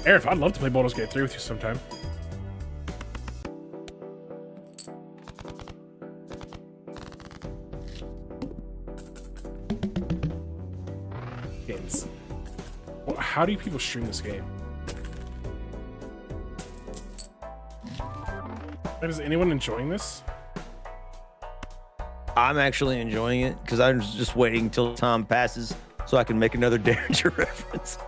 Arif, I'd love to play Baldur's Gate 3 with you sometime. Games. Well, how do people stream this game? Is anyone enjoying this? I'm actually enjoying it because I'm just waiting until time passes so I can make another Derringer reference.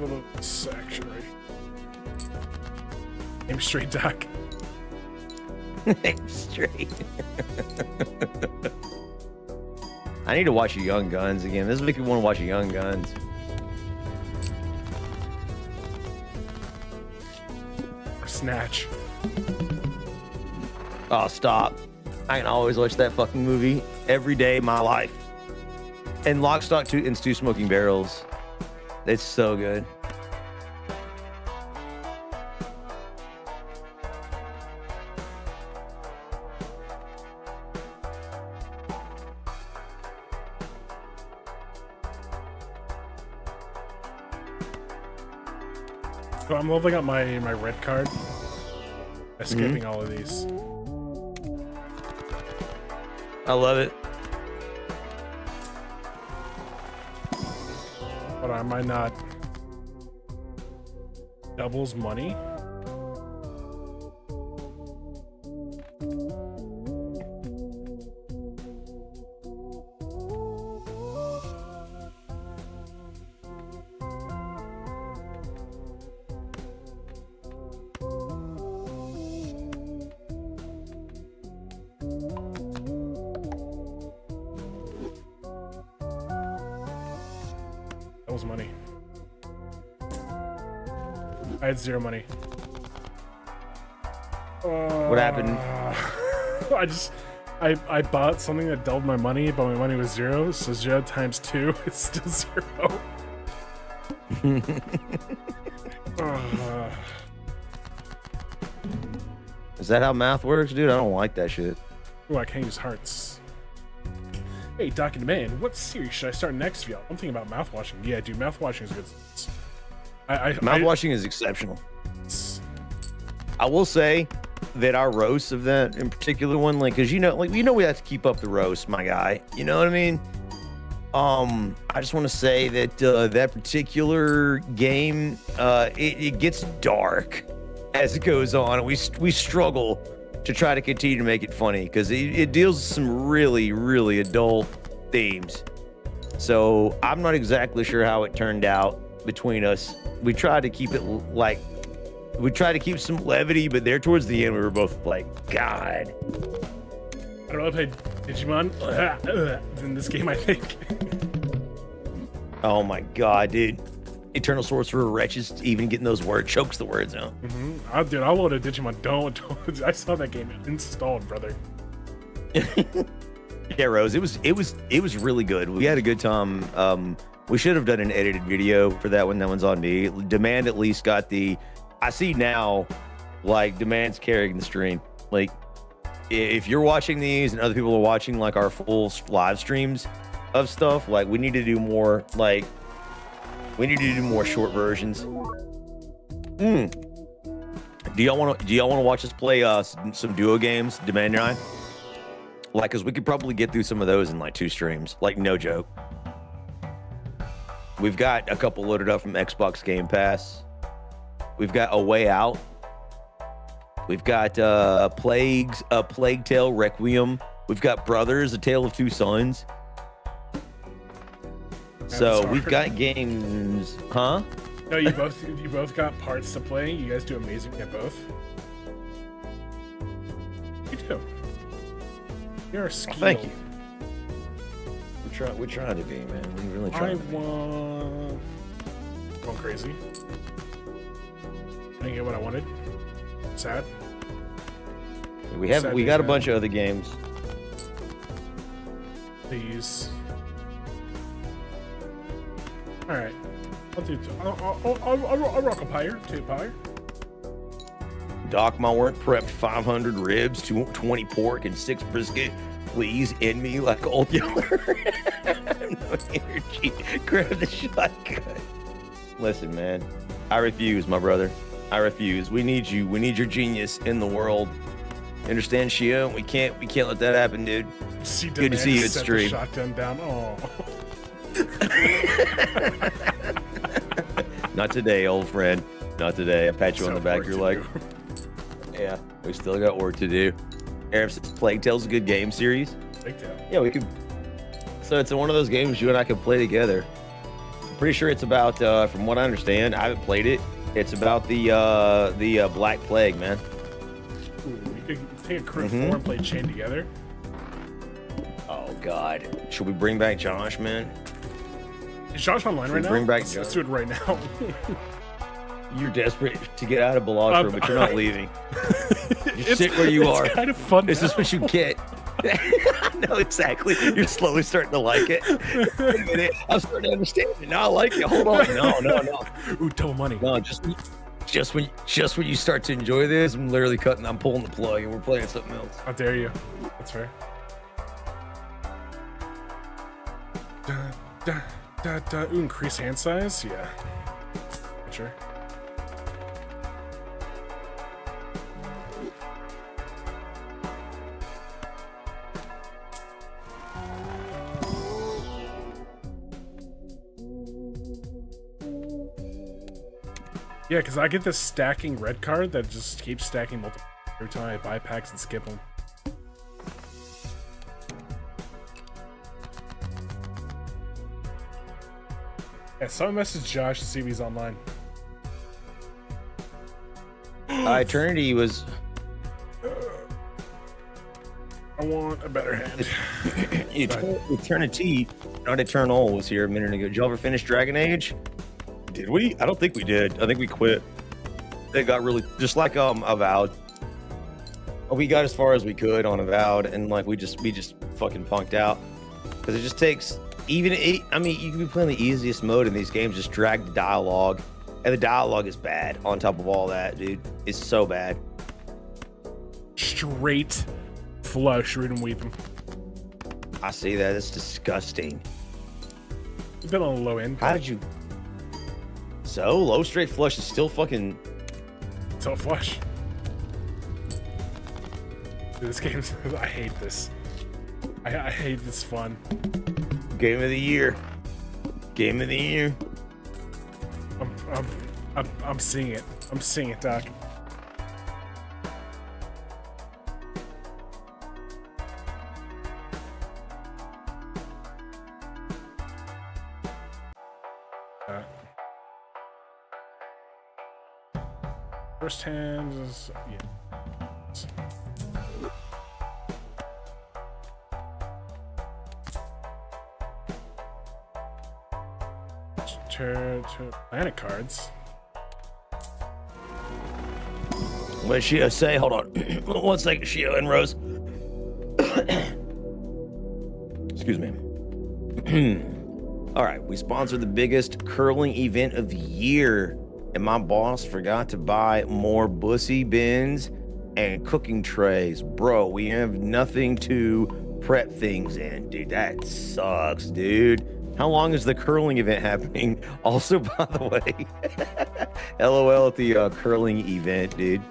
Little section right. Aim straight, Doc. Straight. I need to watch Young Guns again. This is making me want to watch Young Guns. Snatch. Oh, stop. I can always watch that fucking movie every day of my life. And Lock, Stock, and Two Smoking Barrels. It's so good. So I'm leveling up my red card. Escaping all of these. I love it. But am I not doubles money? Doubles money. I had 0 money. What happened? I bought something that doubled my money, but my money was 0, so 0 times 2 is still 0. Is that how math works, dude? I don't like that shit. Oh, I can't use hearts. Hey, Doc and Man, what series should I start next for y'all? I'm thinking about mouthwashing. Yeah, dude, mouthwashing is good. Mouthwashing is exceptional. I will say that our roast of that in particular one, like, cause we have to keep up the roast, my guy. You know what I mean? I just want to say that that particular game, it gets dark as it goes on. We struggle to try to continue to make it funny because it deals with some really, really adult themes. So I'm not exactly sure how it turned out between us. We tried to keep it we tried to keep some levity, but there towards the end we were both like, God. I don't know if I played Digimon in this game, I think. Oh my God, dude. Eternal Sorcerer Wretches even getting those words chokes the words out. Dude, I'll load a Digimon. Don't. I saw that game installed, brother. Yeah, Rose. It was really good. We had a good time. We should have done an edited video for that one. That one's on me. Demand at least got the. I see now, like Demand's carrying the stream. Like, if you're watching these and other people are watching like our full live streams of stuff, like we need to do more. Like, we need to do more short versions. Do y'all want to watch us play some duo games, Demand and I? Like, cause we could probably get through some of those in like 2 streams. Like, no joke. We've got a couple loaded up from Xbox Game Pass. We've got A Way Out. We've got Plague Tale Requiem. We've got Brothers: A Tale of Two Sons. So we've got games, huh? No, you both got parts to play. You guys do amazing at both. You do. You're a skill. Thank you. We're trying to be, man. We're really trying to be. Going crazy. I didn't get what I wanted. Sad. We got a bunch of other games. Please. All right. I'll do. I'll rock a pyre. 2 pyre. Doc, my work prepped 500 ribs, 20 pork, and 6 brisket. Please end me like old Yeller. I have no energy. Grab the shotgun. Listen, man. I refuse, my brother. I refuse. We need you. We need your genius in the world. Understand, Shia? We can't let that happen, dude. Good to see you at set stream. The shotgun down. Oh. Not today, old friend. Not today. I pat you on the back. Work You're to like, do. yeah, we still got work to do. Arab says Plague Tale's a good game series. Big tail. Yeah, we could. So it's one of those games you and I could play together. I'm pretty sure it's about, from what I understand, I haven't played it. It's about the Black Plague, man. Ooh, we could take a crew of 4 and play chain together. Oh God, should we bring back Josh, man? Is Josh online right now? Bring back Let's do it right now. You're desperate to get out of Balazar, but you're not leaving. You It's- sit where you are. It's kind of fun. This is what you get. No, exactly. You're slowly starting to like it. Wait a minute. I'm starting to understand it. Now I like it. Hold on. No. Ooh, double money. No, just when you start to enjoy this, I'm literally cutting. I'm pulling the plug, and we're playing something else. How dare you? That's fair. Ooh, increase hand size? Yeah. Sure. Yeah, because I get this stacking red card that just keeps stacking multiple every time I buy packs and skip them. Yeah, someone message Josh to see if he's online. Eternity was. I want a better hand. Eternity, not Eternal, was here a minute ago. Did y'all ever finish Dragon Age? Did we? I don't think we did. I think we quit. It got really just like Avowed. We got as far as we could on Avowed, and like we just fucking punked out because it just takes I mean, you can be playing the easiest mode in these games, just drag the dialogue, and the dialogue is bad. On top of all that, dude, it's so bad. Straight flush, read and weep him. I see that. It's disgusting. You've been on the low end. How did you? So low straight flush is still fucking. So flush. Dude, this game's. I hate this. I hate this fun. Game of the year. Game of the year. I'm seeing it. I'm seeing it, Doc. First hand is yeah. Planet cards. What did Shio say? Hold on. 1 second, Shio and Rose. Excuse me. All right, we sponsored the biggest curling event of the year, and my boss forgot to buy more bussy bins and cooking trays. Bro, we have nothing to prep things in. Dude, that sucks, dude. How long is the curling event happening? Also, by the way, LOL at the curling event, dude.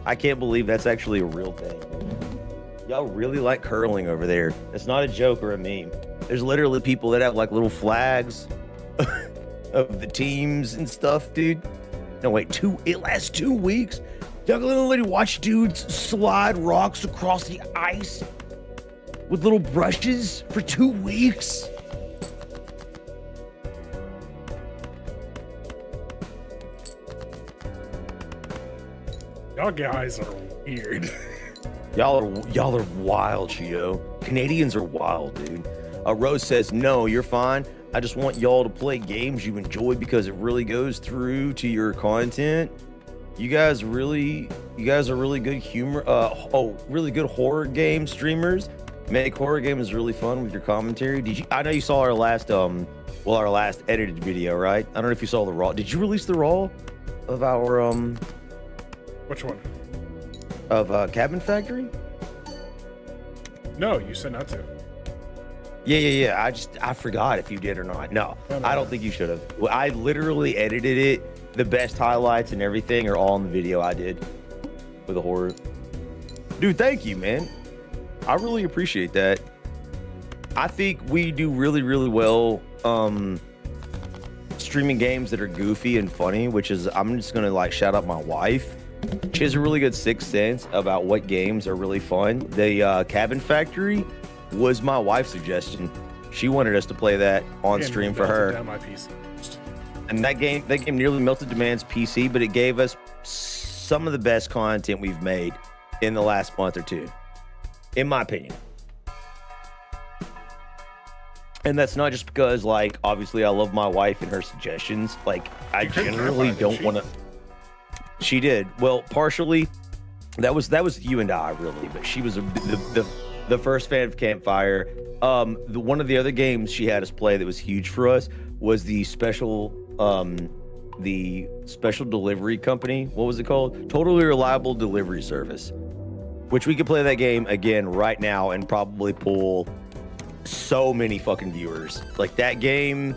I can't believe that's actually a real thing. Y'all really like curling over there. It's not a joke or a meme. There's literally people that have like little flags of the teams and stuff, dude. No, wait, it lasts 2 weeks? Y'all gonna literally watch dudes slide rocks across the ice with little brushes for 2 weeks? Y'all guys are weird. Y'all are wild, Chio. Canadians are wild, dude. Rose says, no, you're fine. I just want y'all to play games you enjoy because it really goes through to your content. You guys are really good humor. Really good horror game streamers. Make horror games really fun with your commentary. I know you saw our last edited video, right? I don't know if you saw the raw. Did you release the raw of our Which one? Of Cabin Factory? No, you said not to. Yeah. I forgot if you did or not. No, I don't think you should have. Well, I literally edited it. The best highlights and everything are all in the video I did with the horror. Dude, thank you, man. I really appreciate that. I think we do really, really well streaming games that are goofy and funny, which is, I'm just gonna like shout out my wife. She has a really good sixth sense about what games are really fun. The Cabin Factory was my wife's suggestion. She wanted us to play that on stream for her. Down my PC. And that game nearly melted Demand's PC, but it gave us some of the best content we've made in the last month or two, in my opinion. And that's not just because, like, obviously I love my wife and her suggestions. Like, I generally don't want to. She did. Well, partially, that was you and I, really, but she was the first fan of Campfire. One of the other games she had us play that was huge for us was the special delivery company. What was it called? Totally Reliable Delivery Service, which we could play that game again right now and probably pull so many fucking viewers. Like, that game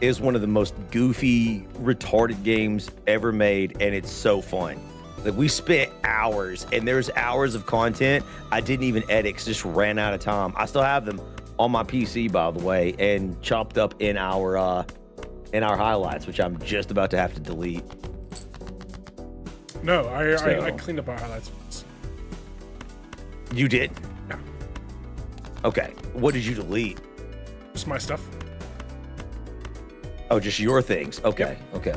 is one of the most goofy, retarded games ever made, and it's so fun. Like, we spent hours, and there's hours of content I didn't even edit because just ran out of time. I still have them on my PC, by the way, and chopped up in our highlights, which I'm just about to have to delete. No, I So- cleaned up our highlights once. You did? Yeah. Okay. What did you delete? Just my stuff. Oh, just your things. Okay. Okay.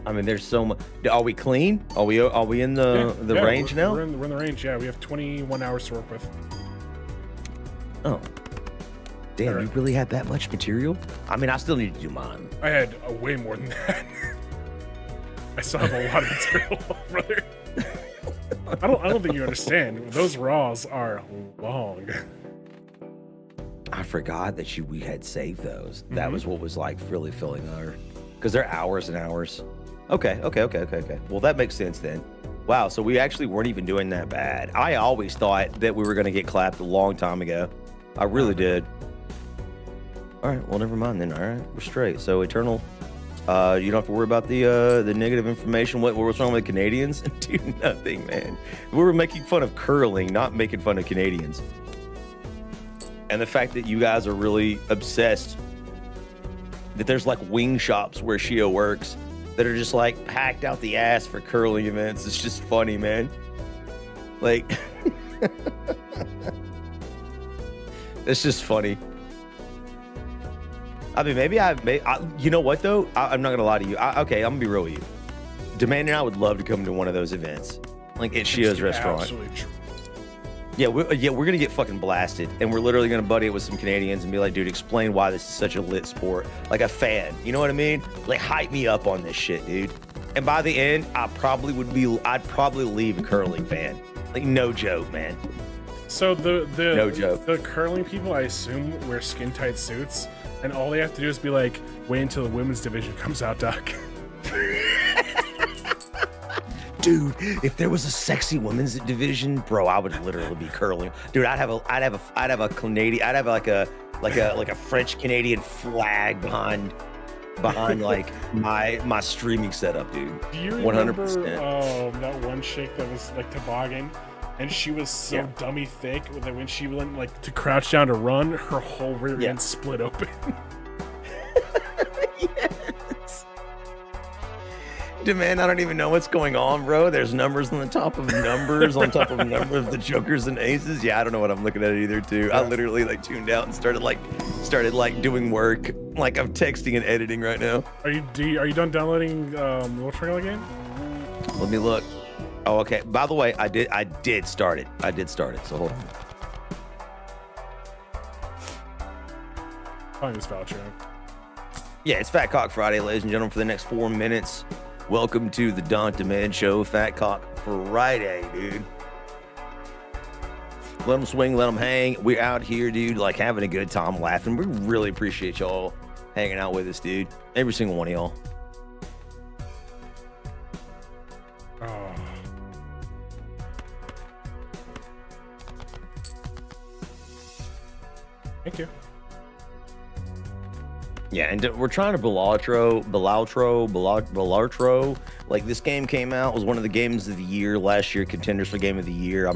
I mean, there's so much. Are we clean? Are we in the Yeah, range now? We're in the range. Yeah, we have 21 hours to work with. Oh. Damn, Alright. you really had that much material? I mean, I still need to do mine. I had way more than that. I still have a lot of material, brother. I don't think you understand. Those raws are long. I forgot that we had saved those. That was what was like really filling our, because they're hours and hours. Okay. Well, that makes sense then. Wow, so we actually weren't even doing that bad. I always thought that we were going to get clapped a long time ago. I really did. All right, well, never mind then. All right, we're straight. So Eternal, you don't have to worry about the negative information. What's wrong with Canadians? Dude, nothing, man. We were making fun of curling, not making fun of Canadians. And the fact that you guys are really obsessed that there's like wing shops where Shio works that are just like packed out the ass for curling events. It's just funny, man. Like, it's just funny. I mean, maybe you know what though? I'm not gonna lie to you. Okay, I'm gonna be real with you. Demand and I would love to come to one of those events, like at Shio's restaurant. Absolutely true. Yeah, we're gonna get fucking blasted, and we're literally gonna buddy it with some Canadians and be like, dude, explain why this is such a lit sport. Like a fan, you know what I mean? Like hype me up on this shit, dude. And by the end, I'd probably leave a curling fan. Like no joke, man. So No joke. the curling people, I assume, wear skin tight suits, and all they have to do is be like, wait until the women's division comes out, Doc. Dude, if there was a sexy women's division, bro, I would literally be curling. Dude, I'd have a Canadian, I'd have like a French Canadian flag behind like my streaming setup, dude. Do you remember 100%. That one chick that was like toboggan, and she was so dummy thick that when she went like to crouch down to run, her whole rear end split open. Yes. Dude, man, I don't even know what's going on, bro. There's numbers on the top of numbers on top of numbers of the jokers and aces. Yeah, I don't know what I'm looking at either, too. I literally like tuned out and started doing work. Like I'm texting and editing right now. Are you done downloading the Little Triangle game? Let me look. Oh, okay. By the way, I did start it. So hold on. Calling this voucher. Yeah, it's Fat Cock Friday, ladies and gentlemen, for the next 4 minutes. Welcome to the Don Demand Show, Fat Cock Friday, dude. Let them swing, let them hang. We're out here, dude, like having a good time, laughing. We really appreciate y'all hanging out with us, dude. Every single one of y'all. Oh. Thank you. Yeah, and we're trying to Balatro. Like this game came out, was one of the games of the year last year, contenders for game of the year. I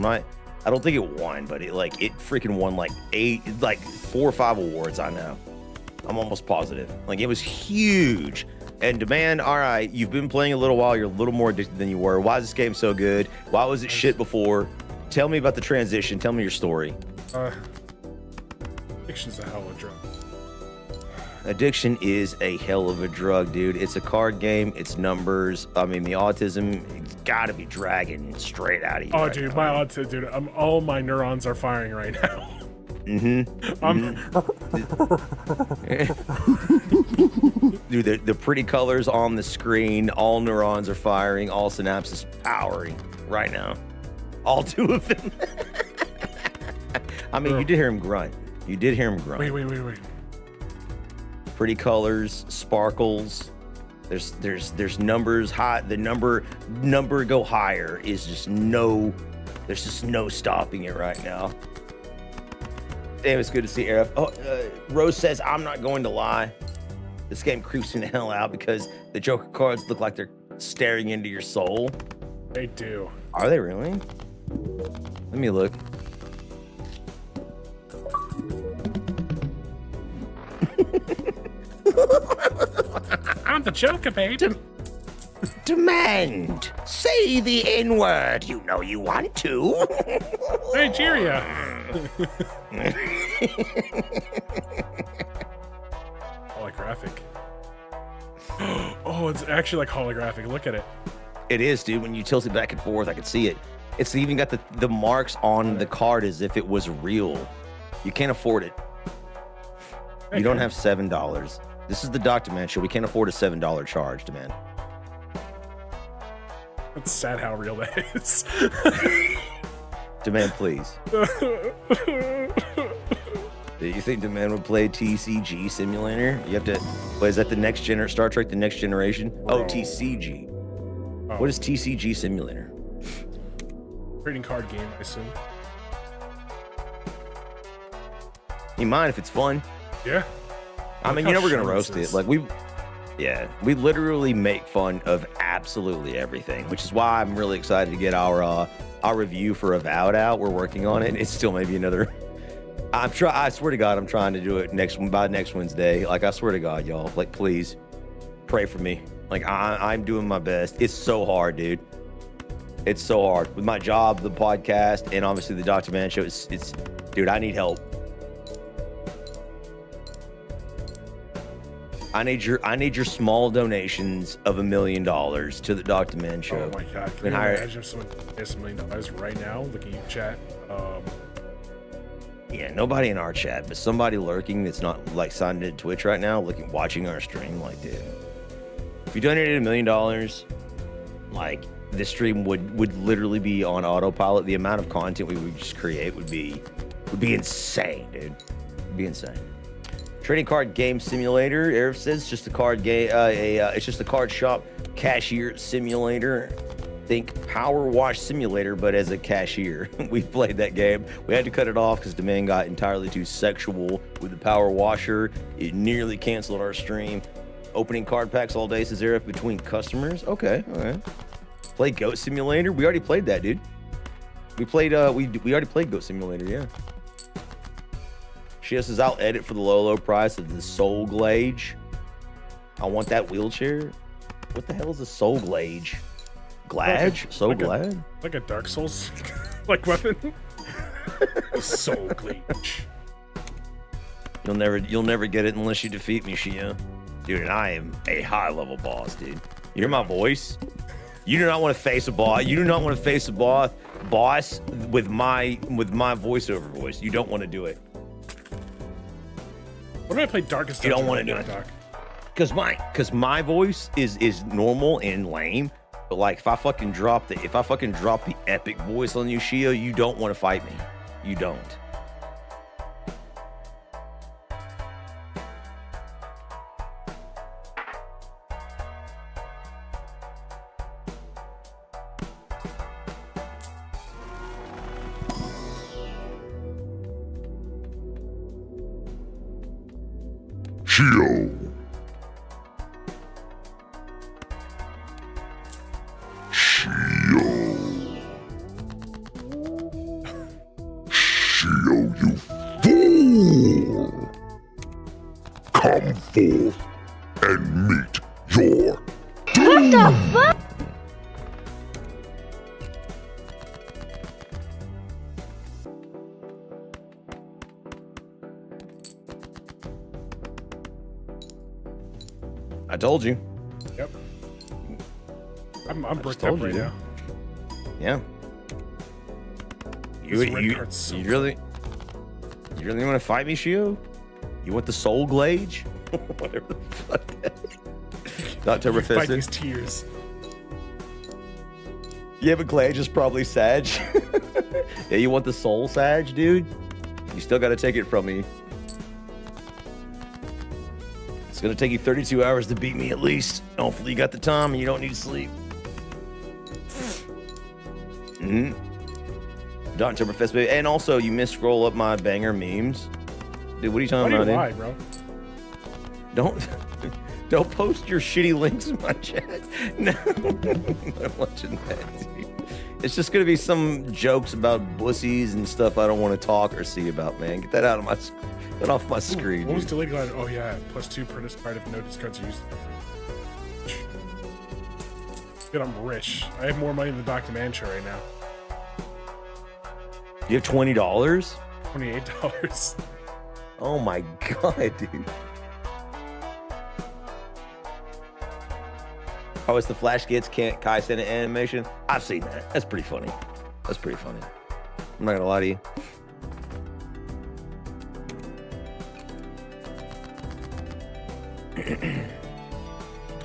don't think it won, but it freaking won like 4 or 5 awards. I know. I'm almost positive. Like it was huge. And Demand, all right, you've been playing a little while. You're a little more addicted than you were. Why is this game so good? Why was it shit before? Tell me about the transition. Tell me your story. Fiction's a hell of a drug. Addiction is a hell of a drug, dude. It's a card game. It's numbers. I mean, the autism, it's got to be dragging straight out of you. Oh, right dude, now. my autism, dude. All my neurons are firing right now. Dude, the pretty colors on the screen, all neurons are firing, all synapses powering right now. All 2 of them. I mean, you did hear him grunt. Wait. Pretty colors, sparkles. There's numbers high. The number go higher is just no. There's just no stopping it right now. Damn, it's good to see Arif. Oh, Rose says I'm not going to lie. This game creeps me the hell out because the Joker cards look like they're staring into your soul. They do. Are they really? Let me look. I'm the Joker, baby. Demand. Say the N-word. You know you want to. Nigeria. Holographic. Oh, it's actually like holographic. Look at it. It is, dude. When you tilt it back and forth, I can see it. It's even got the marks on the card as if it was real. You can't afford it. You don't have $7. This is the Dr. Man show. We can't afford a $7 charge, Demand. It's sad how real that is. Demand, please. Do you think Demand would play TCG Simulator? You have to. What is that? The next Star Trek: The Next Generation? Oh, TCG. Oh. What is TCG Simulator? Trading card game, I assume. You mind if it's fun? Yeah. I mean, how you know we're gonna short roast this it. is. Like we literally make fun of absolutely everything, which is why I'm really excited to get our review for Avowed out. We're working on it. It's still maybe another. I swear to God, I'm trying to do it by next Wednesday. Like, I swear to God, y'all. Like, please pray for me. Like, I'm doing my best. It's so hard, dude. It's so hard with my job, the podcast, and obviously the Dr. Man show. It's dude, I need help. I need your small donations of $1 million to the Dr. Man show. Oh my God! Can you imagine if someone gets $1 million right now? Look at you, chat. Yeah, nobody in our chat, but somebody lurking that's not like signed into Twitch right now, watching our stream. Like, dude, if you donated $1 million, like, this stream would literally be on autopilot. The amount of content we would just create would be insane, dude. It'd be insane. Trading card game simulator. Arif says just a card game. It's just a card shop cashier simulator. Think Power Wash Simulator, but as a cashier. We played that game. We had to cut it off because the man got entirely too sexual with the Power Washer. It nearly canceled our stream. Opening card packs all day, says Arif, between customers. Okay, all right. Play Goat Simulator. We already played that, dude. We played. We already played Goat Simulator. Yeah. She says I'll edit for the low price of the Soul Glage. I want that wheelchair. What the hell is a Soul Glage? Glad? Like a Dark Souls like weapon. Soul Glitch. You'll never get it unless you defeat me, Shia. Dude, and I am a high level boss, dude. You hear my voice? You do not want to face a boss. You do not want to face a boss with my voiceover voice. You don't want to do it. What if I play Darkest You Dungeon? don't want to right do now, it. Doc? Cause my voice is normal and lame. But like, if I fucking drop the epic voice on you, Shio, you don't want to fight me. You don't. Shio. Shio, you fool! Come forth and meet your doom! What the fuck? I told you. Yep. I'm bricked told up right you. now. Yeah. This red card's so You really want to fight me, Shio? You want the Soul Glage? Whatever the fuck that is. Not Fight Toberfist. these tears. Yeah, but Glage is probably Sag. Yeah, you want the Soul Sag, dude? You still got to take it from me. It's going to take you 32 hours to beat me at least. Hopefully you got the time and you don't need sleep. Don't Toberfest, baby. And also, you scroll up my banger memes. Dude, what are you talking about, dude? Why, bro? Don't post your shitty links in my chat. No, I'm watching that, dude. It's just gonna be some jokes about bussies and stuff I don't want to talk or see about, man. Get that out of my, get off my screen. What was Dude. delayed glide? Oh yeah, +2 per discard if no discards are used. Dude, I'm rich. I have more money than Dr. Mancha right now. You have $20? $28. Oh my god, dude. Oh, it's the Flash Gets Can't Kai Senate animation? I've seen that. That's pretty funny. That's pretty funny. I'm not gonna lie to you.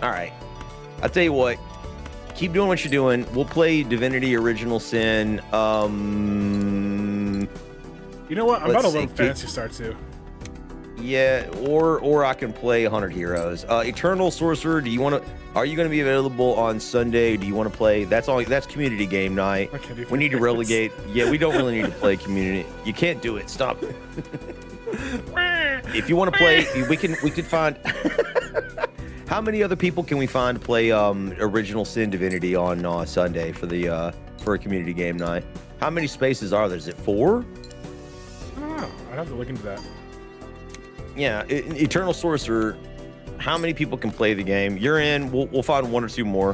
All right. I'll tell you what. Keep doing what you're doing. We'll play Divinity Original Sin. You know what? I'm Let's about to see. load Fantasy Star too. Yeah, or I can play 100 Heroes. Eternal Sorcerer, are you going to be available on Sunday? Do you want to play? That's community game night. Okay, We need to relegate. Yeah, we don't really need to play community. You can't do it. Stop. If you want to play, we can find. How many other people can we find to play Original Sin Divinity on Sunday for a community game night? How many spaces are there? Is it 4? I don't know. I'd have to look into that. Yeah, Eternal Sorcerer. How many people can play the game? You're in. We'll find 1 or 2 more,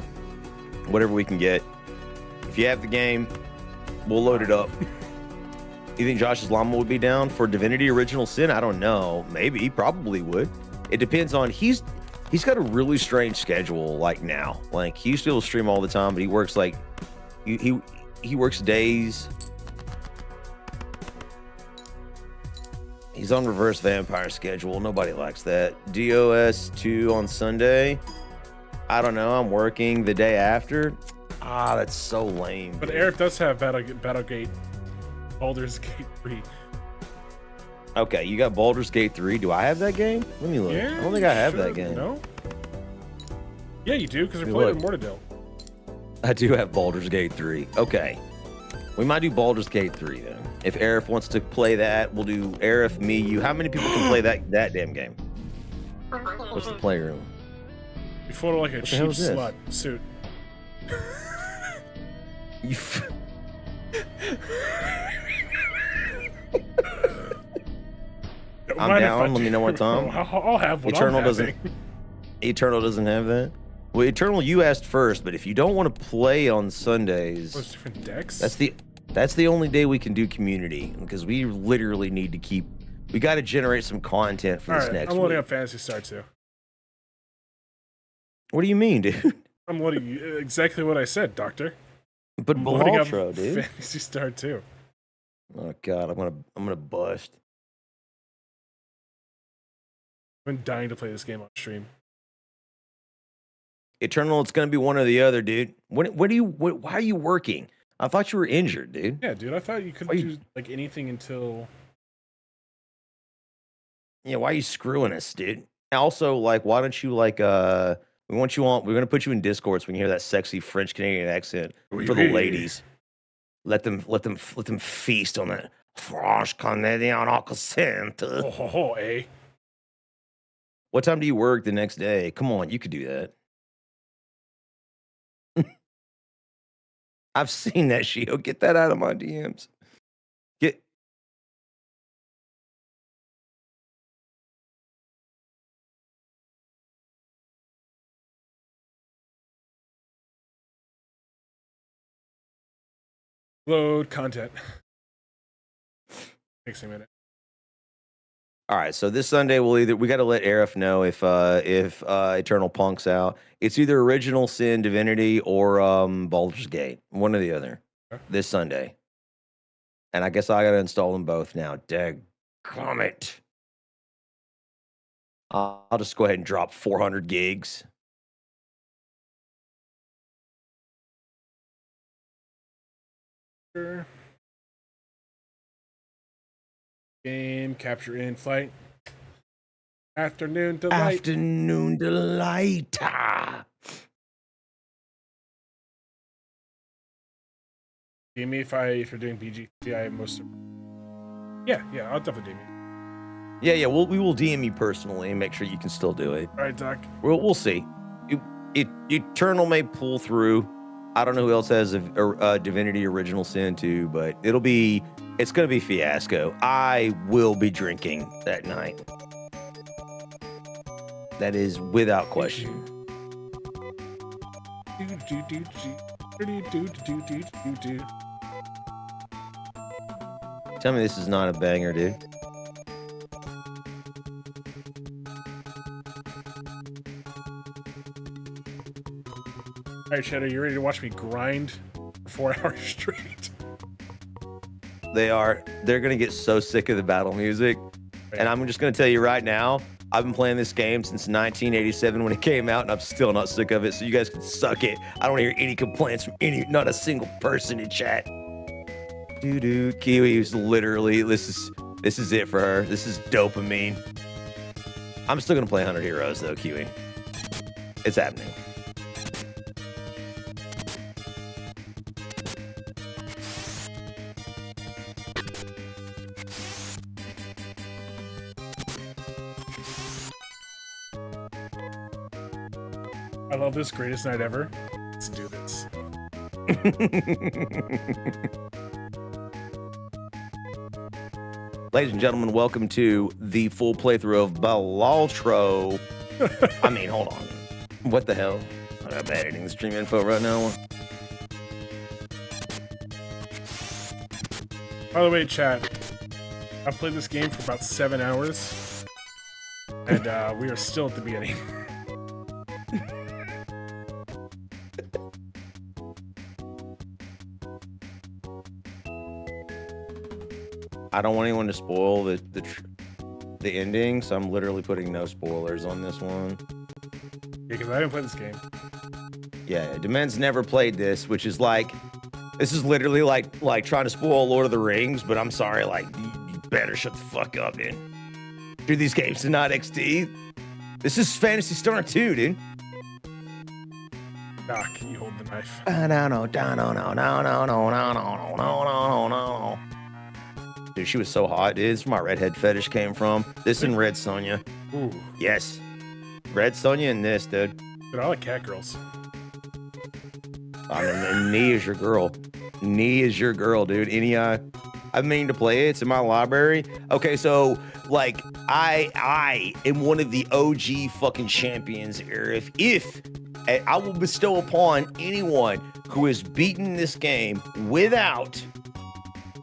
whatever we can get. If you have the game, we'll load it up. You think Josh's llama would be down for Divinity Original Sin? I don't know. Maybe he probably would. It depends on he's got a really strange schedule like now. Like he used to be able to stream all the time, but he works like he works days. He's on reverse vampire schedule. Nobody likes that. DOS 2 on Sunday. I don't know. I'm working the day after. Ah, that's so lame. But dude. Eric does have Battlegate, Baldur's Gate 3. Okay, you got Baldur's Gate 3. Do I have that game? Let me look. Yeah, I don't think I have sure. that game. No? Yeah, you do, because we're Hey, playing with look. Mortadale. I do have Baldur's Gate 3. Okay. We might do Baldur's Gate 3 then. If Arif wants to play that, we'll do Arif, me, you. How many people can play that damn game? What's the playroom? You photo like a What the hell cheap is this? slut suit. You I'm Mind if down. I Let me do? know what time. I'll have what Eternal I'm doesn't. having. Eternal doesn't have that. Well, Eternal, you asked first, but if you don't want to play on Sundays, What's different decks? that's the only day we can do community because we literally need to keep. We got to generate some content for All this right, next I'm loading week. up Fantasy Star too. What do you mean, dude? I'm loading exactly what I said, Doctor. But I'm loading up Ultra, dude. Fantasy Star too. Oh god, I'm gonna bust. I've been dying to play this game on stream. Eternal, it's gonna be one or the other, dude. Why are you working? I thought you were injured, dude. Yeah, dude, I thought you could Why you- do like anything until. Yeah, why are you screwing us, dude? Also, like, why don't you like we want you on. We're gonna put you in Discord so we can hear that sexy French Canadian accent Oui, for the oui. ladies. Let them feast on that French Canadian accent. Oh, ho, ho, eh? What time do you work the next day? Come on, you could do that. I've seen that, Shio. Get that out of my DMs. Get. Load content. Takes a minute. All right, so this Sunday we got to let Arif know if Eternal Punk's out. It's either Original Sin Divinity or Baldur's Gate, one or the other. Okay. This Sunday. And I guess I got to install them both now. Dadgummit. I'll just go ahead and drop 400 gigs. Sure. Game capture in flight. Afternoon delight. Afternoon delight. DM me if you're doing BG3. I most. Yeah, I'll definitely DM you. Yeah, we will DM you personally and make sure you can still do it. All right, Doc. We'll see. Eternal may pull through. I don't know who else has a Divinity Original Sin 2, but it's going to be fiasco. I will be drinking that night. That is without question. Tell me this is not a banger, dude. All right, Shadow, you ready to watch me grind for 4 hours straight? They are. They're gonna get so sick of the battle music, and I'm just gonna tell you right now. I've been playing this game since 1987 when it came out, and I'm still not sick of it. So you guys can suck it. I don't hear any complaints from not a single person in chat. Dude, Kiwi is literally this is it for her. This is dopamine. I'm still gonna play 100 Heroes though, Kiwi. It's happening. I love this, greatest night ever. Let's do this. Ladies and gentlemen, welcome to the full playthrough of Balaltro. I mean, hold on. What the hell? I'm editing the stream info right now. By the way, chat, I've played this game for about 7 hours, and we are still at the beginning. I don't want anyone to spoil the ending, so I'm literally putting no spoilers on this one. Yeah, because I haven't played this game. Yeah, Demen's never played this, which is like, this is literally like trying to spoil Lord of the Rings, but I'm sorry, like, you better shut the fuck up, dude. Dude, these games are not XD. This is Phantasy Star 2, dude. Doc, you hold the knife. No. Dude, she was so hot, dude. This is where my redhead fetish came from. This and Red Sonja. Ooh. Yes. Red Sonja and this, dude. But I like cat girls. I mean, and Nee is your girl. Nee is your girl, dude. I've meaning to play it. It's in my library. Okay, so like I am one of the OG fucking champions here. If I will bestow upon anyone who has beaten this game without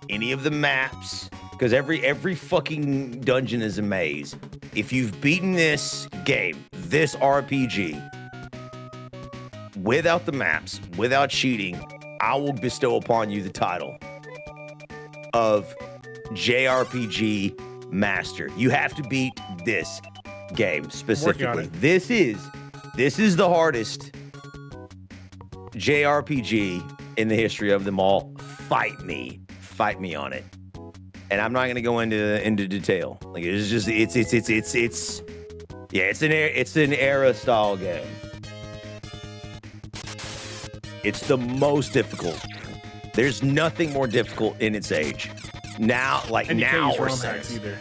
any of the maps, because every fucking dungeon is a maze. If you've beaten this game, this RPG, without the maps, without cheating, I will bestow upon you the title of JRPG Master. You have to beat this game specifically. This is the hardest JRPG in the history of them all. Fight me on it. And I'm not going to go into detail. Like, it's just it's an era style game. It's the most difficult. There's nothing more difficult in its age. Now, like and you now can't or use ROM hacks since. either.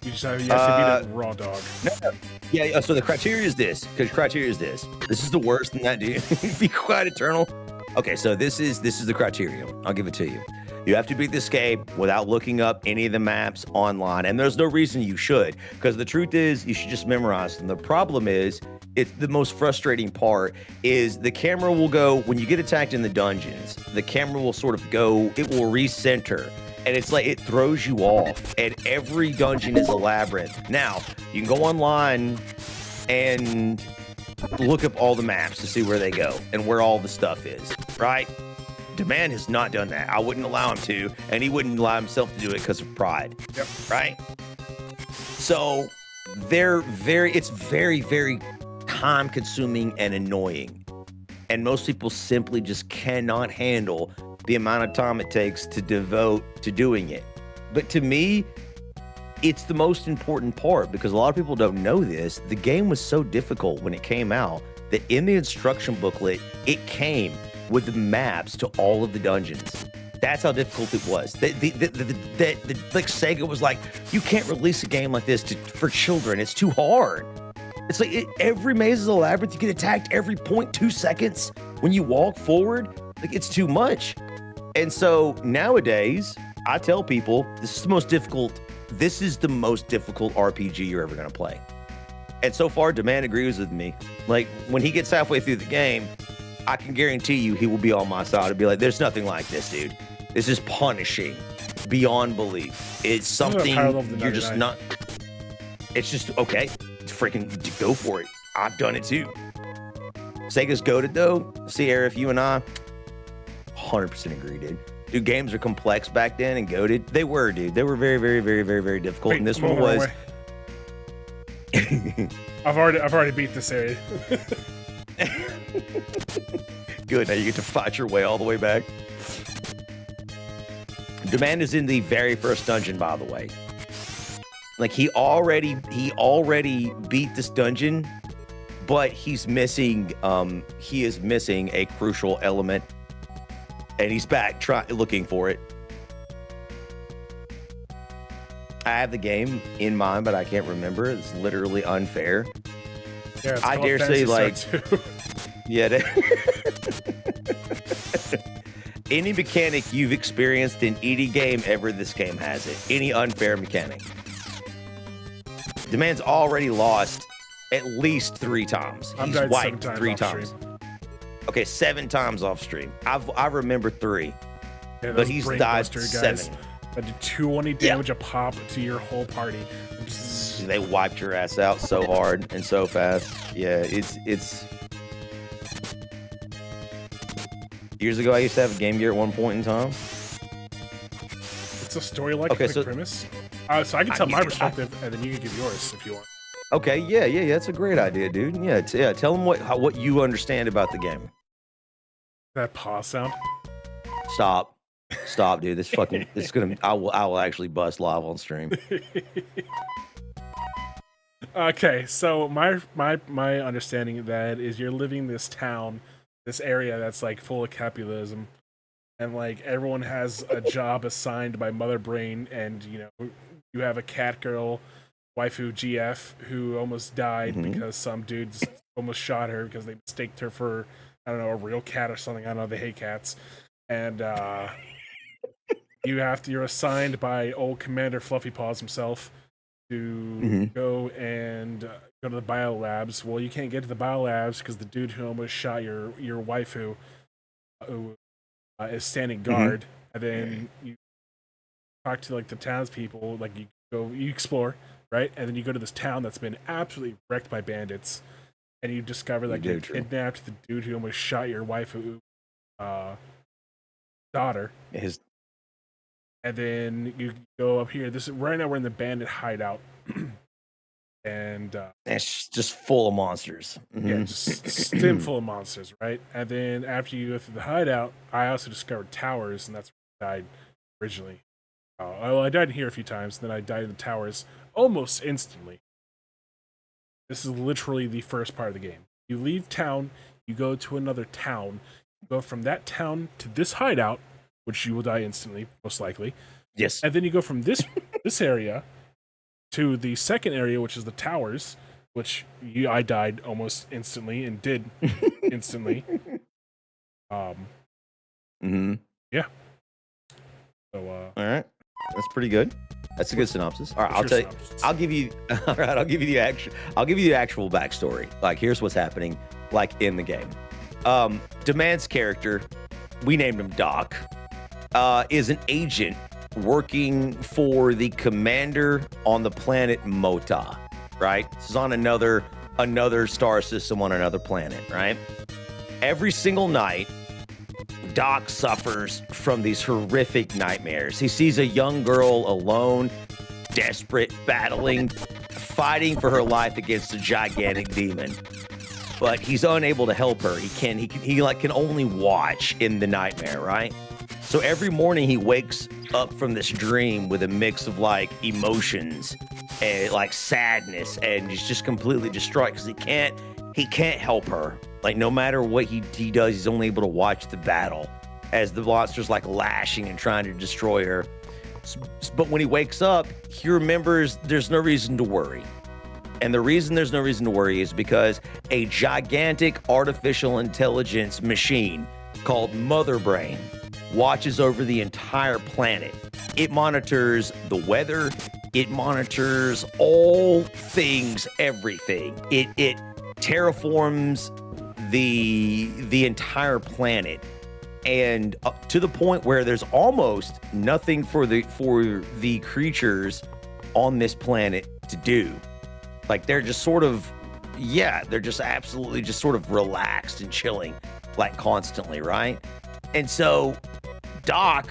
You just have to beat a raw dog. No. Yeah, so the criteria is this. Because criteria is this. This is the worst than that, dude. Be quiet, Eternal. Okay, so this is the criteria. I'll give it to you. You have to beat this game without looking up any of the maps online. And there's no reason you should, because the truth is you should just memorize them. The problem is, it's the most frustrating part is the camera will go, when you get attacked in the dungeons, the camera will sort of go, it will recenter. And it's like, it throws you off. And every dungeon is a labyrinth. Now, you can go online and look up all the maps to see where they go and where all the stuff is, right? Demand has not done that. I wouldn't allow him to, and he wouldn't allow himself to do it because of pride. Yep. Right? So it's very, very time consuming and annoying. And most people simply just cannot handle the amount of time it takes to devote to doing it. But to me, it's the most important part, because a lot of people don't know this. The game was so difficult when it came out that in the instruction booklet, it came with the maps to all of the dungeons. That's how difficult it was. Like Sega was like, you can't release a game like this for children. It's too hard. It's like every maze is a labyrinth. You get attacked every 0.2 seconds when you walk forward. Like, it's too much. And so nowadays, I tell people this is the most difficult RPG you're ever going to play. And so far, Demand agrees with me. Like, when he gets halfway through the game, I can guarantee you he will be on my side and be like, there's nothing like this, dude. This is punishing beyond belief. It's something you're just not. It's just, okay, freaking go for it. I've done it too. Sega's goated, though. See, Arif, you and I, 100% agree, dude. Dude, games are complex back then and goated. They were, dude. They were very, very, very, very, very difficult. Wait, and this one was. I've already beat this area. Good. Now you get to fight your way all the way back. Demand is in the very first dungeon, by the way. Like, he already beat this dungeon, but he's missing. He is missing a crucial element, and he's back looking for it. I have the game in mind, but I can't remember. It's literally unfair. Yeah, it's I called dare say, Fantasy like, Star 2. yeah. Any mechanic you've experienced in any game ever, this game has it. Any unfair mechanic. Demand's already lost at least 3 times. I've He's died 7 wiped times 3 off times. stream. Okay, 7 times off stream. I remember 3, Yeah, but those he's brain died buster 7. That did 220 damage a pop to your whole party. They wiped your ass out so hard and so fast. Yeah, it's. Years ago, I used to have a Game Gear at one point in time. It's a story like Okay, a quick so- premise. So I can tell my perspective, and then you can give yours if you want. Okay, yeah, that's a great idea, dude. Yeah, tell them what you understand about the game. That paw sound. Stop, dude. This is gonna. I will actually bust live on stream. Okay, so my understanding of that is you're living in this town, this area that's like full of capitalism, and like everyone has a job assigned by Mother Brain, and you know you have a cat girl, waifu GF, who almost died because some dudes almost shot her because they mistaked her for, I don't know, a real cat or something. I don't know, they hate cats. And you're assigned by old Commander Fluffy Paws himself to go and go to the biolabs. Well, you can't get to the biolabs because the dude who almost shot your waifu is standing guard. And then you talk to like the townspeople, like you explore, right? And then you go to this town that's been absolutely wrecked by bandits, and you discover that you kidnapped the dude who almost shot your waifu daughter. And then you go up here. Right now we're in the bandit hideout, and It's just full of monsters. yeah, just stim full of monsters, right? And then after you go through the hideout, I also discovered towers, and that's where I died originally. Well, I died here a few times, then I died in the towers almost instantly. This is literally the first part of the game. You leave town, you go to another town, you go from that town to this hideout, which you will die instantly, most likely. Yes. And then you go from this area to the second area, which is the towers, which I died almost instantly and did instantly. Yeah. So All right. That's pretty good. That's a good synopsis. All right, What's I'll your tell you. synopsis? I'll give you. All right, I'll give you the actual. I'll give you the actual backstory. Like, here's what's happening. Like in the game, Demand's character, we named him Doc, is an agent working for the commander on the planet Mota. Right. This is on another star system on another planet. Right. Every single night, Doc suffers from these horrific nightmares. He sees a young girl alone, desperate, battling, fighting for her life against a gigantic demon. But he's unable to help her. He can only watch in the nightmare, right? So every morning he wakes up from this dream with a mix of like emotions and like sadness, and he's just completely distraught because he can't help her. Like, no matter what he does, he's only able to watch the battle as the monster's like lashing and trying to destroy her. But when he wakes up, he remembers there's no reason to worry. And the reason there's no reason to worry is because a gigantic artificial intelligence machine called Mother Brain watches over the entire planet. It monitors the weather, It monitors all things, everything. It terraforms the entire planet, and to the point where there's almost nothing for the creatures on this planet to do. Like they're just sort of, they're just absolutely just sort of relaxed and chilling, like constantly, right? And so Doc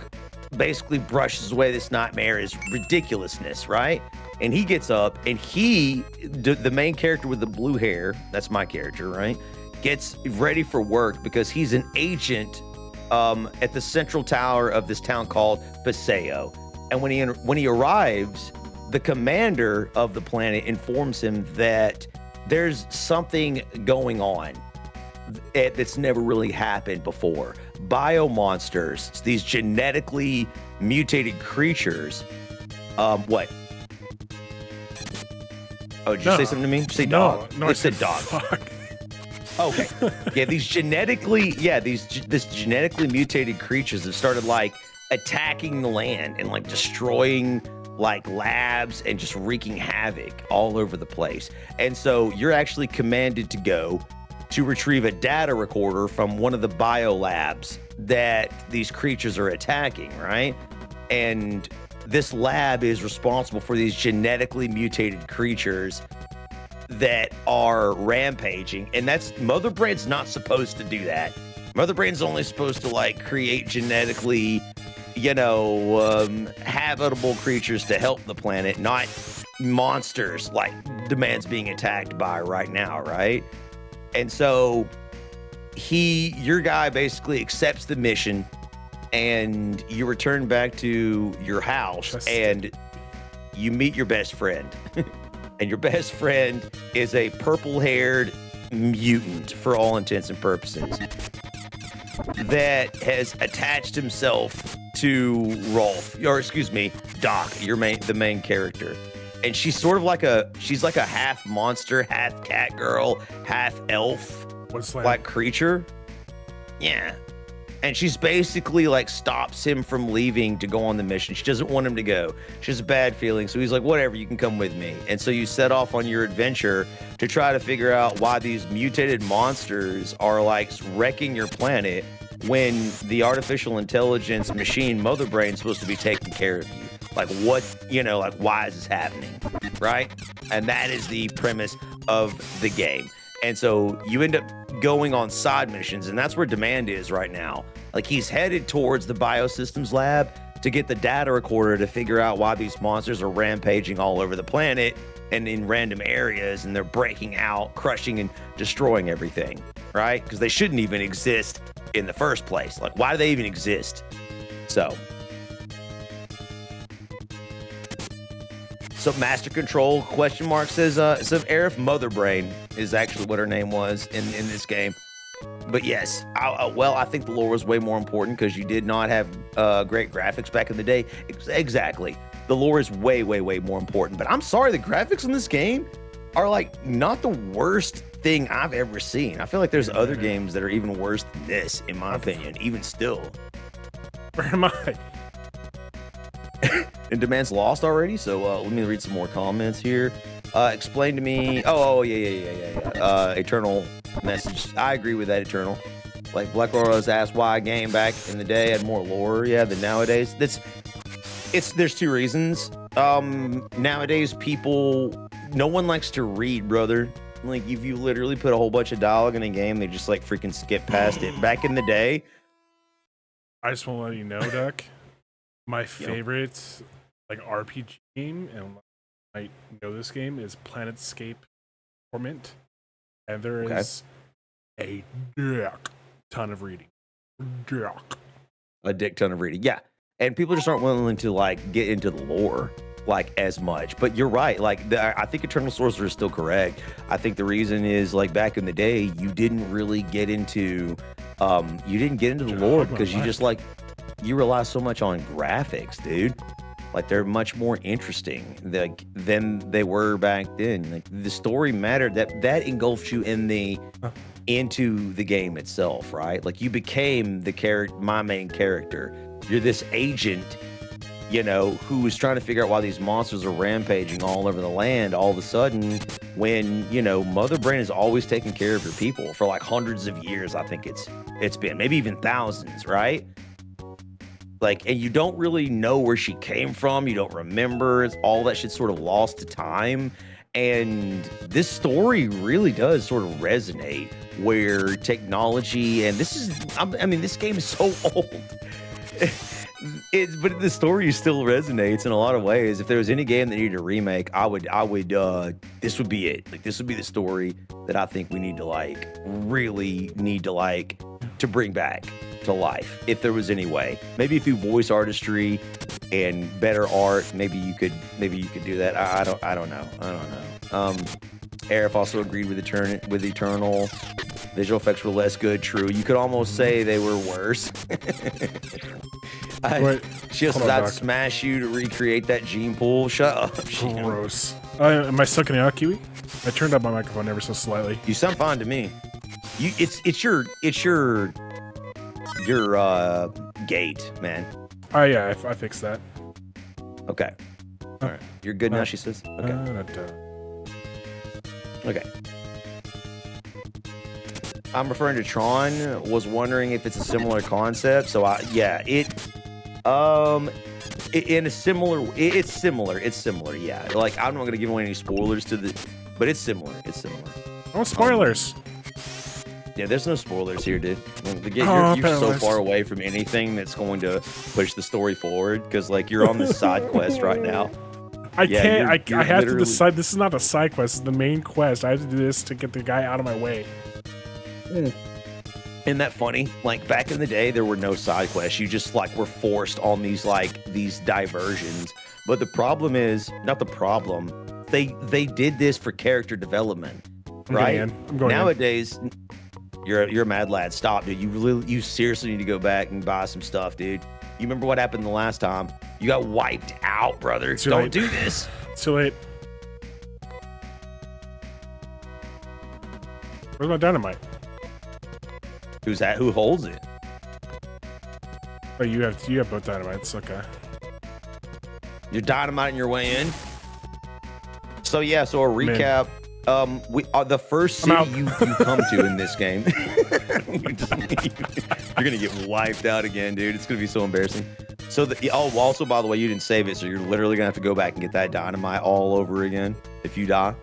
basically brushes away this nightmare as ridiculousness, right? And he gets up and the main character with the blue hair, that's my character, right? Gets ready for work because he's an agent at the central tower of this town called Paseo. And when he arrives, the commander of the planet informs him that there's something going on that's never really happened before. Biomonsters, these genetically mutated creatures. What? Oh, did you say something to me? Did you say dog? No, I said dog. Fuck. Okay. Yeah, this genetically mutated creatures have started like attacking the land and like destroying like labs and just wreaking havoc all over the place. And so you're actually commanded to go to retrieve a data recorder from one of the biolabs that these creatures are attacking, right? And this lab is responsible for these genetically mutated creatures that are rampaging, and Mother Brain's not supposed to do that. Mother Brain's only supposed to like create genetically, habitable creatures to help the planet, not monsters like the man's being attacked by right now, right? And so your guy basically accepts the mission, and you return back to your house, and you meet your best friend. And your best friend is a purple-haired mutant, for all intents and purposes, that has attached himself to Doc, the main character. And she's sort of like she's like a half monster, half cat girl, half elf, like creature. Yeah. And she's basically like stops him from leaving to go on the mission. She doesn't want him to go. She has a bad feeling. So he's like, whatever, you can come with me. And so you set off on your adventure to try to figure out why these mutated monsters are like wrecking your planet when the artificial intelligence machine Mother Brain is supposed to be taking care of you. Like what, why is this happening? Right? And that is the premise of the game. And so you end up going on side missions, and that's where Demand is right now. Like he's headed towards the biosystems lab to get the data recorder to figure out why these monsters are rampaging all over the planet and in random areas, and they're breaking out, crushing and destroying everything, right? Because they shouldn't even exist in the first place. Like, why do they even exist? So Master Control ? Says Aerith Mother Brain is actually what her name was in this game. But yes, I think the lore was way more important because you did not have great graphics back in the day. Exactly. The lore is way, way, way more important. But I'm sorry, the graphics in this game are like not the worst thing I've ever seen. I feel like there's other games that are even worse than this, in my opinion, even still. Where am I? And Demand's lost already, so let me read some more comments here. Explain to me. Oh, yeah. Eternal message. I agree with that, Eternal. Like Black Rose asked why a game back in the day had more lore, than nowadays. There's two reasons. Nowadays, no one likes to read, brother. Like if you literally put a whole bunch of dialogue in a game, they just like freaking skip past it. Back in the day, I just want to let you know, Duck. My favorite RPG game, and I might know this game, is Planetscape Torment, and there is a dick ton of reading. A dick ton of reading, yeah. And people just aren't willing to like get into the lore like as much. But you're right. Like I think Eternal Sorcerer is still correct. I think the reason is like back in the day, you didn't really get into the lore because you just like. You rely so much on graphics, dude. Like they're much more interesting than they were back then. Like the story mattered. That engulfs you into the game itself, right? Like you became my main character. You're this agent you know, who was trying to figure out why these monsters are rampaging all over the land all of a sudden when, you know, Mother Brain has always taken care of her people for like hundreds of years. I think it's been maybe even thousands, right? Like, and you don't really know where she came from. You don't remember. It's all that shit's sort of lost to time. And this story really does sort of resonate where technology and this game is so old. But the story still resonates in a lot of ways. If there was any game that needed a remake, this would be it. Like, this would be the story that I think we need to really need to bring back to life. If there was any way, maybe through voice artistry and better art, maybe you could do that. I don't know. Arif also agreed with Eternal. Visual effects were less good. True. You could almost say they were worse. She says I'd smash you to recreate that gene pool. Shut up. Gross. Am I stuck in the Kiwi? I turned up my microphone ever so slightly. You sound fine to me. It's your gate, man. Oh yeah, I fixed that. Okay. All right. You're good now, she says. Okay. Okay. I'm referring to Tron. Was wondering if it's a similar concept. So it's similar. It's similar. Yeah. Like, I'm not gonna give away any spoilers but it's similar. Oh, spoilers. Yeah, there's no spoilers here, dude. You're so far away from anything that's going to push the story forward because, like, you're on this side quest right now. I can't. I have to decide. This is not a side quest. It's the main quest. I have to do this to get the guy out of my way. Isn't that funny? Like, back in the day, there were no side quests. You just were forced on these diversions. But the problem is not the problem. They did this for character development, right? I'm going Nowadays. You're a mad lad. Stop, dude. You seriously need to go back and buy some stuff, dude. You remember what happened the last time? You got wiped out, brother. Don't do this. It's too late. Where's my dynamite? Who's that? Who holds it? Oh, you have both dynamites. Okay. You're dynamiting your way in. So a recap. We are the first city you come to in this game. You're gonna get wiped out again, dude. It's gonna be so embarrassing. So also, by the way, you didn't save it, so you're literally gonna have to go back and get that dynamite all over again if you die.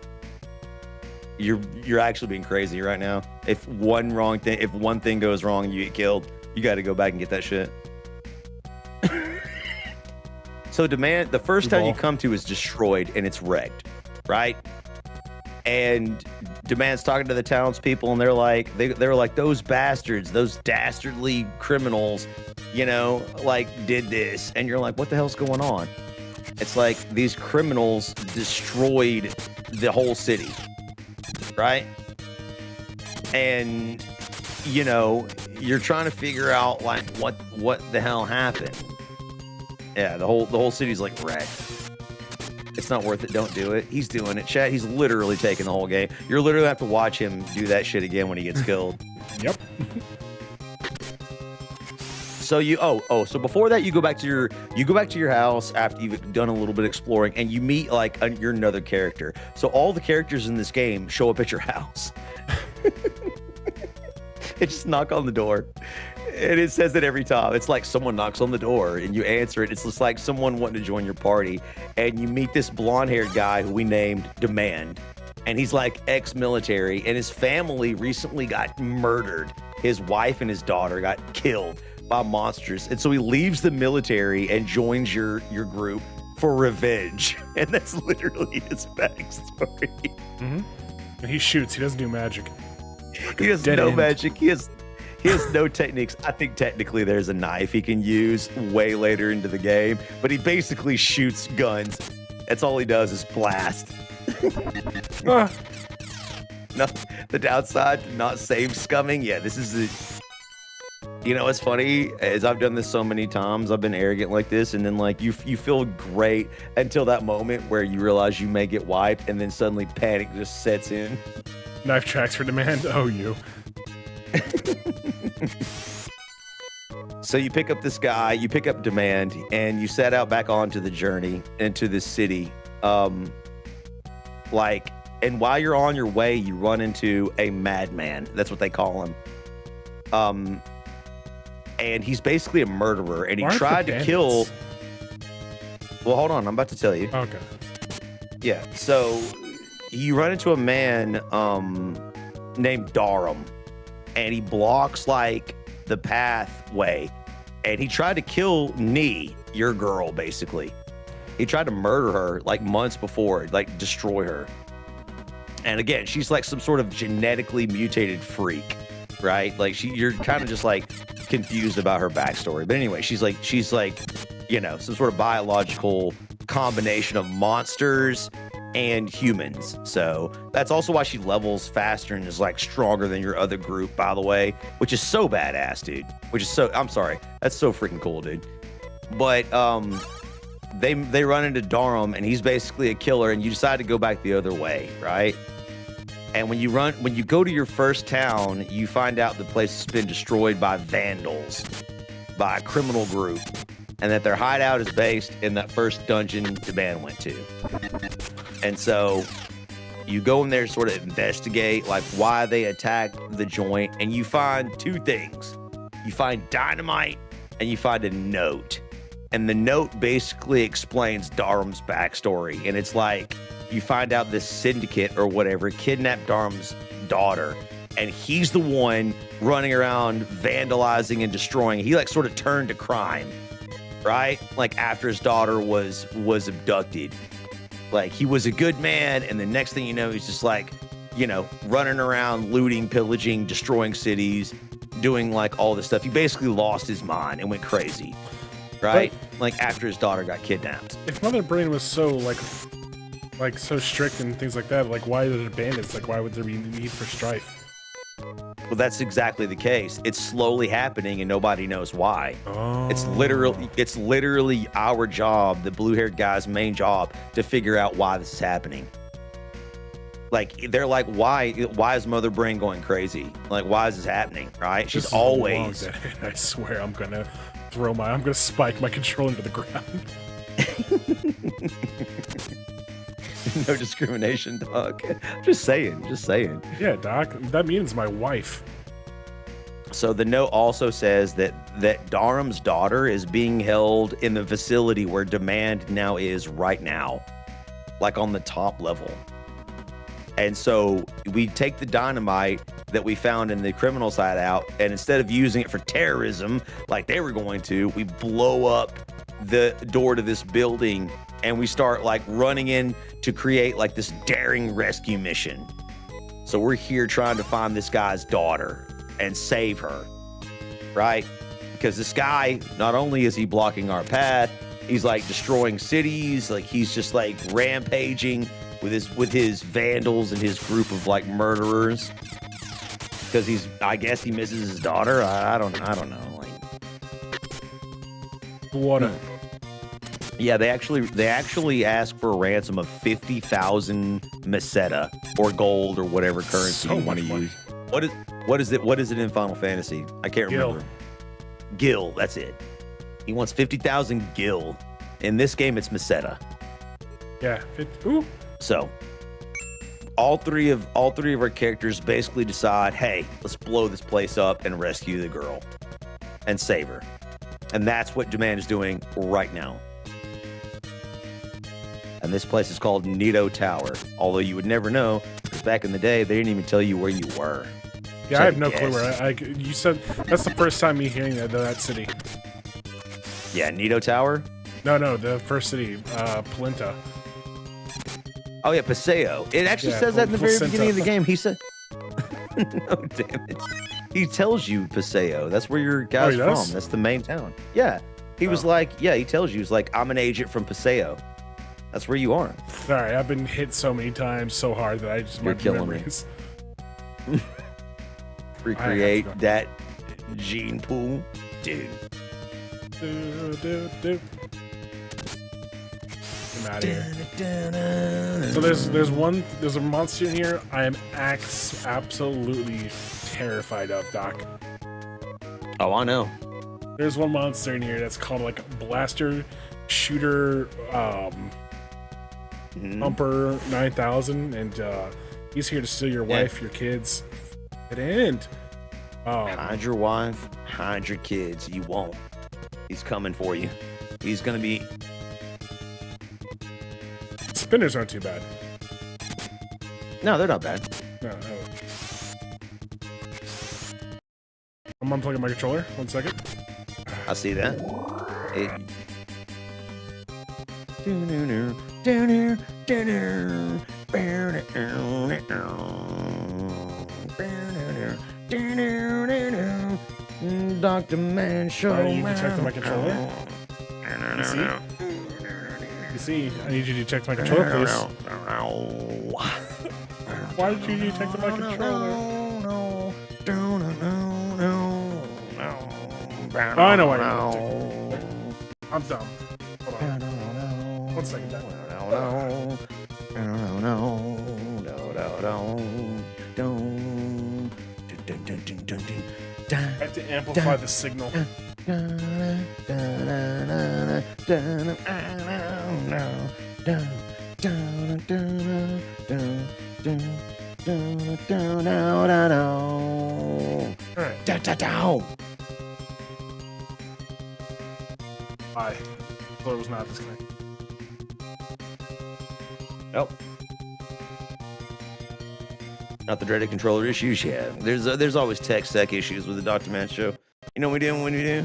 You're actually being crazy right now. If one thing goes wrong and you get killed, you got to go back and get that shit. So the first town you come to is destroyed and it's wrecked, right? And Demand's talking to the townspeople, and they're like, those bastards, those dastardly criminals, did this. And you're like, what the hell's going on? It's like these criminals destroyed the whole city, right? And you're trying to figure out what the hell happened. Yeah, the whole city's wrecked. It's not worth it. Don't do it. He's doing it. Chat, he's literally taking the whole game. You're literally have to watch him do that shit again when he gets killed. Yep. So so before that you go back to your house after you've done a little bit of exploring, and you meet you're another character. So all the characters in this game show up at your house. They just knock on the door. And it says it every time. It's like someone knocks on the door and you answer it. It's just like someone wanting to join your party. And you meet this blonde-haired guy who we named Demand. And he's ex-military. And his family recently got murdered. His wife and his daughter got killed by monsters. And so he leaves the military and joins your group for revenge. And that's literally his backstory. Mm-hmm. And he shoots. He doesn't do magic. He has no magic. He has no techniques. I think technically there's a knife he can use way later into the game, but he basically shoots guns. That's all he does is blast. No, the downside to not save scumming. Yeah, this is what's funny is I've done this so many times. I've been arrogant like this, and then you feel great until that moment where you realize you may get wiped, and then suddenly panic just sets in. Knife tracks for Demand. Oh, you. So you pick up this guy, you pick up Demand, and you set out back onto the journey into this city. And while you're on your way, you run into a madman. That's what they call him. And he's basically a murderer, and he tried to kill. Well, hold on, I'm about to tell you. Okay. Yeah, so you run into a man named Darum, and he blocks like the pathway, and he tried to kill Nee, your girl, basically. He tried to murder her like months before, like destroy her. And again, she's like some sort of genetically mutated freak, right? Like you're kind of just like confused about her backstory. But anyway, she's like, you know, some sort of biological combination of monsters and humans. So that's also why she levels faster and is like stronger than your other group, by the way, which is so badass, dude. I'm sorry. That's so freaking cool, dude. But they run into Darum, and he's basically a killer, and you decide to go back the other way, right? And when you go to your first town, you find out the place has been destroyed by vandals, by a criminal group, and that their hideout is based in that first dungeon Demand went to. And so you go in there to sort of investigate like why they attacked the joint, and you find two things. You find dynamite and you find a note. And the note basically explains Darum's backstory. And it's like you find out this syndicate or whatever kidnapped Darum's daughter, and he's the one running around vandalizing and destroying. He like sort of turned to crime, right? Like after his daughter was abducted. Like he was a good man, and the next thing you know, he's just like, you know, running around, looting, pillaging, destroying cities, doing like all this stuff. He basically lost his mind and went crazy, right? But like after his daughter got kidnapped. If Mother Brain was so like so strict and things like that, like why did it bandits? Like why would there be need for strife? Well, that's exactly the case. It's slowly happening, and nobody knows why. Oh. It's literally our job, the blue-haired guy's main job, to figure out why this is happening. Like they're like, why is Mother Brain going crazy? Like, why is this happening? Right? She's always. I swear, I'm gonna spike my controller into the ground. No discrimination, dog. Just saying. Yeah, Doc. That means my wife. So the note also says that Darum's daughter is being held in the facility where Demand now is right now, like on the top level. And so we take the dynamite that we found in the criminal side out, and instead of using it for terrorism like they were going to, we blow up the door to this building, and we start like running in to create like this daring rescue mission. So we're here trying to find this guy's daughter and save her, right? Because this guy, not only is he blocking our path, he's like destroying cities, like he's just like rampaging with his vandals and his group of like murderers. Because I guess he misses his daughter. I don't know. Like water. Yeah, they actually ask for a ransom of 50,000 meseta or gold or whatever currency you want to use. What is it in Final Fantasy? I can't remember. Gil, that's it. He wants 50,000 gil. In this game, it's meseta. Yeah. Ooh. So, all three of our characters basically decide, hey, let's blow this place up and rescue the girl and save her. And that's what Demand is doing right now. And this place is called Nito Tower. Although you would never know, because back in the day, they didn't even tell you where you were. Yeah, I have no clue where. You said that's the first time me hearing that city. Yeah, Nito Tower? No, the first city, Polenta. Oh yeah, Paseo. It actually says that in the very beginning of the game. He said, "No, damn it." He tells you Paseo. That's where your guy's from. That's the main town. Yeah. He was like, yeah. He tells you, he's like, I'm an agent from Paseo. That's where you are. Sorry, I've been hit so many times, so hard that I just You're killing me. Recreate that gene pool, dude. I'm out of here. So there's a monster in here I am absolutely terrified of, Doc. Oh, I know. There's one monster in here that's called like Blaster Shooter Pumper 9000, and he's here to steal your wife, your kids. And hide your wife, hide your kids. You won't. He's coming for you. He's gonna be. Spinners aren't too bad. No, they're not bad. No. I'm unplugging my controller. 1 second. I see that. Dr. Man Show. You detected my controller? You see? I need you to detect my controller, please. Why did you detect my controller? Oh, I know why you're detecting. I'm dumb. Hold on. 1 second. I have to amplify the signal. Bye. Floor was not disconnected. Nope. Not the dreaded controller issues. Yeah, there's always tech issues with the Dr. Man Show. You know what we do when we do?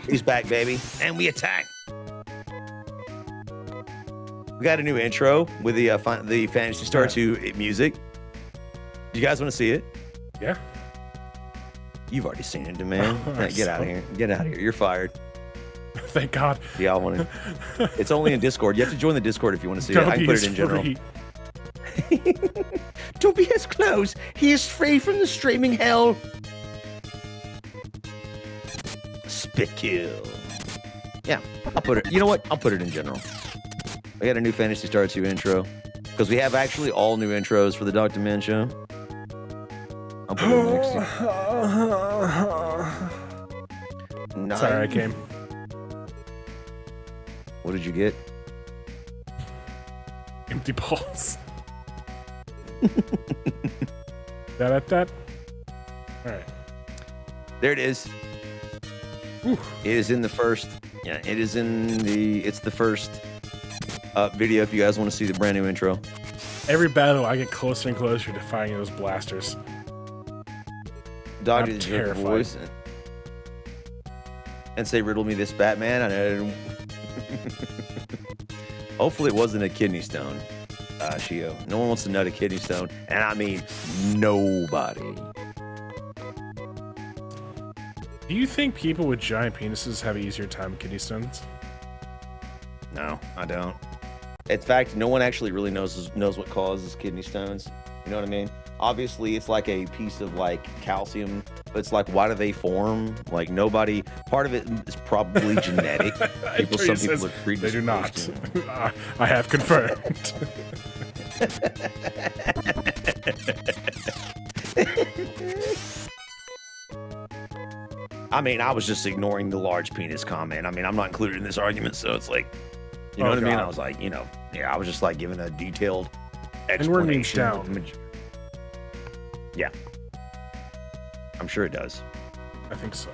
He's back, baby, and we attack. We got a new intro with the Phantasy Star 2 music. Do you guys want to see it? Yeah. You've already seen it, man. Get out of here. Get out of here. You're fired. Thank God. Yeah, I want to. It's only in Discord. You have to join the Discord if you want to see it. I can put it in general. Toby is close. He is free from the streaming hell. Spit kill. Yeah, I'll put it. You know what? I'll put it in general. I got a new Phantasy Star 2 intro because we have actually all new intros for the Dr. Man Show. I'll put it next. Nice. Sorry, I came. What did you get? Empty balls. Da-da-da. All right. There it is. Whew. It is in the first. Yeah, it is in the. It's the first video. If you guys want to see the brand new intro. Every battle, I get closer and closer to finding those blasters. Dog I'm did your terrified. voice and say, "Riddle me this, Batman." I know. Hopefully, it wasn't a kidney stone, Shio. No one wants to nut a kidney stone, and I mean nobody. Do you think people with giant penises have an easier time with kidney stones? No, I don't. In fact, no one actually really knows what causes kidney stones. You know what I mean? Obviously, it's like a piece of like calcium, but it's like, why do they form? Like nobody. Part of it is probably genetic. Some people are predisposed. They do not. I have confirmed. I mean, I was just ignoring the large penis comment. I mean, I'm not included in this argument, so it's like, you know what I mean? I was like, I was just like giving a detailed explanation. And we're down. Yeah. I'm sure it does. I think so.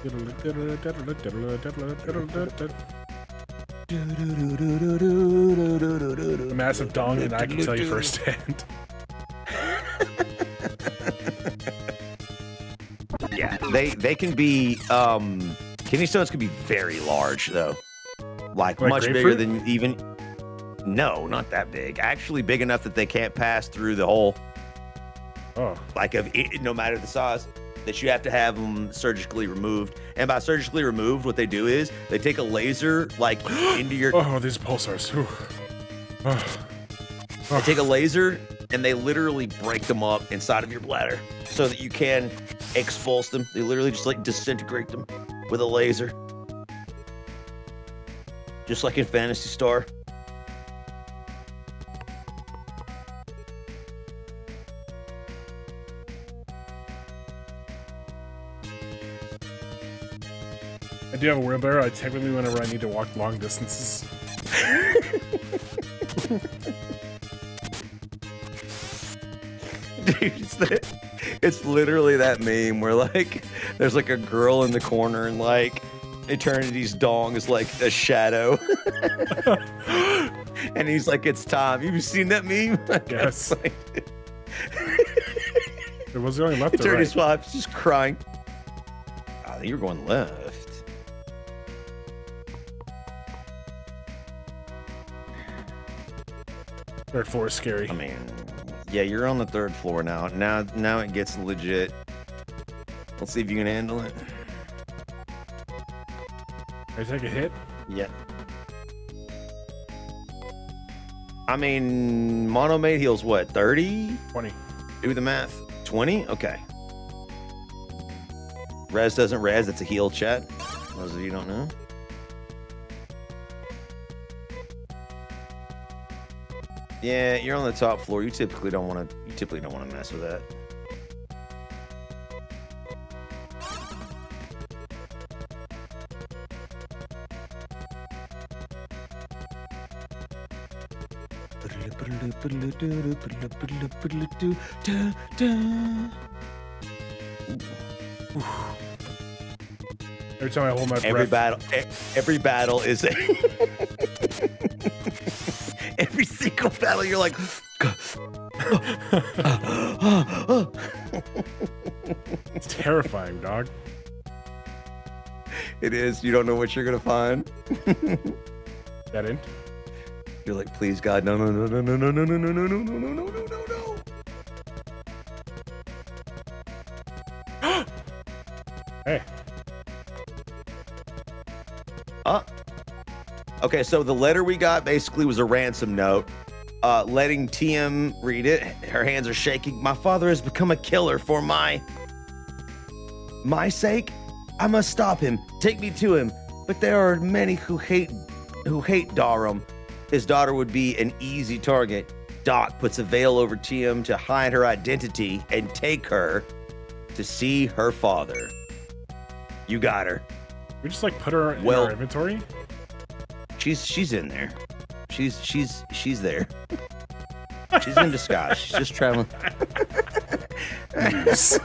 A massive dong, and I can tell you firsthand. Yeah, they can be kidney stones can be very large though. Like much bigger than even. No, not that big. Actually big enough that they can't pass through the hole. Oh. Like no matter the size, that you have to have them surgically removed. And by surgically removed, what they do is they take a laser like into your. Oh, these pulsars. They take a laser and they literally break them up inside of your bladder so that you can expulse them. They literally just like disintegrate them with a laser. Just like in Fantasy Star. I do have a wheelbarrow. I technically, whenever I need to walk long distances. Dude, it's literally that meme where like there's like a girl in the corner and like Eternity's dong is like a shadow. And he's like, it's time. You've seen that meme? Yes. Like, It was the only left or Eternity's right. wife's just crying. Oh, you're going left. Third floor is scary. I mean, yeah, you're on the 3rd floor now. Now it gets legit. Let's see if you can handle it. I take a hit. Yeah. I mean, Monomate heals what, 30? 20. Do the math. 20? Okay. Res doesn't res, it's a heal, chat. Those of you who don't know. Yeah, you're on the top floor. You typically don't want to mess with that. Every time I hold my Every breath. every battle is a every single battle you're like It's terrifying, dog. it is. You don't know what you're gonna find. That in? You're like, please God, no, no, no, no, no, no, no, no, no, no, no, no, no, no, no, no. Hey. Okay, so the letter we got basically was a ransom note. Letting TM read it. Her hands are shaking. My father has become a killer for my sake. I must stop him. Take me to him. But there are many who hate Darum. His daughter would be an easy target. Doc puts a veil over TM to hide her identity and take her to see her father. You got her. We just like put her in Well- our inventory? She's in there. She's there. She's in disguise. She's just traveling. Yes.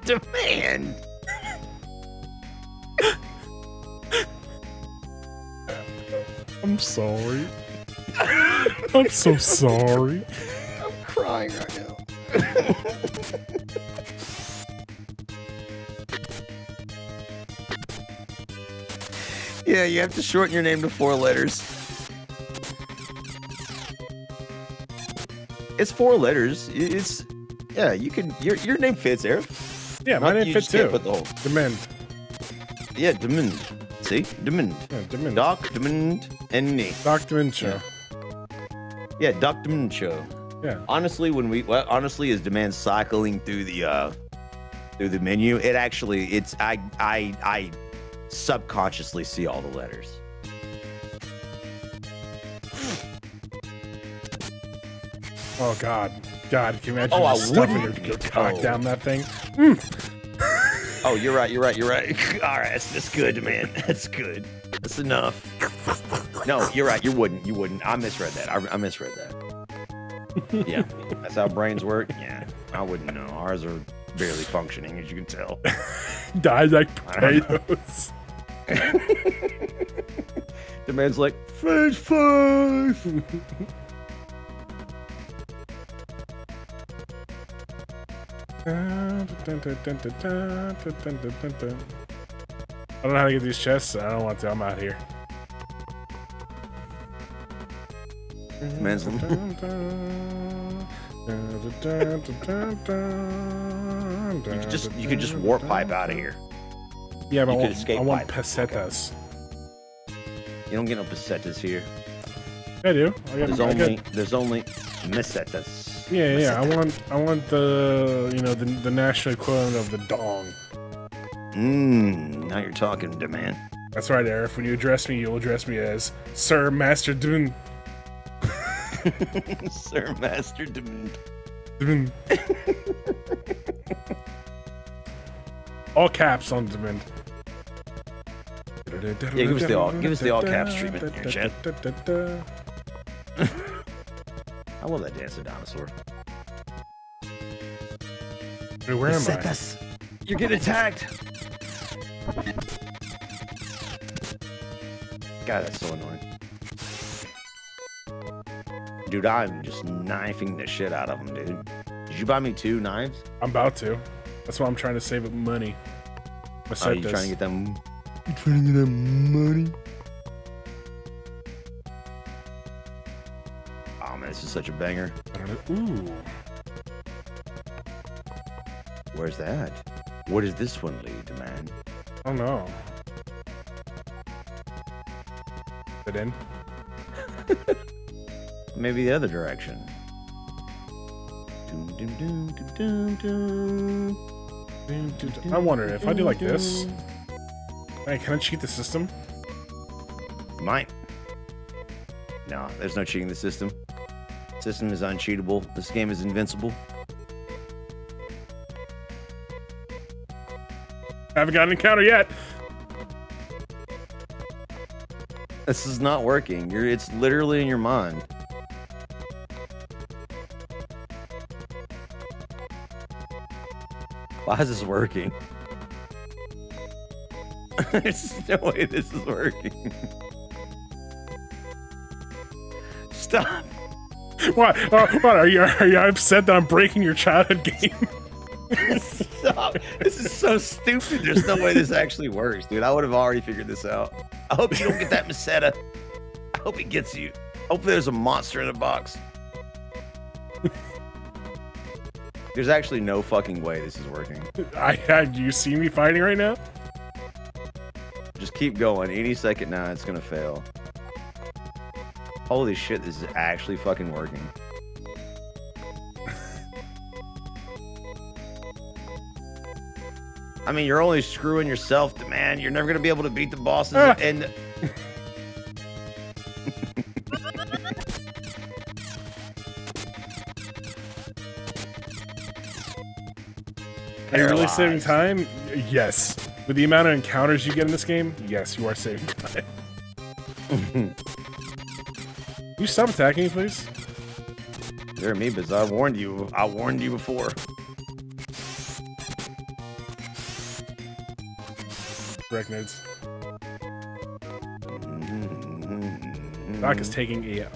Demand. I'm sorry. I'm so sorry. I'm crying right now. Yeah, you have to shorten your name to 4 letters. It's 4 letters. It's yeah. You can. Your name fits, Eric. Yeah, my name You fits just can't too. put the whole. Demand. Yeah, Demand. See, Demand. Yeah, demand. Doc, Demand, and me. Doc Dementia. Yeah, Doc Demand show. Yeah. Honestly, honestly, as Demand cycling through the menu, it actually I subconsciously see all the letters. Oh God. God, can you imagine Oh, I just stuffing wouldn't. your cock Oh. down that thing? Oh, you're right. All right, that's good, man. That's good. That's enough. No, you're right. You wouldn't. I misread that. I misread that. Yeah, that's how brains work. Yeah, I wouldn't know. Ours are barely functioning, as you can tell. Died like potatoes. The man's like, phase 5. I don't know how to get these chests. I don't want to. I'm out here. The man's you could just warp pipe out of here. Yeah, but You I could want, escape I want pipe. pesetas. You don't get no pesetas here. I do. I got, There's only mesetas. Yeah. I want the the national equivalent of the dong. Now you're talking, Demand. That's right, Arif. When you address me, you'll address me as Sir Master Dun. Sir Master Demand. Dun. All caps on demand. Yeah, give us the all caps treatment here, chat. I love that dancing dinosaur. Wait, where am I? Setas. You're getting attacked. God, that's so annoying. Dude, I'm just knifing the shit out of them, dude. Did you buy me 2 knives? I'm about to. That's why I'm trying to save up money. Oh, you trying to get them? You trying to get that money? Oh man, this is such a banger. Ooh. Where's that? Where does this one lead, man? Oh no. Fit in? Maybe the other direction. Doom, doom, doom, doom, doom, doom. I wonder if I do like this. Hey, can I cheat the system? Might. No, there's no cheating the system. System is uncheatable. This game is invincible. Haven't got an encounter yet. This is not working. It's literally in your mind. Why is this working? There's no way this is working. Stop. What? What? Are you upset that I'm breaking your childhood game? Stop. This is so stupid. There's no way this actually works, dude. I would have already figured this out. I hope you don't get that Meseta. I hope it gets you. Hopefully there's a monster in a box. There's actually no fucking way this is working. Do you see me fighting right now? Just keep going. Any second now, it's gonna fail. Holy shit, this is actually fucking working. I mean, you're only screwing yourself, man. You're never gonna be able to beat the bosses and... Are you really saving time? Yes. With the amount of encounters you get in this game, yes, you are saving time. Can you stop attacking me, please? You're me, because I warned you. I warned you before. Arachnids. Doc is taking a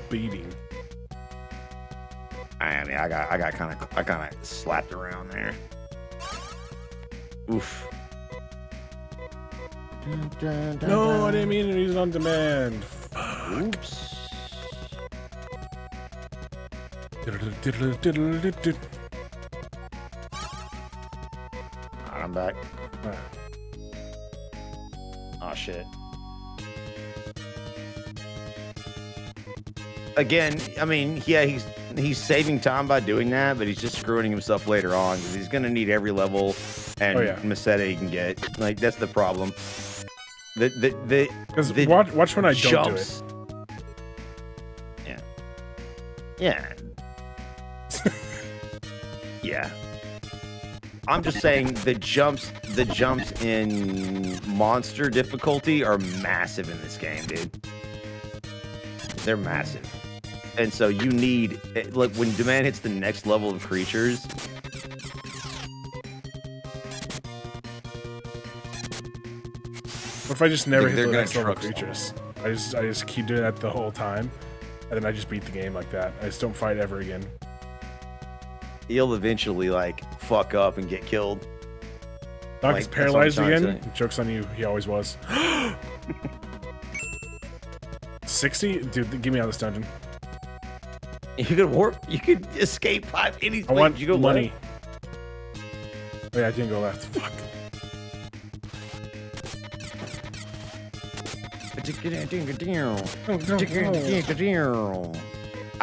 beating. I mean, I kind of slapped around there. Oof. No, I didn't mean to use it on demand. Oops. I'm back. Oh shit. Again, I mean, yeah, he's saving time by doing that, but he's just screwing himself later on because he's gonna need every level and Meseta he can get. Like that's the problem. Because watch when I jumps. don't do it. Yeah. Yeah. I'm just saying the jumps in monster difficulty are massive in this game, dude. They're massive. And so you need, like, when demand hits the next level of creatures. What if I just never hit the gonna next level of truck creatures? I just keep doing that the whole time, and then I just beat the game like that. I just don't fight ever again. He'll eventually, like, fuck up and get killed. Doc Like, is that's what I'm paralyzed trying to again? say. Joke's on you, he always was. 60? Dude, get me out of this dungeon. You could warp, you could escape pipe anything. I want Did you go money. left? Oh yeah, I didn't go left. Fuck. I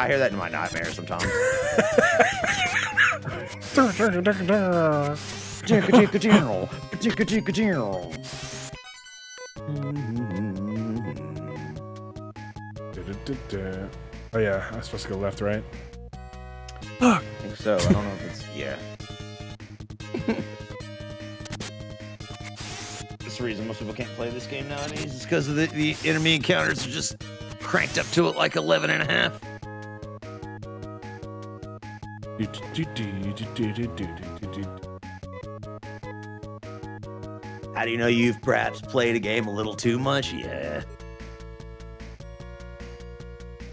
hear that in my nightmares sometimes. Oh yeah, I'm supposed to go left, right? I think so. I don't know if it's yeah. That's the reason most people can't play this game nowadays is because of the enemy encounters are just cranked up to it like 11 and a half. How do you know you've perhaps played a game a little too much? Yeah.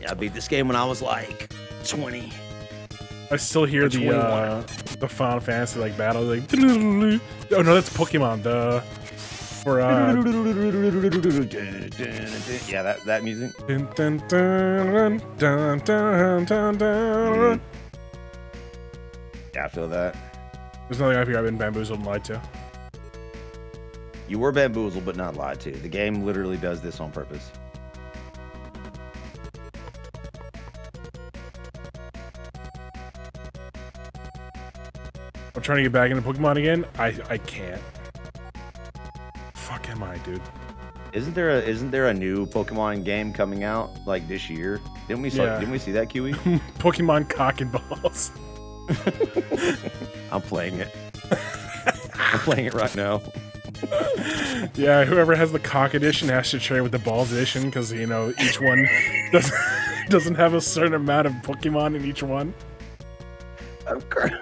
Yeah, I beat this game when I was like 20. I still hear the Final Fantasy like battle like. Oh no, that's Pokemon. Yeah, that music. Yeah, I feel that. There's nothing I feel I've been bamboozled and lied to. You were bamboozled, but not lied to. The game literally does this on purpose. I'm trying to get back into Pokemon again. I can't. Fuck am I, dude? Isn't there a new Pokemon game coming out like this year? Didn't we see that, Kiwi? Pokemon Cock and Balls. I'm playing it. I'm playing it right now. Yeah, whoever has the Cock edition has to trade with the Balls edition because you know each one doesn't have a certain amount of Pokemon in each one. I'm crying.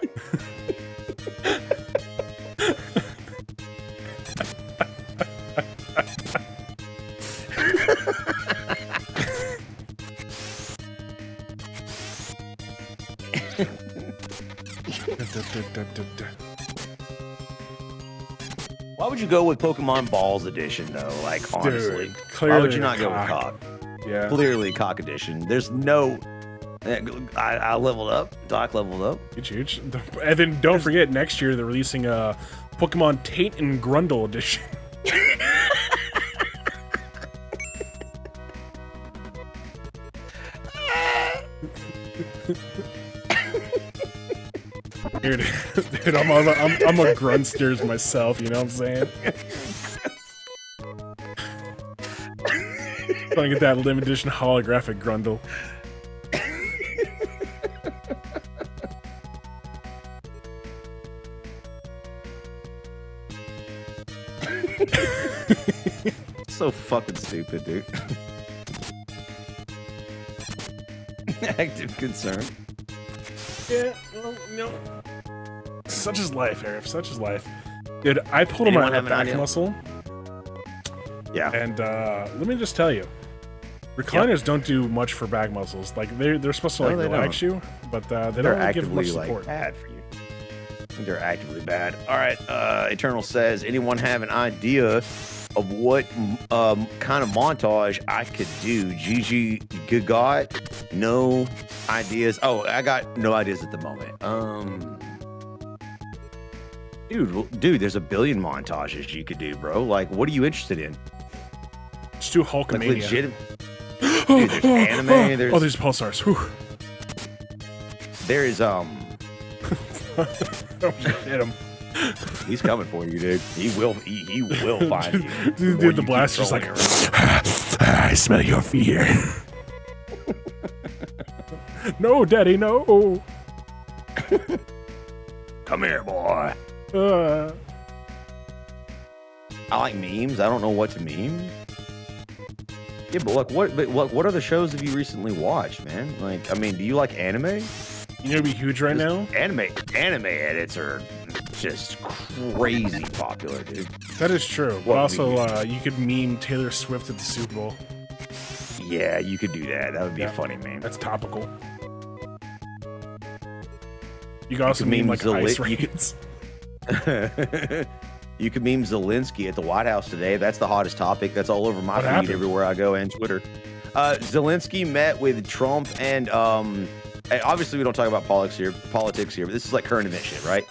Why would you go with Pokemon Balls edition though? Like honestly, Dude, why would you not go with Cock? Yeah, Clearly Cock edition. There's no. I leveled up. Doc leveled up. it's huge. And then don't forget, next year they're releasing a Pokemon Tate and Grundle edition. Dude, I'm a grunsters myself, you know what I'm saying? Trying to get that limited edition holographic Grundle. So fucking stupid, dude. Active concern. Yeah, well, no. Such is life, Arif. Such is life. Dude, I pulled on Anyone my have an back idea? muscle, Yeah. and let me just tell you, recliners don't do much for back muscles. Like they're supposed to No, like they relax you, but they They're don't really give actively much like support. bad for you. I think they're actively bad. All right. Eternal says, anyone have an idea of what kind of montage I could do? GG got no ideas. Oh, I got no ideas at the moment. Dude, there's a billion montages you could do, bro. Like, what are you interested in? Just do Like Hulkamania. legit. Dude, there's anime. There's There's pulsars. Whew. there is Hit him. He's coming for you, dude. He will find you. Dude, Before the you blaster's keep like, trolling I smell your fear. No, Daddy, no. around. Come here, boy. I like memes. I don't know what to meme. Yeah, but like, what other shows have you recently watched, man? Like, I mean, do you like anime? You know what'd be huge right now? Anime edits are just crazy popular, dude. That is true. But What also, you could meme Taylor Swift at the Super Bowl. Yeah, you could do that. That would be Yeah. a funny meme. That's topical. You can also could meme meme like ice you could- raids. You could meme Zelensky at the White House today. That's the hottest topic. That's all over my What feed happened? everywhere I go and Twitter. Zelensky met with Trump and obviously we don't talk about politics here, but this is like current event shit, right?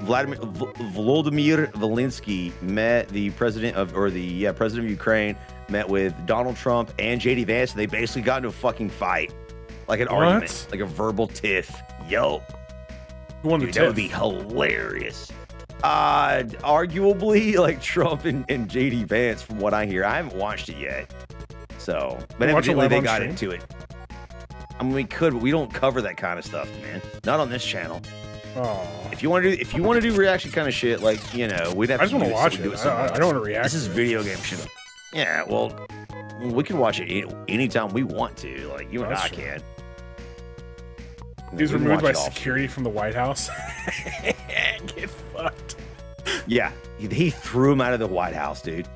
Volodymyr Zelensky met the president of Ukraine, met with Donald Trump and JD Vance, and they basically got into a fucking fight. Like an What? argument, like a verbal tiff. Yo, Who won the dude, that would tiff? be hilarious. Arguably, like Trump and JD Vance, from what I hear. I haven't watched it yet. So, but You watch it evidently live they on got stream? into it. I mean, we could, but we don't cover that kind of stuff, man. Not on this channel. Oh. If you want to do reaction kind of shit, like, you know, we'd have I just to want to do watch do it. somewhere I don't want to react. This is to it. video game shit. Yeah, well, we can watch it anytime we want to. Like, you and That's I true. can. He's We can removed watch by it all. security from the White House. Get fucked. Yeah, he threw him out of the White House, dude.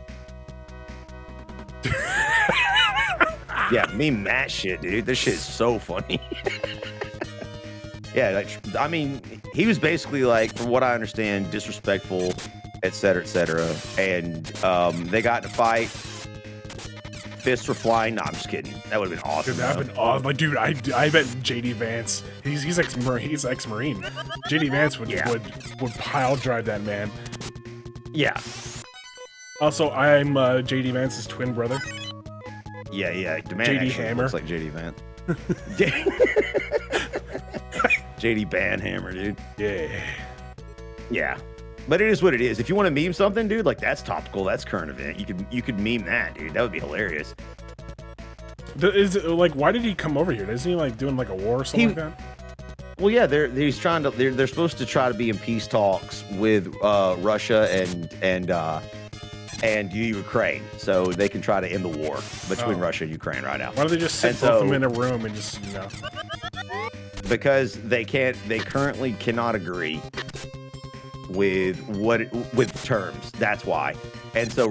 Yeah, meme that shit, dude. This shit is so funny. Yeah, like, I mean, he was basically like, from what I understand, disrespectful, et cetera, and they got in a fight. Fists were flying. No, I'm just kidding. That would have been awesome. Dude, that'd though. been awesome. Like, dude, I bet JD Vance. He's ex-Marine. JD Vance would Yeah. would pile drive that man. Yeah, Also, I'm JD Vance's twin brother. yeah. The man JD actually Hammer. looks like JD Vance. JD Banhammer, dude. Yeah. Yeah. But it is what it is. If you want to meme something, dude, like that's topical, that's current event. You could meme that, dude. That would be hilarious. Is it, like, why did he come over here? Isn't he like doing like a war or something like that? Well, yeah, he's trying to. They're supposed to try to be in peace talks with Russia and Ukraine, so they can try to end the war between Oh. Russia and Ukraine right now. Why don't they just sit And both of so- them in a room and just, you know? Because they currently cannot agree with terms. That's why. And so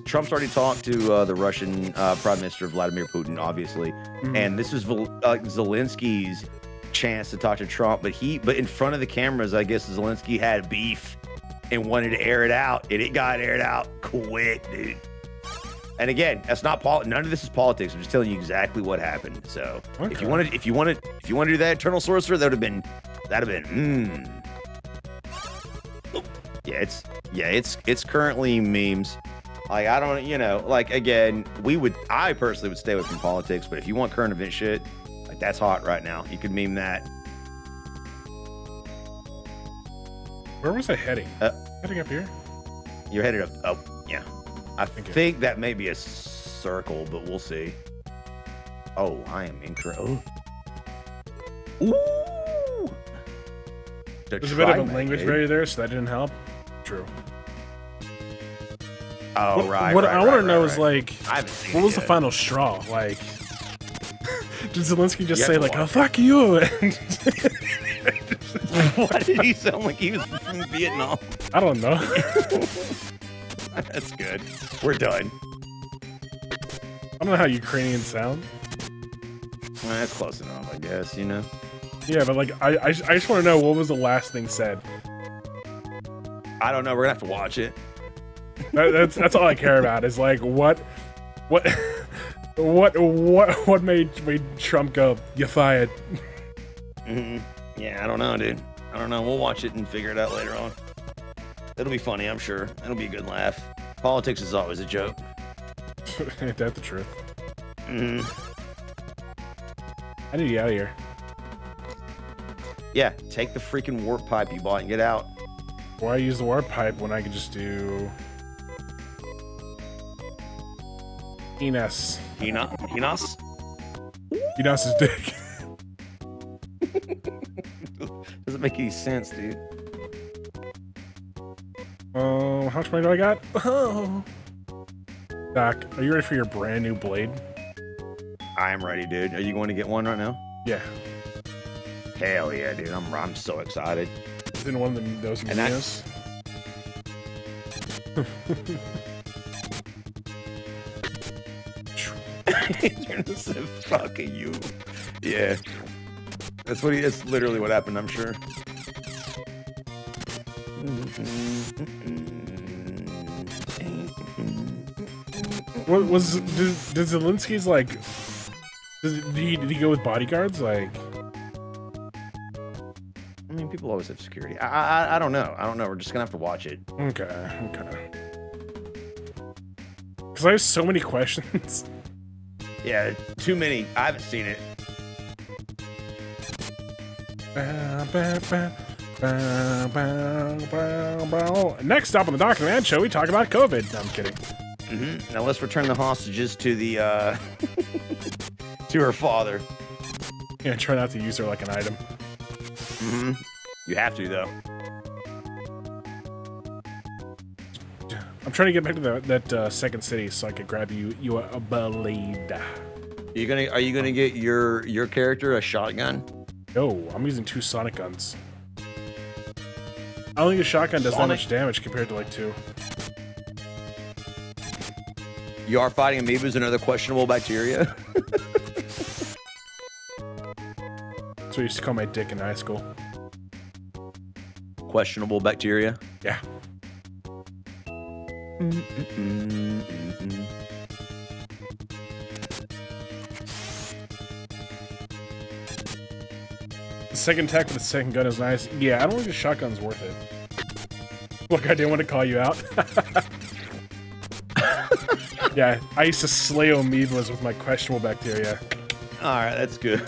Trump's already talked to the Russian Prime Minister Vladimir Putin, obviously, and this is Zelensky's chance to talk to Trump, but in front of the cameras, I guess Zelensky had beef and wanted to air it out, and it got aired out quick, dude. And again, that's not none of this is politics. I'm just telling you exactly what happened. So if Okay. you want to do that, Eternal Sorcerer, that'd have been. Yeah, it's currently memes. Like, I don't, like, again, I personally would stay away from politics, but if you want current event shit, like, that's hot right now. You could meme that. Where was I heading? Heading up here? You're headed up, yeah. I Okay. think that may be a circle, but we'll see. Oh, I am incorrect. Ooh! There's a bit of a language barrier there, so that didn't help. True. Oh, What I want to know is, like, I haven't seen what it was the yet. final straw? Like, did Zelensky just You say, have to like, watch oh, it. fuck you? Why did he sound like he was from Vietnam? I don't know. That's good. We're done. I don't know how Ukrainians sound. Well, that's close enough, I guess, Yeah, but, like, I just want to know what was the last thing said. I don't know. We're going to have to watch it. That's all I care about is, like, what made Trump go, "You fired"? Yeah, I don't know, dude. I don't know. We'll watch it and figure it out later on. It'll be funny, I'm sure. It'll be a good laugh. Politics is always a joke. Ain't that the truth? Mhm. I need to get out of here. Yeah, take the freaking warp pipe you bought and get out. Why use the warp pipe when I could just do Enos? Enos? Enos's dick. Doesn't make any sense, dude. Oh, how much money do I got? Oh. Doc, are you ready for your brand new blade? I am ready, dude. Are you going to get one right now? Yeah. Hell yeah, dude. I'm so excited. It's in one of those And that- videos. You're gonna say, fucking you. Yeah. That's literally what happened, I'm sure. What was did Zelensky's like? Did he go with bodyguards? Like, I mean, people always have security. I don't know. I don't know. We're just gonna have to watch it. okay. Because I have so many questions. Yeah, too many. I haven't seen it. Bow, bow, bow, bow. Next up on the Dr. Man Show, we talk about COVID. No, I'm kidding. Now let's return the hostages to the to her father. Yeah, try not to use her like an item. You have to though. I'm trying to get back to that second city so I could grab you a blade. Are you gonna get your character a shotgun? No, I'm using 2 sonic guns. I don't think a shotgun does that much damage compared to like 2. You are fighting amoebas and other questionable bacteria. That's what I used to call my dick in high school. Questionable bacteria. Yeah. The second attack with the second gun is nice. Yeah, I don't think the shotgun's worth it. Look, I didn't want to call you out. Yeah, I used to slay amoebas with my questionable bacteria. All right, that's good.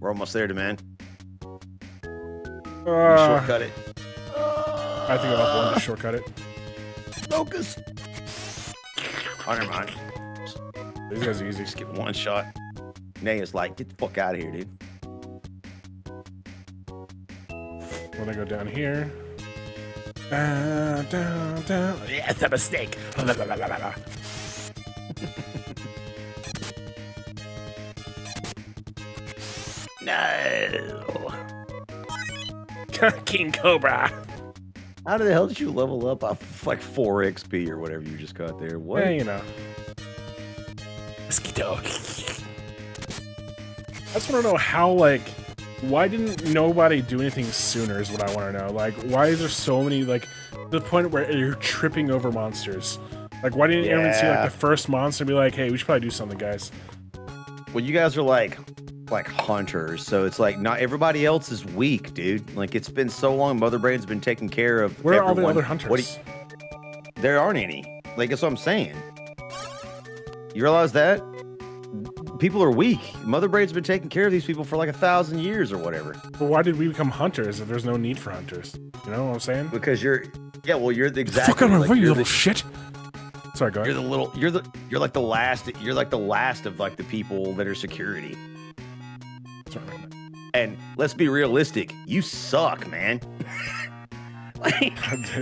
We're almost there, man. Shortcut it. I think I'll have one to shortcut it. Focus. Oh, never mind. These guys are easy. Just get one shot. Naya's like, get the fuck out of here, dude. When I go down here. Down, down, down. Yeah, it's a mistake. No. King Cobra. How the hell did you level up off like 4 XP or whatever you just got there? What? Yeah, you know. Mosquito. I just want to know how, like, why didn't nobody do anything sooner is what I want to know. Like, why is there so many, like, to the point where you're tripping over monsters? Like, why didn't anyone see, like, the first monster and be like, hey, we should probably do something, guys? Well, you guys are like hunters, so it's like not everybody else is weak, dude. Like, it's been so long, Mother Brain's been taking care of Where are all the everyone. other hunters? There aren't any. Like, that's what I'm saying. You realize that? People are weak. Mother Brain's been taking care of these people for like 1,000 years or whatever. But why did we become hunters if there's no need for hunters? You know what I'm saying? Because you're the exact Fuck out of my way, you you're little shit! Sorry, go ahead. you're like the last of like the people that are security. Sorry. And let's be realistic, you suck, man. Like, I know.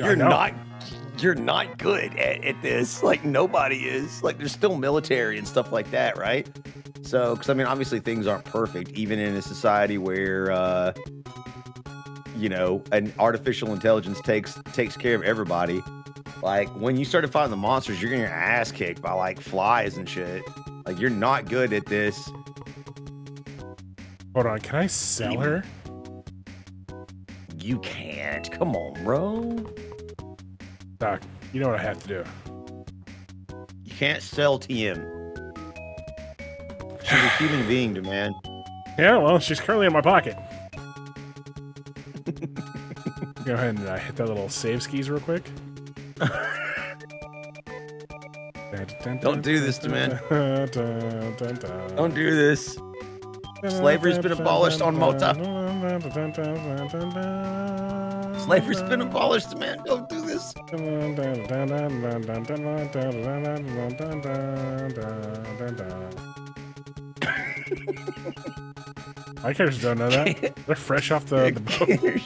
you're not good at this. Like, nobody is. Like, there's still military and stuff like that, right? So, because I mean, obviously things aren't perfect, even in a society where an artificial intelligence takes care of everybody. Like, when you started fighting the monsters, you're getting your ass kicked by like flies and shit. Like, you're not good at this. Hold on, can I sell her? You can't. Come on, bro. Doc, you know what I have to do. You can't sell TM. She's a human being, man. Yeah, well, she's currently in my pocket. Go ahead and hit that little save skis real quick. Don't do this to man. Don't do this. Slavery's been abolished on Mota. Slavery's been abolished, man. Don't do this. My characters don't know that. They're fresh off the boat.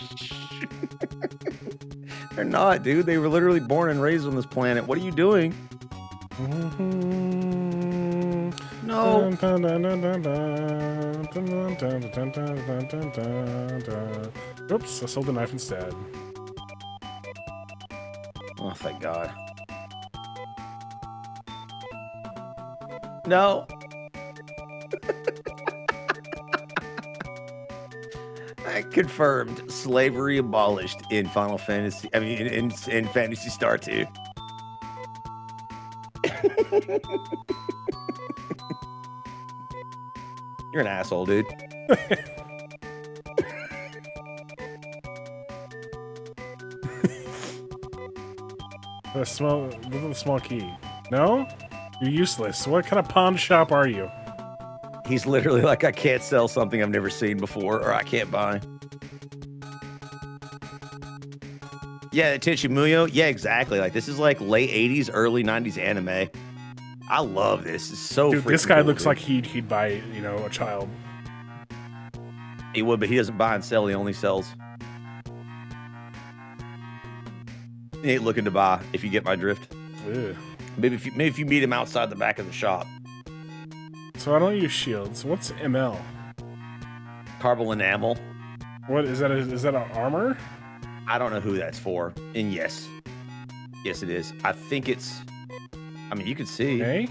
They're not, dude. They were literally born and raised on this planet. What are you doing? No. Oops, I sold the knife instead. Oh, thank God. No. I confirmed slavery abolished in Final Fantasy. I mean, in Fantasy Star 2. You're an asshole, dude. A small, little small key. No? You're useless. What kind of pawn shop are you? He's literally like, I can't sell something I've never seen before, or I can't buy. Yeah, Tenchi Muyo. Yeah, exactly. Like, this is like late 80s, early 90s anime. I love this. It's so Dude, this freaking guy cool, looks dude. like he'd buy, you know, a child. He would, but he doesn't buy and sell. He only sells. He ain't looking to buy, if you get my drift. Ugh. Maybe if you meet him outside the back of the shop. So I don't use shields. What's ML? Carbon enamel. What is that? Is that an armor? I don't know who that's for. And yes. Yes, it is. I think it's... I mean, you can see. Hey?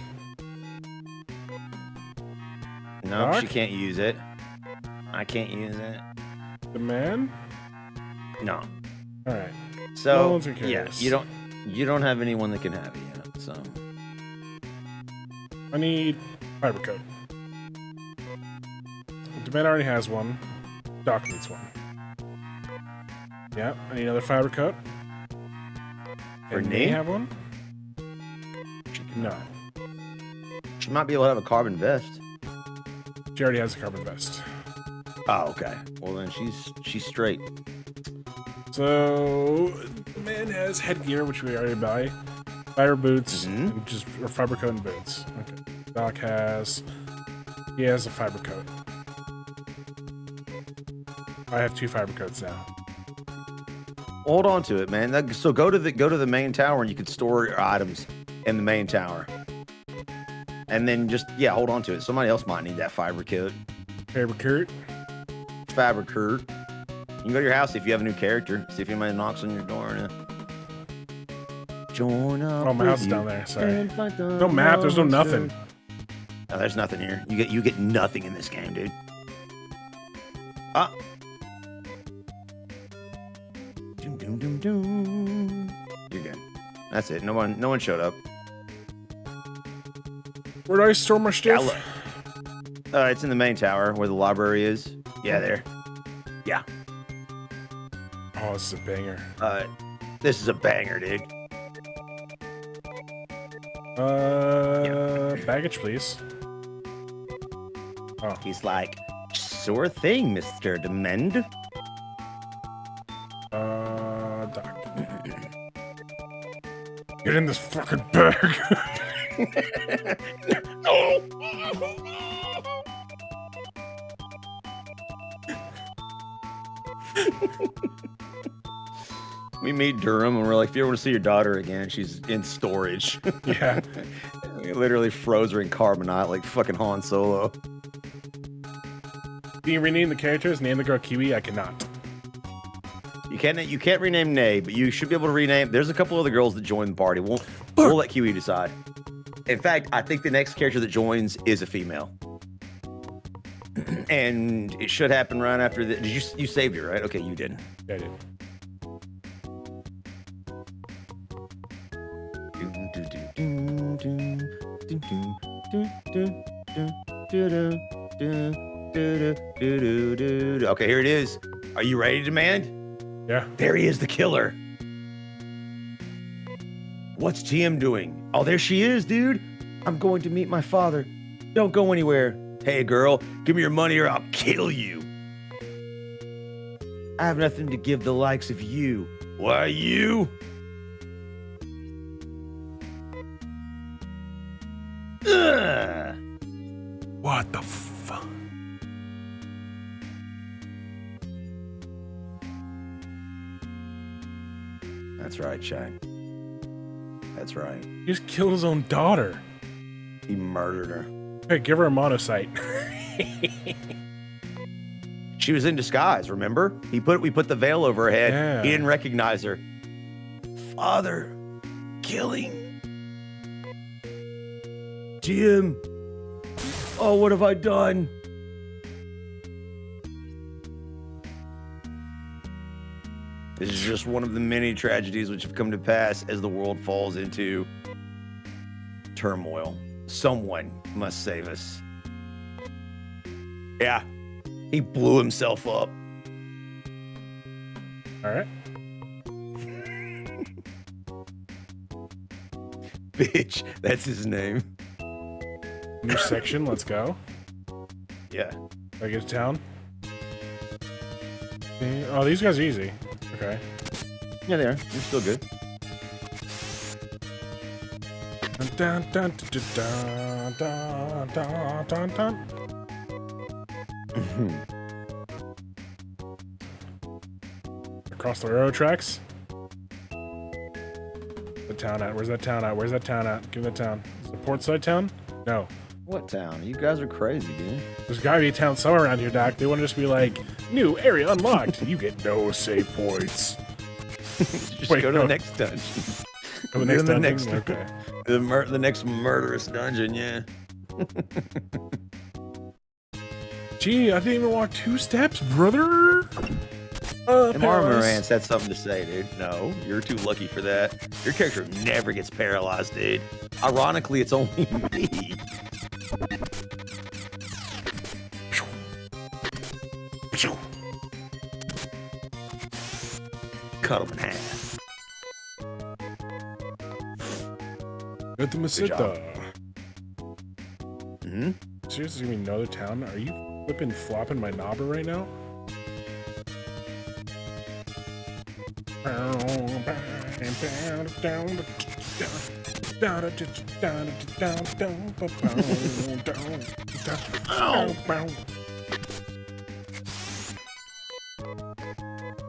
No, Doc? she can't use it. I can't use it. The man? No. Alright. No So, one's gonna yeah, carry this. you don't have anyone that can have it yet, so... I need fiber coat. The man already has one. Doc needs one. Yeah, I need another fiber coat. For And me? they have one? No. She might be able to have a carbon vest. She already has a carbon vest. Oh, okay. Well, then she's straight. So the man has headgear, which we already buy. Fiber boots, Mhm. and just or fiber coat and boots. Okay. Doc he has a fiber coat. I have 2 fiber coats now. Hold on to it, man. So go to the main tower and you can store your items in the main tower. And then just hold on to it. Somebody else might need that fiber coat. Fiber coat. Fabric coat. You can go to your house if you have a new character. See if anybody knocks on your door. And, join up. Oh, my with house is you down there. Sorry. and fight the No map. There's no monster. nothing. No, there's nothing here. You get nothing in this game, dude. Ah. Doom, doom, doom, doom. You're good. That's it. No one showed up. Where do I store my stuff? It's in the main tower where the library is. Yeah, there. Yeah. Oh, this is a banger. This is a banger, dude. Baggage, please. Oh, He's like, sure thing, Mr. Demand. Doc. Get in this fucking bag. We meet Durham and we're like, if you ever want to see your daughter again, she's in storage. Yeah. We literally froze her in carbonite like fucking Han Solo. Can you rename the characters? Name the girl Kiwi? I cannot. You can't rename Nay, but you should be able to rename. There's a couple other girls that join the party. We'll let Kiwi decide. In fact, I think the next character that joins is a female. And it should happen right after the. You saved her, right? Okay, you didn't. Yeah, I did. Okay, here it is. Are you ready, Demand? Yeah. There he is, the killer. What's TM doing? Oh, there she is, dude. I'm going to meet my father. Don't go anywhere. Hey, girl, give me your money or I'll kill you. I have nothing to give the likes of you. Why, you? Ugh. What the fuck? That's right, Shaq. That's right. He just killed his own daughter. He murdered her. Hey, give her a monocyte. She was in disguise, remember? We put the veil over her head. Yeah. He didn't recognize her. Father, killing. Jim. Oh, what have I done? This is just one of the many tragedies which have come to pass as the world falls into turmoil. Someone must save us. Yeah, he blew himself up. All right. Bitch, that's his name. New section. Let's go. Yeah. Do I get to town? Oh, these guys are easy. Okay. Yeah, they are. You're still good. Dun, dun, dun, dun, dun, dun, dun, dun. Across the railroad tracks. The town at? Where's that town at? Where's that town at? Give me that town. Is it Portside town? No. What town? You guys are crazy, dude. There's gotta be a town somewhere around here, Doc. They want to just be like, new area unlocked. You get no save points. Just Wait, go to no. the next dungeon. Oh, the next the dungeon? next, Okay. the next murderous dungeon, yeah. Gee, I didn't even walk 2 steps, brother. And Paralyzed. Marmarance had something to say, dude. No, you're too lucky for that. Your character never gets paralyzed, dude. Ironically, it's only me. Cut him in half. Good job. Hmm? Seriously, gonna be another town? Are you flipping flopping my knobber right now?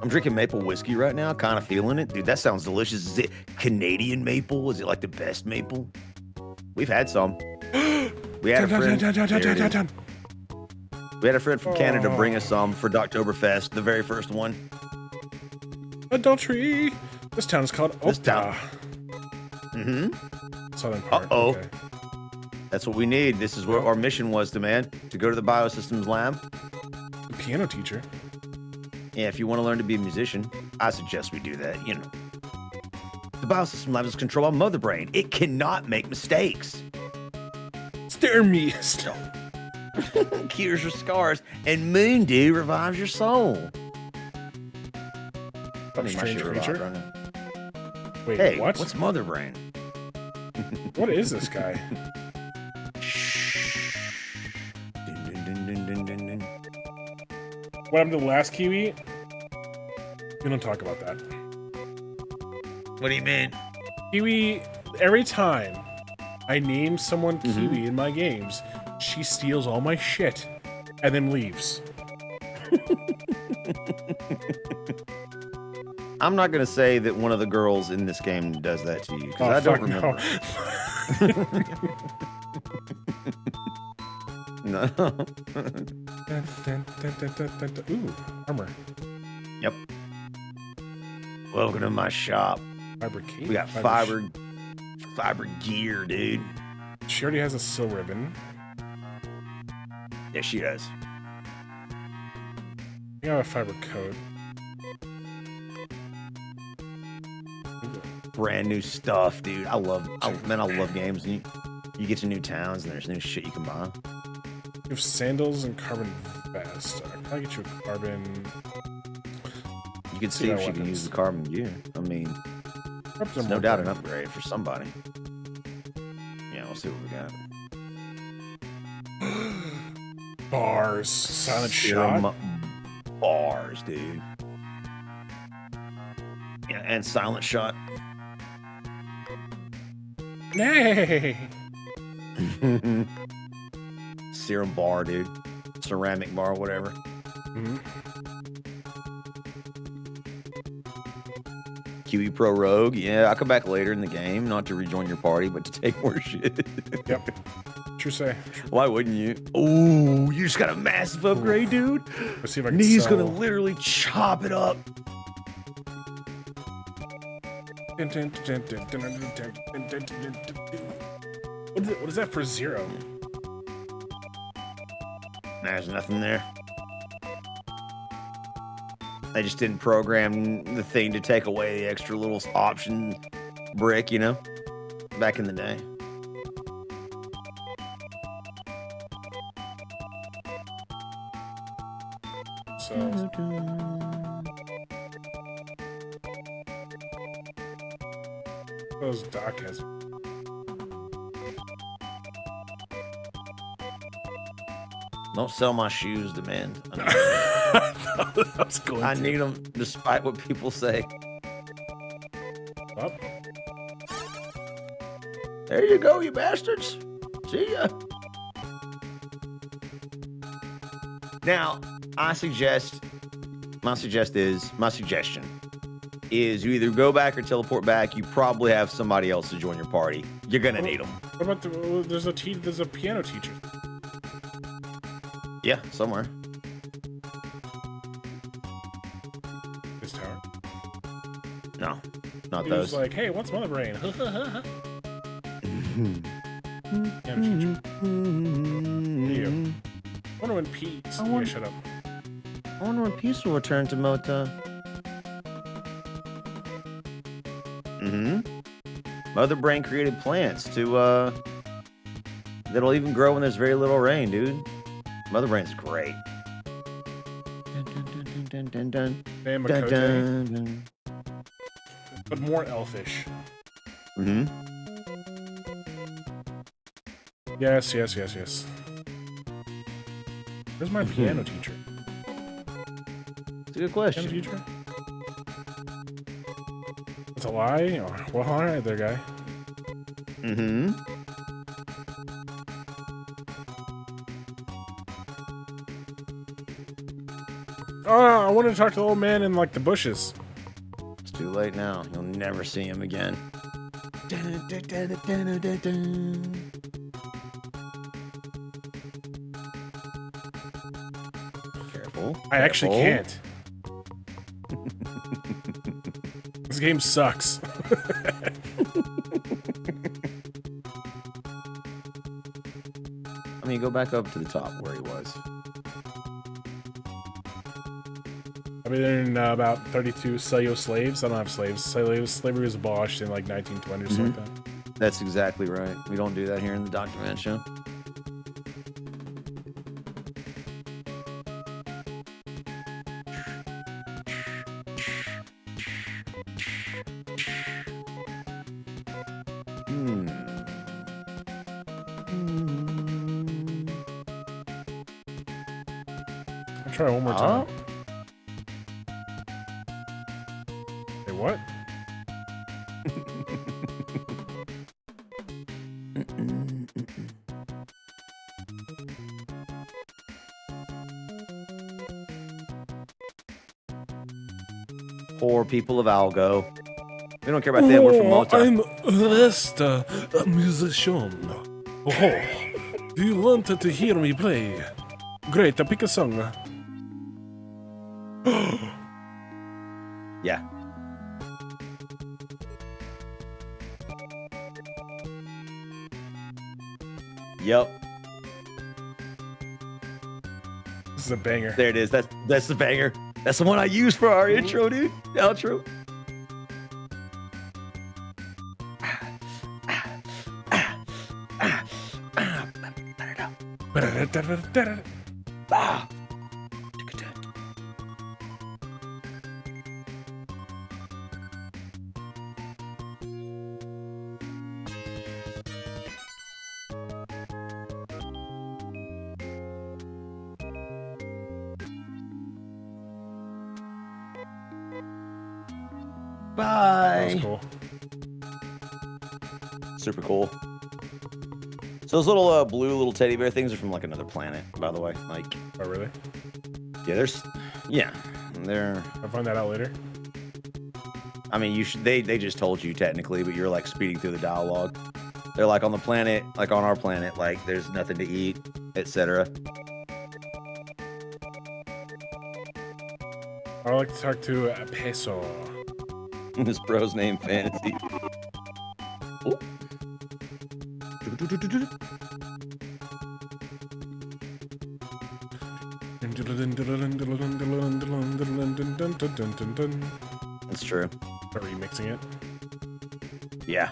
I'm drinking maple whiskey right now, kind of feeling it. Dude, that sounds delicious. Is it Canadian maple? Is it like the best maple? We've had some. We had a friend. We had a friend from Canada bring us some for Oktoberfest, the very first one. Adultery. This town is called This town. Opta. Mm-hmm. Southern part. Uh-oh. Okay. That's what we need. This is what our mission was, to go to the biosystems lab. The piano teacher. Yeah, if you want to learn to be a musician, I suggest we do that, you know. The biosystem lab is controlled by Mother Brain. It cannot make mistakes. Stare me. Cures your scars, and Moon Dew revives your soul. Funny, my Strange shit revived creature? right now. Wait, Hey, what? what's Mother Brain? What is this guy? Dun, dun, dun, dun, dun, dun, dun. What happened to the last Kiwi? We don't talk about that. What do you mean? Kiwi, every time I name someone Mm-hmm. Kiwi in my games, she steals all my shit and then leaves. I'm not gonna say that one of the girls in this game does that to you because Oh, I don't fuck no. remember. No. Ooh, armor. Yep. Welcome to my shop. Fiber cape. We got fiber gear, dude. She already has a sil ribbon. Yeah, she does. You have a fiber coat. Brand new stuff, dude. I love games. And you get to new towns and there's new shit you can buy. You have sandals and carbon vest. I can probably get you a carbon. You can see if she can weapons. use the carbon gear. I mean, Weapons it's are no more doubt an important. upgrade for somebody. Yeah, we'll see what we got. Bars. Silent shot. Serum bars, dude. Yeah, and silent shot. Nay. Serum bar, dude. Ceramic bar, whatever. Mhm. QE Pro Rogue. Yeah, I'll come back later in the game, not to rejoin your party, but to take more shit. Yep. True say. Why wouldn't you? Oh, you just got a massive upgrade, dude. Let's see if I can Knee's sell. gonna literally chop it up. What is that for 0? There's nothing there. They just didn't program the thing to take away the extra little option brick, you know, back in the day. so. Those Doc has. Don't sell my shoes, demand. I was going I to. need them despite what people say. Up. There you go, you bastards. See ya. Now, my suggestion is you either go back or teleport back. You probably have somebody else to join your party. You're gonna need them. What about there's a piano teacher. Yeah, somewhere. This tower. No, not He those. was like, hey, what's Mother Brain? Piano teacher. You. I wonder when Pete. Yeah, shut up. I wonder when peace will return to Mota. Mother Brain created plants to that'll even grow when there's very little rain, dude. Mother Brain's great. Dun, dun, dun, Hey, dun, Makote, dun, dun. but more elfish. Yes. Where's my piano teacher? It's a good Piano question. teacher? It's a lie? Oh, well, alright there, guy. Oh, I wanted to talk to the old man in, like, the bushes. It's too late now. You'll never see him again. Dun, dun, dun, dun, dun, dun, dun. Careful. I actually careful. can't. This game sucks. I mean, go back up to the top where he was. I've been in about 32 Cellular slaves. I don't have slaves. Slavery was abolished in like 1920 or something like that. That's exactly right. We don't do that here in the Dr. Man Show. I'll try one more time. Hey, what? Poor people of Algo. We don't care about them. We're from Malta. I'm Resta, a musician. Oh, do you want to hear me play? Great, pick a song. Yeah. Yep. This is a banger. There it is. That's the banger. That's the one I use for our intro, dude. The outro. Ah. That Bye. was cool. Super cool. So those little blue little teddy bear things are from like another planet, by the way. Like, Oh, really? yeah, they're. I'll find that out later. I mean, you should. They just told you technically, but you're like speeding through the dialogue. They're like on the planet, like on our planet, like there's nothing to eat, etc. I would like to talk to Peso. This bro's name fantasy. Oh. That's true. Are remixing it? Yeah.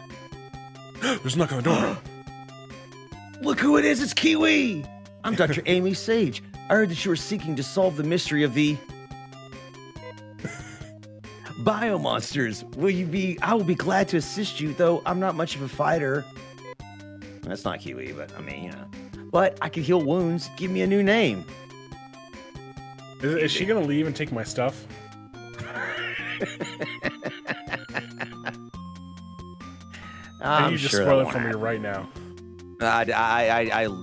There's a knock on the door. Look who it is, it's Kiwi! I'm Dr. Amy Sage. I heard that you were seeking to solve the mystery of the Bio monsters. Will you be? I will be glad to assist you, though I'm not much of a fighter. That's not Kiwi, but I mean, you know. But I can heal wounds. Give me a new name. Is she gonna leave and take my stuff? I'm you just sure spoil that it won't for me happen. right now.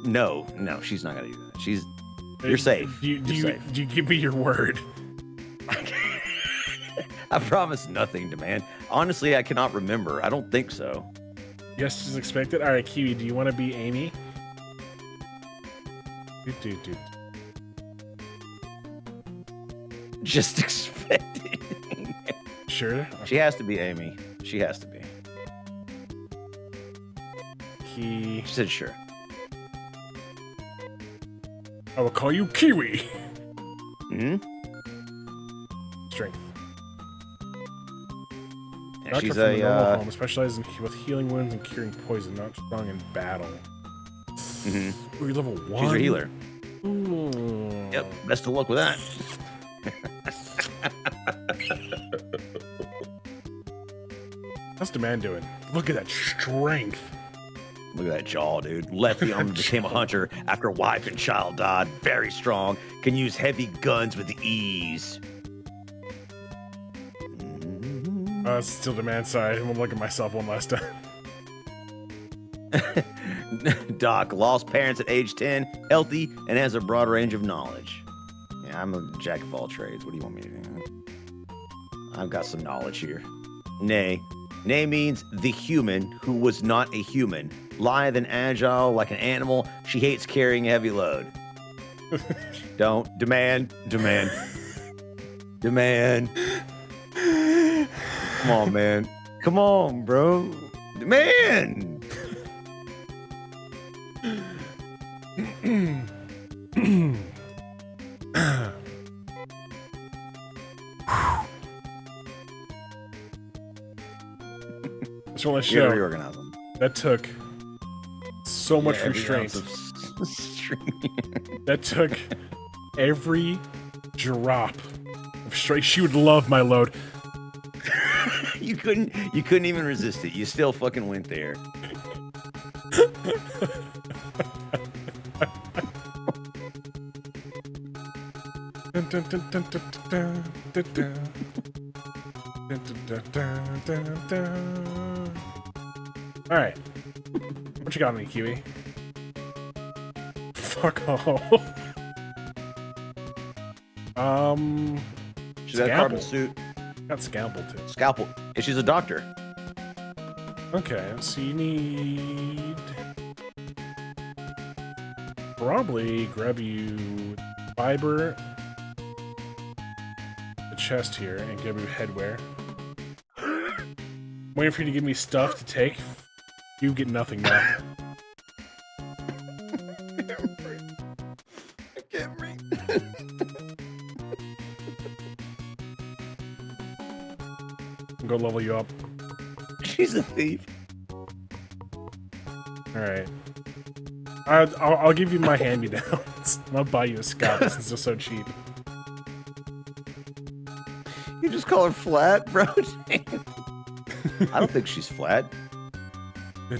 No, she's not gonna do that. You're safe. Do you You're safe. do you give me your word? I promise nothing, demand. Honestly, I cannot remember. I don't think so. Yes, as expected. All right, Kiwi, do you want to be Amy? Dude. Just expected. Sure. She has to be Amy. She has to be. Key. She said sure. I will call you Kiwi. Hmm. Strength. Yeah, Doctor she's from the normal a. home, specializes with healing wounds and curing poison, not strong in battle. Mhm. Ooh, you're level 1? She's a healer. Ooh. Yep. Best of luck with that. How's Demand doing? Look at that strength. Look at that jaw, dude. Left the arm became a hunter after wife and child died. Very strong. Can use heavy guns with ease. Still Demand. Sorry, I'm gonna look at myself one last time. Doc, lost parents at age 10, healthy, and has a broad range of knowledge. Yeah, I'm a jack of all trades. What do you want me to do? I've got some knowledge here. Nay. Nay means the human who was not a human. Lithe and agile like an animal. She hates carrying a heavy load. Don't. Demand. Come on, man. Come on, bro. Demand. Just want to You gotta show reorganize them. that took so much Every restraint. ounce of string. That took every drop of straight. She would love my load. You couldn't even resist it. You still fucking went there. Dun, dun, dun, dun, dun, dun, dun, dun. Dun, dun, dun, dun, dun. All right, what you got on me, Kiwi? Fuck off. She's got a carbon Scalpel. suit. Got scalpel too. Scalpel. And she's a doctor. Okay, so you need probably grab you fiber, the chest here, and grab you headwear. Waiting for you to give me stuff to take. You get nothing now. I can't breathe. Go level you up. She's a thief. All right. I'll give you my hand-me-downs. I'll buy you a scalpel since they're so cheap. You just call her flat, bro? I don't think she's flat. No,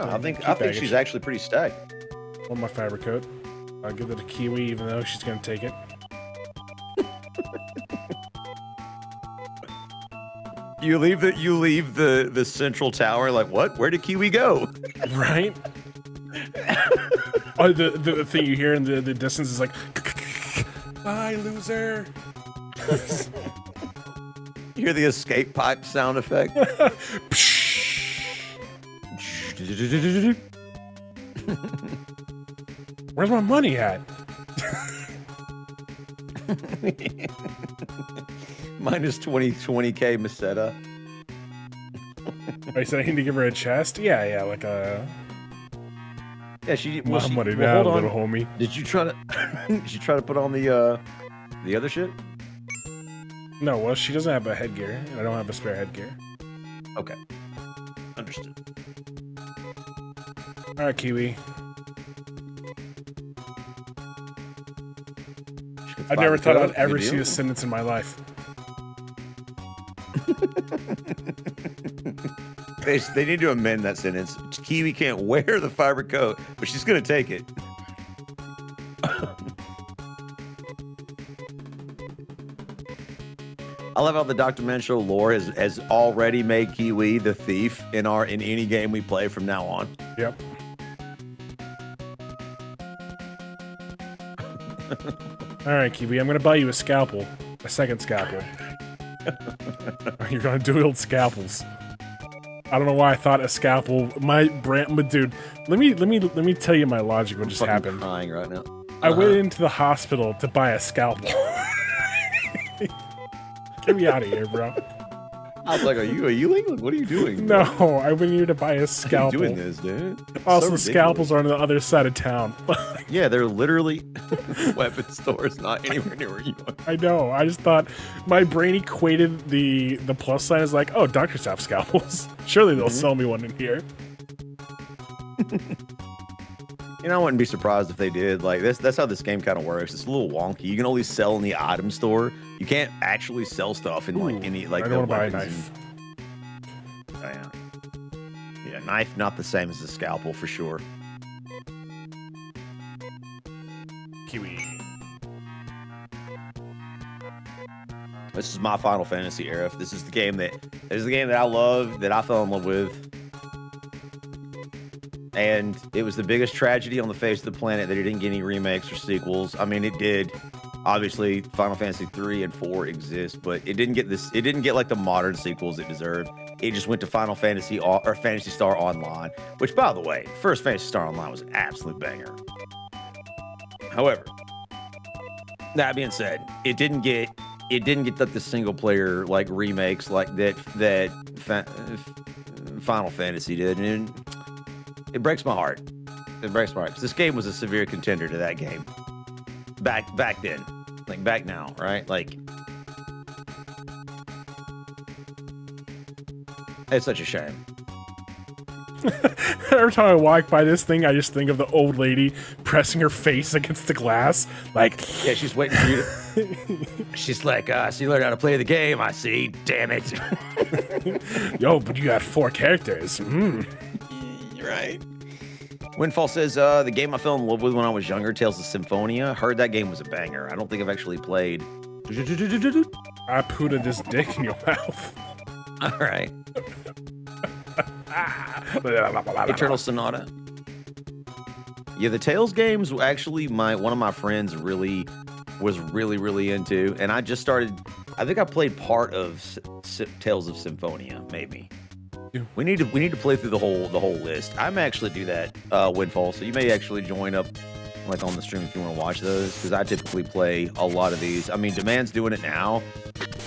I think she's actually pretty stacked. Want my fiber coat? I'll give it to Kiwi, even though she's gonna take it. You leave the central tower like what? Where did Kiwi go? Right? Oh, the thing you hear in the distance is like, bye, loser. You hear the escape pipe sound effect? Where's my money at? Minus 20K Meseta. I said I need to give her a chest? Yeah, like a... Yeah, she. My money well, now, hold on. little homie. Did you try to? Did you try to put on the other shit? No, well, she doesn't have a headgear, and I don't have a spare headgear. Okay, understood. All right, Kiwi. She got I never thought I'd code, ever good see deal. a sentence in my life. They need to amend that sentence. Kiwi can't wear the fiber coat, but she's gonna take it. I love how the Dr. Mencho lore has already made Kiwi the thief in any game we play from now on. Yep. All right, Kiwi, I'm gonna buy you a scalpel, a second scalpel. You're gonna dual scalpels. I don't know why I thought a scalpel. Dude, let me tell you my logic. What just Fucking happened? crying right now. I went into the hospital to buy a scalpel. Get me out of here, bro. I was like, "Are you illegal? What are you doing?" No, bro? I went here to buy a How are you scalpel. doing this, dude? Also, So scalpels ridiculous. are on the other side of town. Yeah, they're literally weapon stores, not anywhere near where you are. I know. I just thought my brain equated the plus sign as like, oh, doctors have scalpels. Surely they'll sell me one in here. You know, I wouldn't be surprised if they did. Like that's how this game kind of works. It's a little wonky. You can only sell in the item store. You can't actually sell stuff in like Ooh, any like I the don't want to buy a weapons. knife. Oh, yeah, knife not the same as a scalpel for sure. Kiwi. This is my Final Fantasy era. This is the game that I love, that I fell in love with. And it was the biggest tragedy on the face of the planet that it didn't get any remakes or sequels. I mean, it did. Obviously, Final Fantasy 3 and 4 exist, but it didn't get this. It didn't get like the modern sequels it deserved. It just went to Final Fantasy or Fantasy Star Online, which, by the way, first Fantasy Star Online was an absolute banger. However, that being said, it didn't get like the single player like remakes like that Final Fantasy did, and it breaks my heart. It breaks my heart 'cause this game was a severe contender to that game back then, like back now, right? Like it's such a shame. Every time I walk by this thing, I just think of the old lady pressing her face against the glass. Like, Yeah, she's waiting for you to. She's like, so you learned how to play the game. I see. Damn it. yo, but you got 4 characters. You're right. Windfall says, the game I fell in love with when I was younger, Tales of Symphonia. Heard that game was a banger. I don't think I've actually played. I pooted this dick in your mouth. All right. Eternal Sonata. Yeah, the Tales games were actually one of my friends was really into, and I just started. I think I played part of Tales of Symphonia, maybe. Yeah. We need to play through the whole list. I may actually do that, Windfall. So you may actually join up like on the stream if you want to watch those, because I typically play a lot of these. I mean, Demand's doing it now,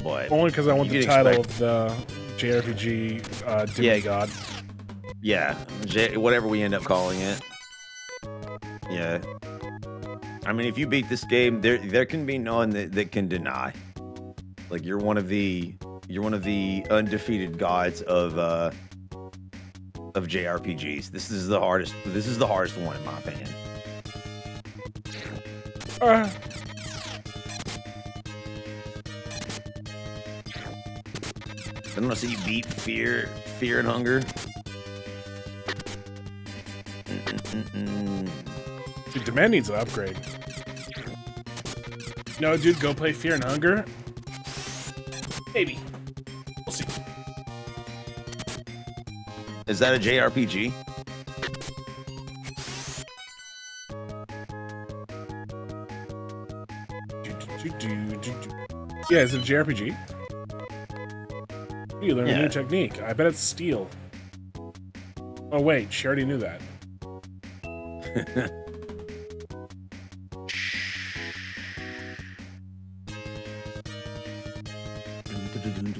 but Only because I want you the can title expect- of the JRPG demigod. yeah, whatever we end up calling it. Yeah. I mean, if you beat this game, there can be none that can deny. Like you're one of the undefeated gods of JRPGs. This is the hardest one in my opinion. I don't know, so you beat fear and hunger. Dude, Demand needs an upgrade. No, dude, go play Fear and Hunger. Maybe. We'll see. Is that a JRPG? Yeah, is it a JRPG? You learn a Yeah. new technique. I bet it's steel. Oh wait, she already knew that.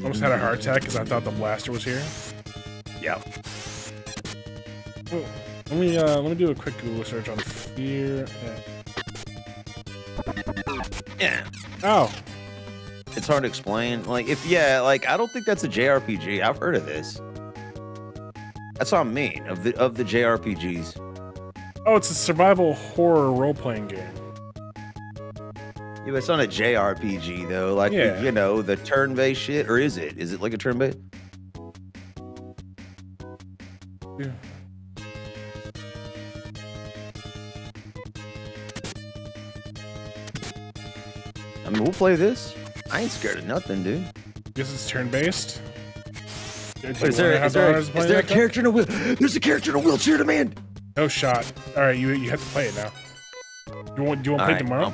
Almost had a heart attack because I thought the blaster was here. Yeah. Oh, let me do a quick Google search on fear. Yeah. Oh, It's hard to explain. Like, I don't think that's a JRPG. I've heard of this. That's what I mean, of the JRPGs. oh, it's a survival horror role playing game. Yeah, but it's not a JRPG though. Like Yeah. you know, the turn-based shit, or is it? Is it like a turn-based? Yeah. I mean, we'll play this. I ain't scared of nothing, dude. This is turn-based. Is there a character in a wheel? There's a character in a wheelchair demand. No shot. All right, you have to play it now. Do you want to play it tomorrow?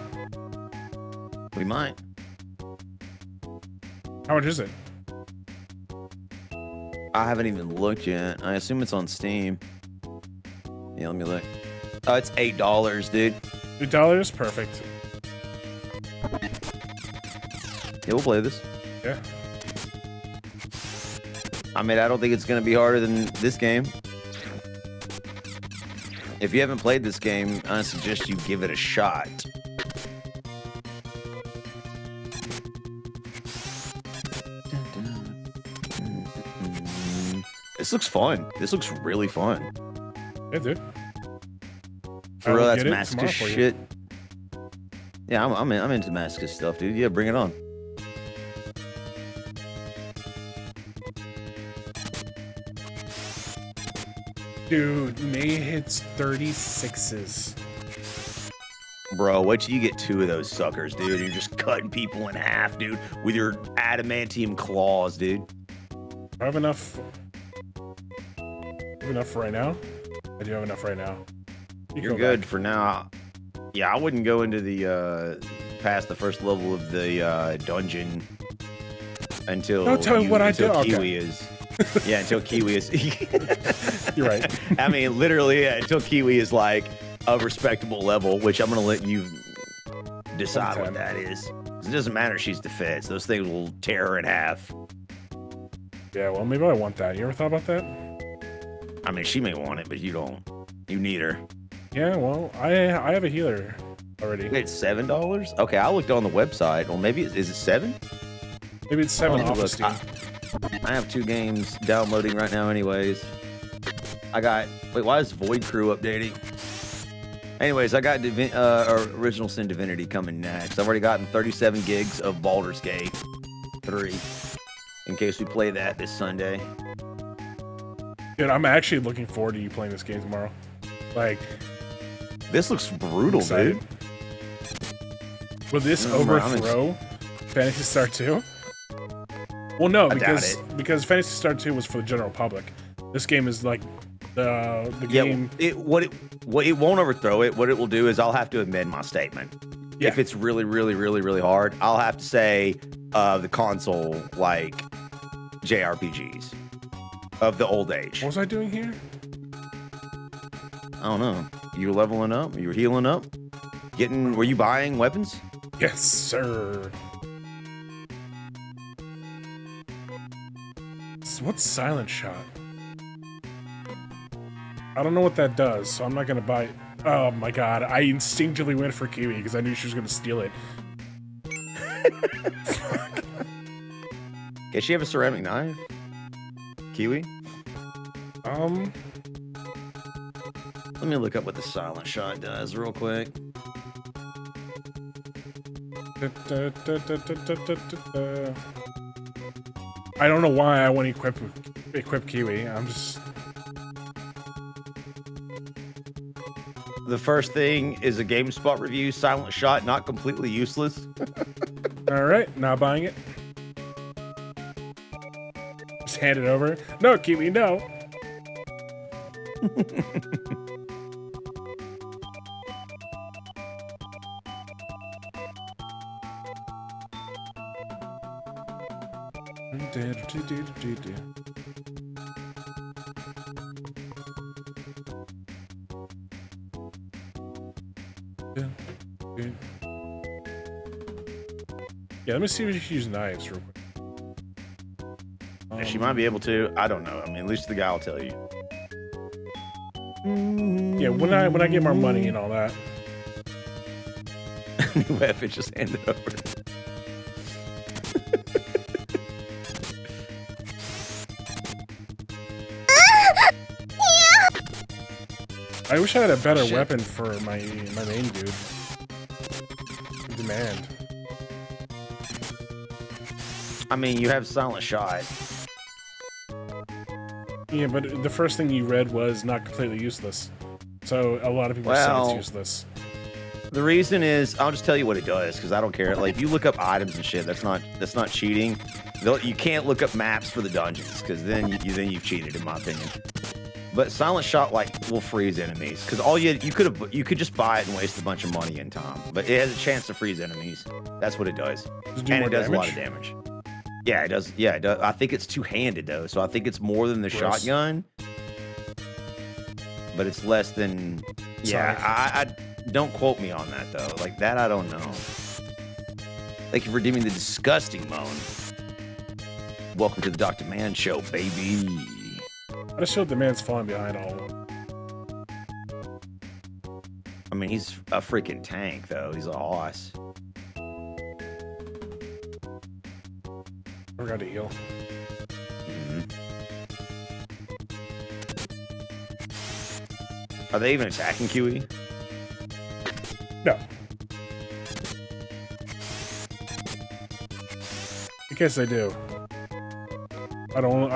We might. How much is it? I haven't even looked yet. I assume it's on Steam. Yeah, let me look. Oh, it's $8, dude. $8? Perfect. Yeah, we'll play this. Yeah. I mean, I don't think it's going to be harder than this game. If you haven't played this game, I suggest you give it a shot. This looks fun. This looks really fun. Yeah, dude. For real, that's Masochist shit. Yeah, I'm into Masochist stuff, dude. Yeah, bring it on. Dude, May hits 36s. Bro, wait till you get 2 of those suckers, dude. You're just cutting people in half, dude, with your adamantium claws, dude. I have enough. Enough right now? I do have enough right now. You're good for now. Yeah, I wouldn't go into the past the first level of the dungeon until Don't tell me what I do. Kiwi is. Yeah, until Kiwi is. You're right. I mean, literally, yeah, until Kiwi is like a respectable level, which I'm gonna let you decide what that is. 'Cause it doesn't matter if she's defense; those things will tear her in half. Yeah, well, maybe I want that. You ever thought about that? I mean, she may want it, but you don't. You need her. Yeah, well, I have a healer already. It's $7. Okay, I looked on the website. Well, maybe is it 7? Maybe it's 7 off of Look, Steam. I have 2 games downloading right now, anyways. I got. Wait, why is Void Crew updating? Anyways, I got Original Sin Divinity coming next. I've already gotten 37 gigs of Baldur's Gate 3 in case we play that this Sunday. Dude, I'm actually looking forward to you playing this game tomorrow. Like, this looks brutal, dude. Will this overthrow Phantasy Star 2? Well, no, because Phantasy Star 2 was for the general public. This game is like the game. It won't overthrow it. What it will do is I'll have to amend my statement. Yeah. If it's really, really, really, really hard, I'll have to say the console like JRPGs of the old age. What was I doing here? I don't know. You were leveling up? You were healing up? Were you buying weapons? Yes, sir. What's Silent Shot? I don't know what that does, so I'm not gonna buy it. Oh my god, I instinctively went for Kiwi because I knew she was gonna steal it. Does she have a ceramic knife? Kiwi? Let me look up what the Silent Shot does real quick. I don't know why I want to equip Kiwi. I'm just. The first thing is a GameSpot review. Silent Shot, not completely useless. All right, not buying it. Just hand it over. No, Kiwi, no. Yeah, let me see if she can use knives real quick. She might be able to. I don't know. I mean, at least the guy will tell you. Yeah, when I get more money and all that. New weapon, just hand it over. I wish I had a better weapon for my main dude. Demand. I mean, you have silent shot. Yeah, but the first thing you read was not completely useless. So a lot of people say Well, it's useless. the reason is, I'll just tell you what it does, because I don't care. Like, if you look up items and shit, that's not cheating. You can't look up maps for the dungeons, because then you've cheated, in my opinion. But silent shot will freeze enemies, because you could just buy it and waste a bunch of money and time. But it has a chance to freeze enemies. That's what it does, Does it do and more it does a lot damage? of damage. Yeah, it does. Yeah, it does. I think it's two-handed though, so I think it's more than the Gross. shotgun. But it's less than. Yeah, I don't quote me on that though. Like that, I don't know. Thank you for redeeming the disgusting moan. Welcome to the Dr. Man Show, baby. I just showed the man's falling behind all of them. I mean, he's a freaking tank though. He's a hoss. I forgot to heal. Are they even attacking QE? No. In case they do. I don't want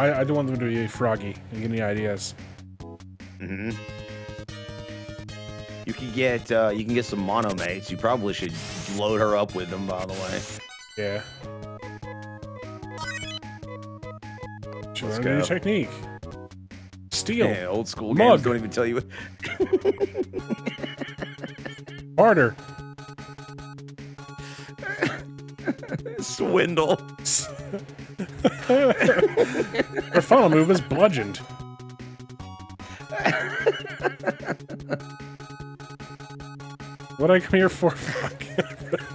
them to be froggy and get any ideas. You can get some mono mates. You probably should load her up with them, by the way. Yeah. Should Let's learn a new go. technique. Steal. Yeah, old school Mug. games don't even tell you what. Barter. Swindle. Her final move is bludgeoned. What I come here for? Fuck.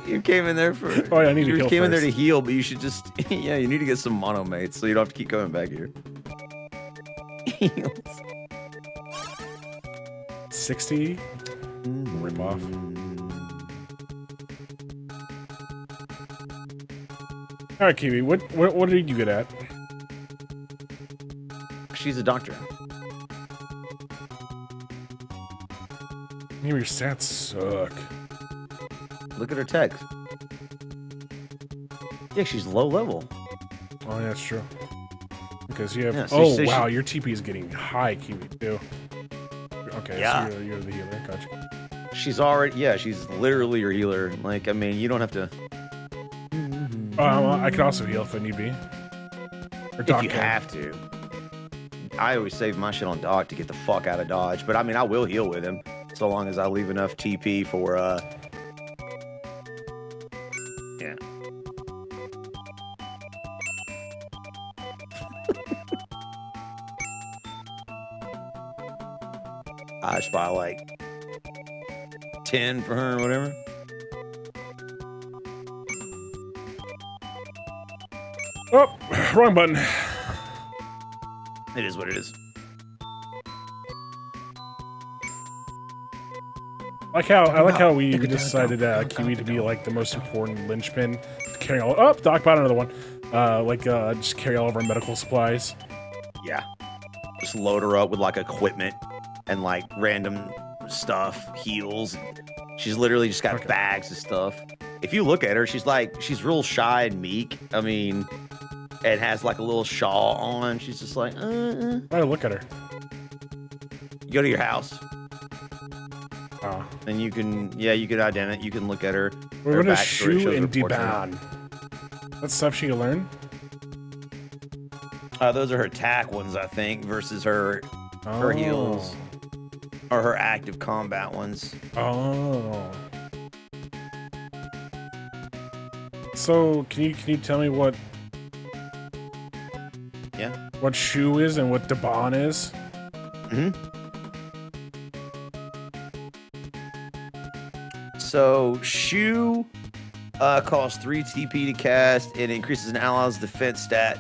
You came in there for. Oh, yeah, I need to you heal came in there first. to heal, but you should just. Yeah, you need to get some mono mates so you don't have to keep coming back here. 60? Rip off. Alright, Kiwi, what did you get at? She's a doctor. Your stats suck. Look at her text. Yeah, she's low level. Oh, yeah, that's true. Because you have. Yeah, so oh, she- wow, your TP is getting high, Kiwi, too. Okay, Yeah. so you're the healer. Gotcha. She's already. Yeah, she's literally your healer. Like, I mean, you don't have to. I can also heal if I need be. Or If Doc you can. have to. I always save my shit on Doc to get the fuck out of Dodge. But I mean, I will heal with him so long as I leave enough TP for. Yeah. I just buy like 10 for her or whatever. Oh, wrong button. It is what it is. I like how we decided Kiwi to be like the most important linchpin to carry all. Oh, Doc bought another one. Just carry all of our medical supplies. Yeah. Just load her up with like equipment and like random stuff, heals. She's literally just got Okay. bags of stuff. If you look at her, she's real shy and meek. I mean, and has like a little shawl on. She's just like, Oh, look at her. You go to your house Oh. and you can identify. You can look at her. We're her gonna backstory shoot shows and her portrait. deban. That's stuff she can learn. Those are her attack ones, I think, versus her heals or her active combat ones. Oh. So can you tell me what? Yeah. What Shu is and what Daban is? So Shu costs 3 TP to cast and increases an ally's defense stat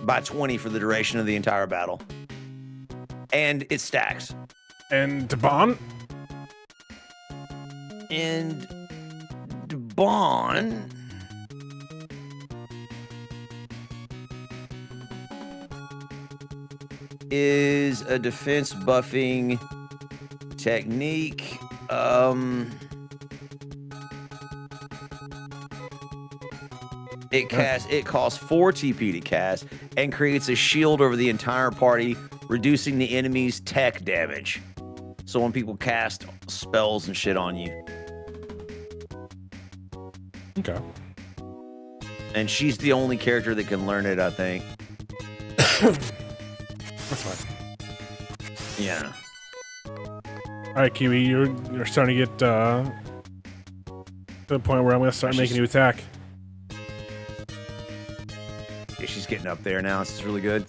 by 20 for the duration of the entire battle. And it stacks. And Daban? And Debon is a defense buffing technique. It costs 4 TP to cast and creates a shield over the entire party, reducing the enemy's tech damage. So when people cast spells and shit on you. Okay. And she's the only character that can learn it, I think. That's fine. Yeah. All right, Kiwi, you're starting to get to the point where I'm gonna start making you attack. Yeah, she's getting up there now. This is really good.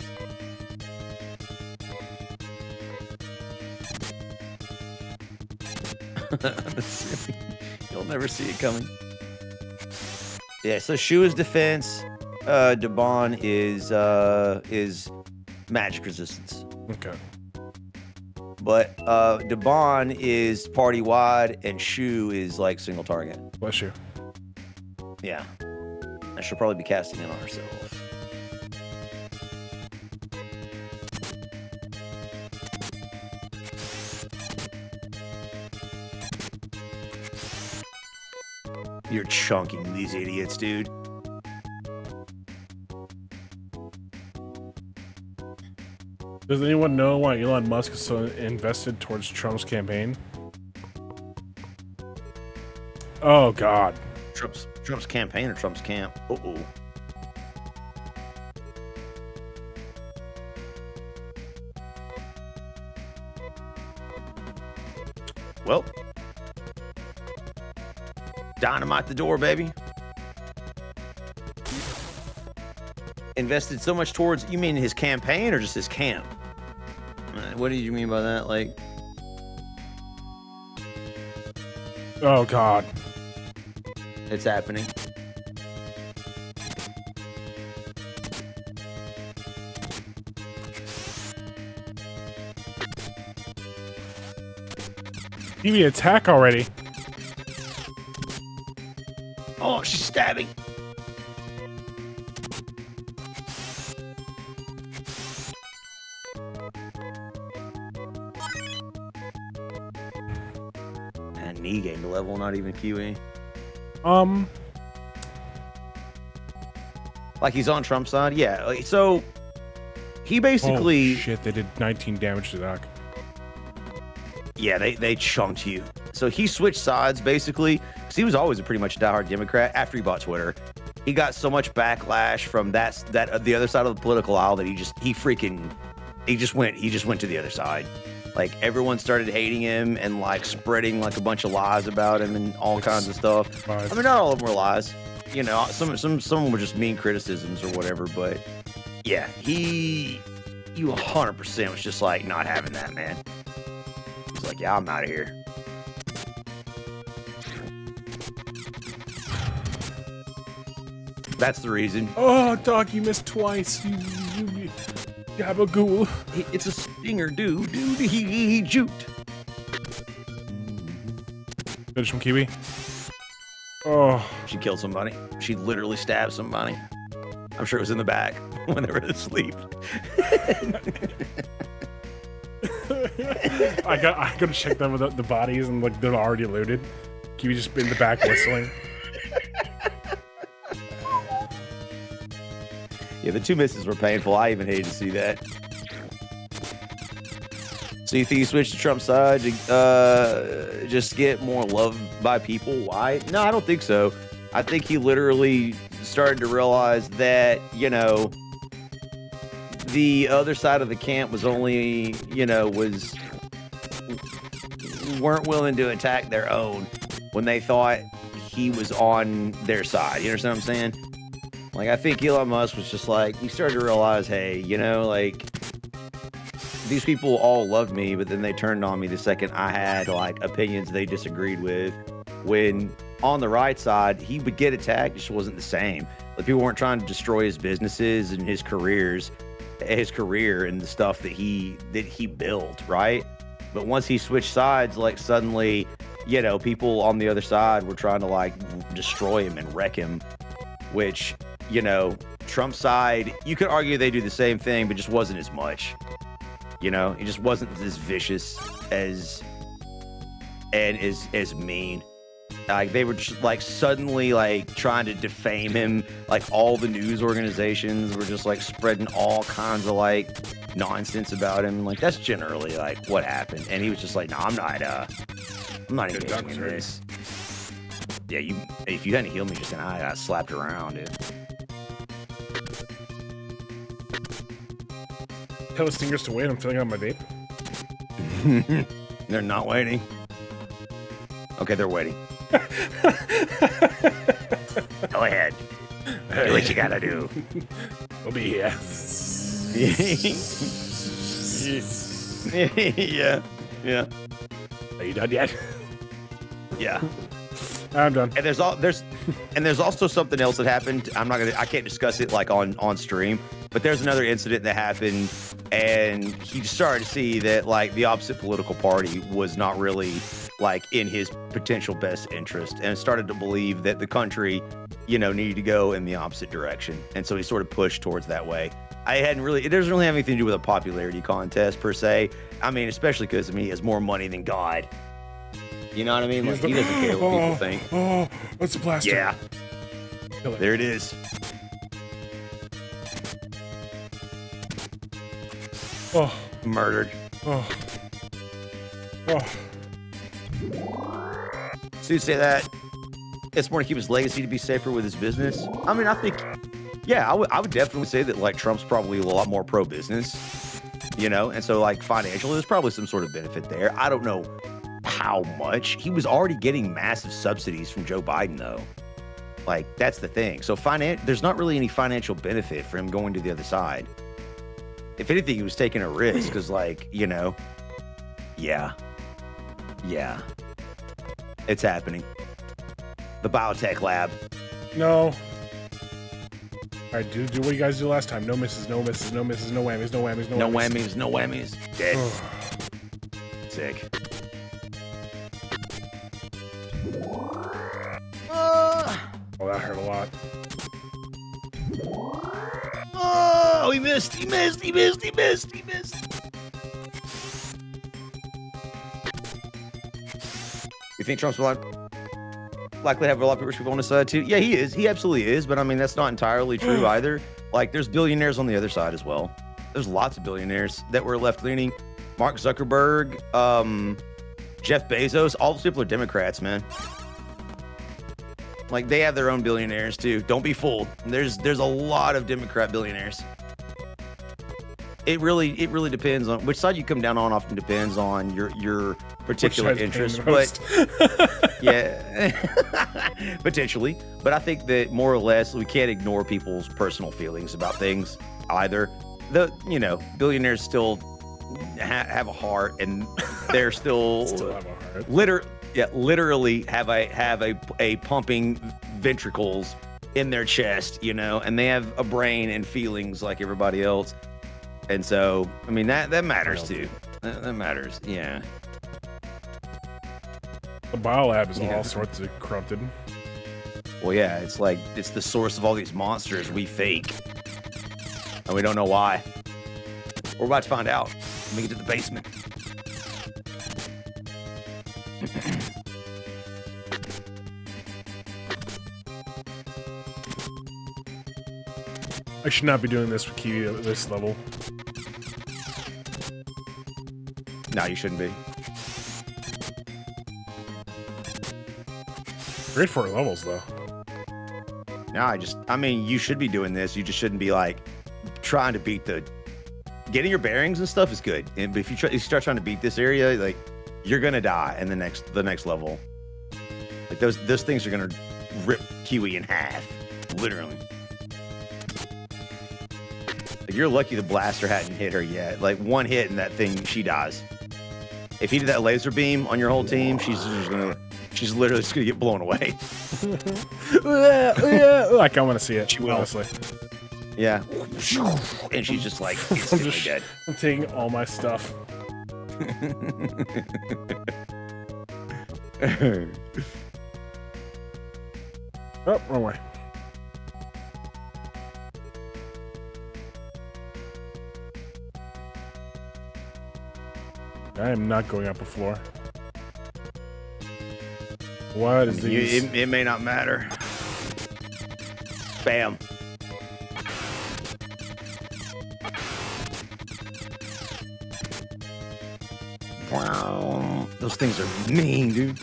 You'll never see it coming. Yeah, so Shu is defense. Debon is magic resistance. Okay. But Debon is party wide and Shu is like single target. Bless you. Yeah. I should probably be casting it on herself. You're chunking these idiots, dude. Does anyone know why Elon Musk is so invested towards Trump's campaign? Oh God. Trump's campaign or Trump's camp? Uh-oh. Well, dynamite the door, baby. Invested so much towards, you mean his campaign or just his camp? What did you mean by that? Like, Oh God. it's happening. Kiwi, attack already. Oh, she's stabbing. And knee gained a level, not even QE. Like he's on Trump's side? Yeah. So he basically. Oh, shit, they did 19 damage to Doc. Yeah, they chunked you. So he switched sides basically because he was always a pretty much diehard Democrat after he bought Twitter. He got so much backlash from that the other side of the political aisle that he just went to the other side. Like everyone started hating him and like spreading like a bunch of lies about him and all kinds of stuff. I mean, not all of them were lies. You know, some were just mean criticisms or whatever. But yeah, you 100% was just like not having that, man. He's like, yeah, I'm out of here. That's the reason. Oh, Doc, you missed twice. You gabagool. It's a stinger, dude. He juked. Finish from Kiwi. Oh. She killed somebody. She literally stabbed somebody. I'm sure it was in the back when they were asleep. I gotta check them with the bodies and like they're already looted. Kiwi just in the back whistling. Yeah, the 2 misses were painful. I even hated to see that. So you think he switched to Trump's side to just get more love by people? Why? No, I don't think so. I think he literally started to realize that, you know, the other side of the camp was only, you know, weren't willing to attack their own when they thought he was on their side. You understand what I'm saying? Like, I think Elon Musk was just like, he started to realize, hey, you know, like, these people all loved me, but then they turned on me the second I had, like, opinions they disagreed with. When on the right side, he would get attacked, it just wasn't the same. Like, people weren't trying to destroy his businesses and his career and the stuff that he built, right? But once he switched sides, like, suddenly, you know, people on the other side were trying to, like, destroy him and wreck him, which, you know, Trump's side, you could argue they do the same thing, but just wasn't as much. You know, it just wasn't as vicious as mean. Like, they were just like suddenly like trying to defame him like all the news organizations were just like spreading all kinds of like nonsense about him. Like that's generally like what happened. And he was just like, no, I'm not engaging in this. Yeah, if you hadn't healed me just then, I got slapped around, dude. Tell the stingers to wait. I'm filling out my vape. They're not waiting. Okay, they're waiting. Go ahead. Do what you gotta do. We'll be here. yeah. Are you done yet? Yeah. I'm done. And there's also something else that happened. I can't discuss it like on stream, but there's another incident that happened, and he started to see that like the opposite political party was not really like in his potential best interest, and started to believe that the country, needed to go in the opposite direction, and so he sort of pushed towards that way. It doesn't really have anything to do with a popularity contest per se. I mean, especially because he has more money than God. You know what I mean? Like, he doesn't care what people think. Oh, what's the blaster? Yeah. There it is. Oh. Murdered. Oh. So you say that it's more to keep his legacy to be safer with his business? I mean, I think, yeah, I would definitely say that, like, Trump's probably a lot more pro-business, And so, like, financially, there's probably some sort of benefit there. I don't know how much. He was already getting massive subsidies from Joe Biden, though. Like, that's the thing. So there's not really any financial benefit for him going to the other side. If anything, he was taking a risk because, like, yeah. It's happening. The biotech lab. No. All right, do what you guys do last time. No misses, no misses, no misses, no whammies, no whammies, no whammies. No whammies. Dead. Sick. Oh, that hurt a lot. Oh, he missed. You think Trump's likely to have a lot of people on his side too? Yeah, he is. He absolutely is. But I mean, that's not entirely true either. Like, there's billionaires on the other side as well. There's lots of billionaires that were left leaning. Mark Zuckerberg, Jeff Bezos, all those people are Democrats, man. Like, they have their own billionaires too. Don't be fooled. There's a lot of Democrat billionaires. It really depends on which side you come down on. Often depends on your particular interest, but yeah, potentially. But I think that more or less we can't ignore people's personal feelings about things either. Billionaires still have a heart, and they're still have a heart. Literally have a pumping ventricles in their chest, and they have a brain and feelings like everybody else. And so, I mean, that matters too. That matters, yeah. The biolab is all sorts of corrupted. Well, yeah, it's like it's the source of all these monsters we fake, and we don't know why. We're about to find out when we get to the basement. I should not be doing this with Kiwi at this level. No, you shouldn't be. Great for our levels, though. No, I mean, you should be doing this. You just shouldn't be like trying to beat getting your bearings and stuff is good. But if you start trying to beat this area, like, you're gonna die in the next level. Like those things are gonna rip Kiwi in half, literally. Like, you're lucky the blaster hadn't hit her yet. Like, one hit and that thing, she dies. If he did that laser beam on your whole team, she's literally just gonna get blown away. Like, I want to see it. She will. Honestly. Yeah. And she's just like instantly dead. I'm taking all my stuff. Oh, wrong way. I am not going up a floor. What is these? It may not matter. Bam. Wow. Those things are mean, dude.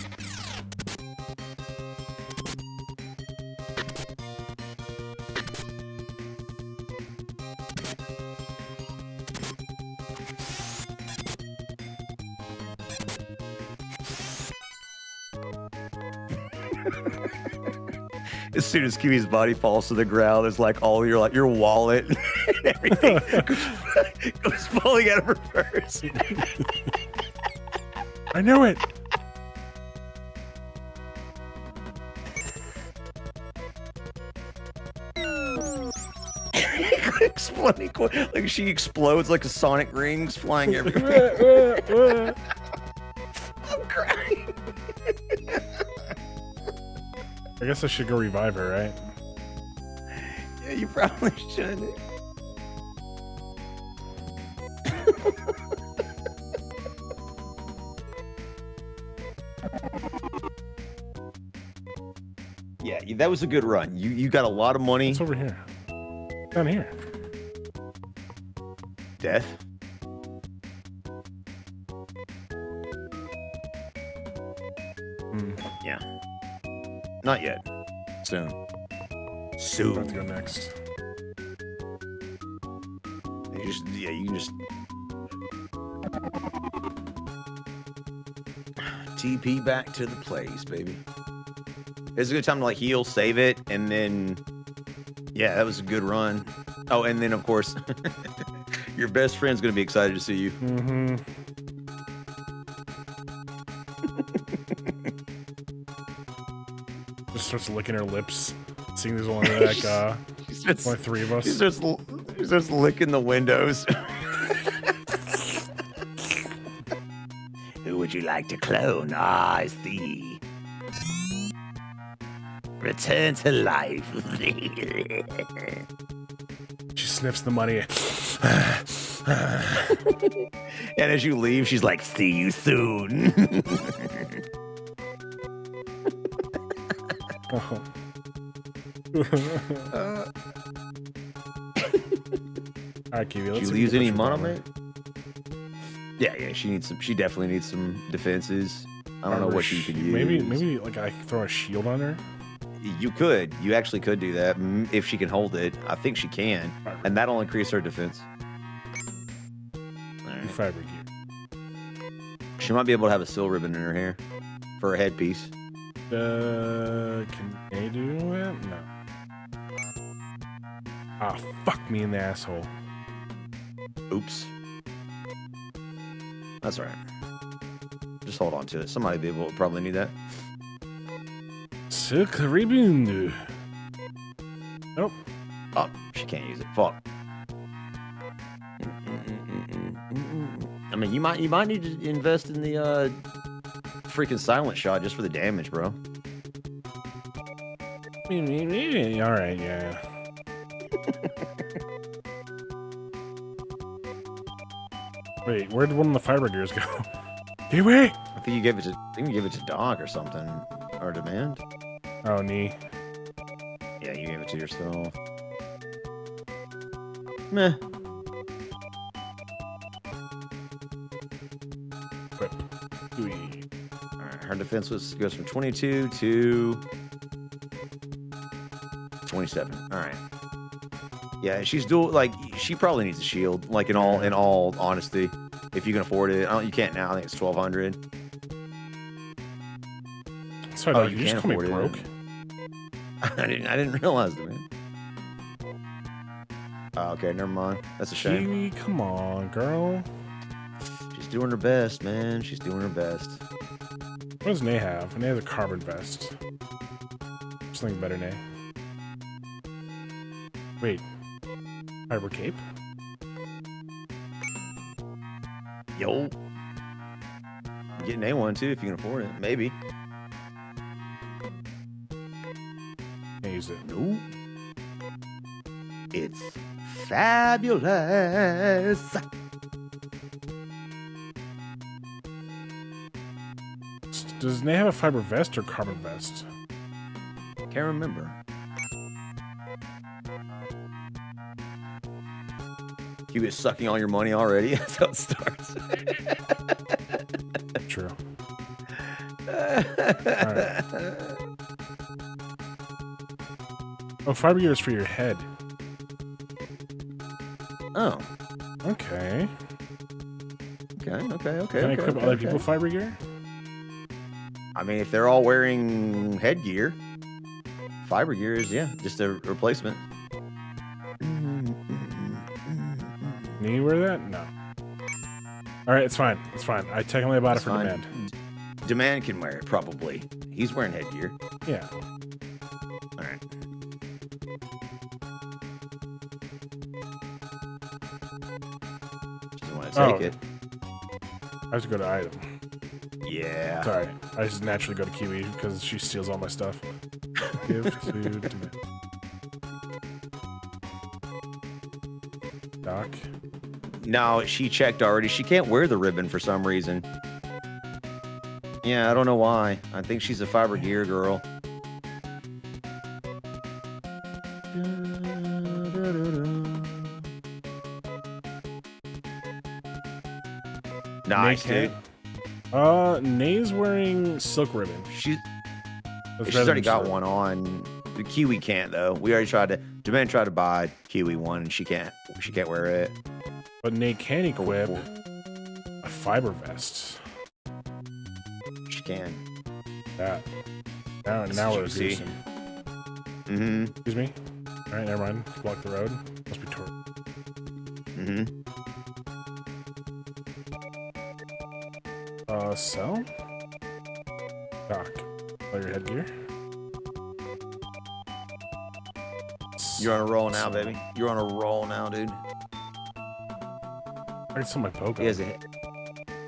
As soon as Kiwi's body falls to the ground, it's like all your wallet and everything goes falling out of her purse. I knew it. Exploding, like she explodes like a sonic rings flying everywhere. I'm crying. I guess I should go revive her, right? Yeah, you probably should. Yeah, that was a good run. You got a lot of money. It's over here. Down here. Death. Yeah. Not yet. Soon. I'm Soon. about to go next. You can just TP back to the place, baby. It's a good time to like heal, save it, and then yeah, that was a good run. Oh, and then of course your best friend's gonna be excited to see you. Mm-hmm. Just starts licking her lips, seeing there's only like only 3 of us. She starts licking the windows. Who would you like to clone? Ah, I see. Return to life. She sniffs the money. And as you leave, she's like, see you soon. Oh. Alright, Kiwi, Did let's you see lose what any else mana, we man? Yeah, she needs some. She definitely needs some defenses. I don't know what you could use. Maybe like I throw a shield on her. You could. You actually could do that if she can hold it. I think she can, and that'll increase her defense. All right. Fabric gear. She might be able to have a silver ribbon in her hair for a headpiece. Can they do it? No. Ah, fuck me in the asshole. Oops. That's all right. Just hold on to it. Somebody will probably need that. Silk-ribbon. Nope. Oh, she can't use it. Fuck. I mean, you might need to invest in the freaking silent shot just for the damage, bro. All right, yeah. Wait, where did one of the fiber gears go? Kiwi! I think you gave it to Doc or something, or Demand. Oh, knee. Yeah, you gave it to yourself. Meh. Whip. Kiwi. Alright, her defense goes from 22 to 27. Alright. Yeah, she's she probably needs a shield, like in all honesty. If you can afford it. You can't now, I think it's 1,200. Sorry, Oh, dog, you you just can't call me afford it. broke? I didn't realize that, man. Oh, okay, never mind. That's a shame. Kiwi, come on, girl. She's doing her best, man. She's doing her best. What does Nay have? Nay has a carbon vest. Something better, Nay. Wait. Fiber cape? Yo. Get an A1 too if you can afford it. Maybe. Can't use it. No. It's fabulous. Does Nay have a fiber vest or carbon vest? Can't remember. He was sucking all your money already. That's how it starts. True. Alright. Oh, fiber gear is for your head. Oh. Okay. Okay. Can I equip other people fiber gear? I mean, if they're all wearing headgear, fiber gear is, just a replacement. Need you wear that? No. Alright, it's fine. It's fine. I technically bought it for fine. Demand. Demand can wear it, probably. He's wearing headgear. Yeah. All right. Just want to take it. I have to go to item. Yeah. Sorry. I just naturally go to Kiwi because she steals all my stuff. Give to Demand. Doc. No, she checked already. She can't wear the ribbon for some reason. Yeah, I don't know why. I think she's a fiber gear girl. Nice, dude. Nay's wearing silk ribbon. She's That's she's better already than got silk. one on. The Kiwi can't though. We already tried to. Demand tried to buy Kiwi one, and she can't. She can't wear it. But Nay can equip a fiber vest. She can. That. Now we're juicy. goosing. Mm-hmm. Excuse me. All right, never mind. Block the road. Must be Tor. Mm-hmm. Sell. Doc. Play your headgear. You're on a roll now, baby. You're on a roll now, dude. I can sell my bow gun.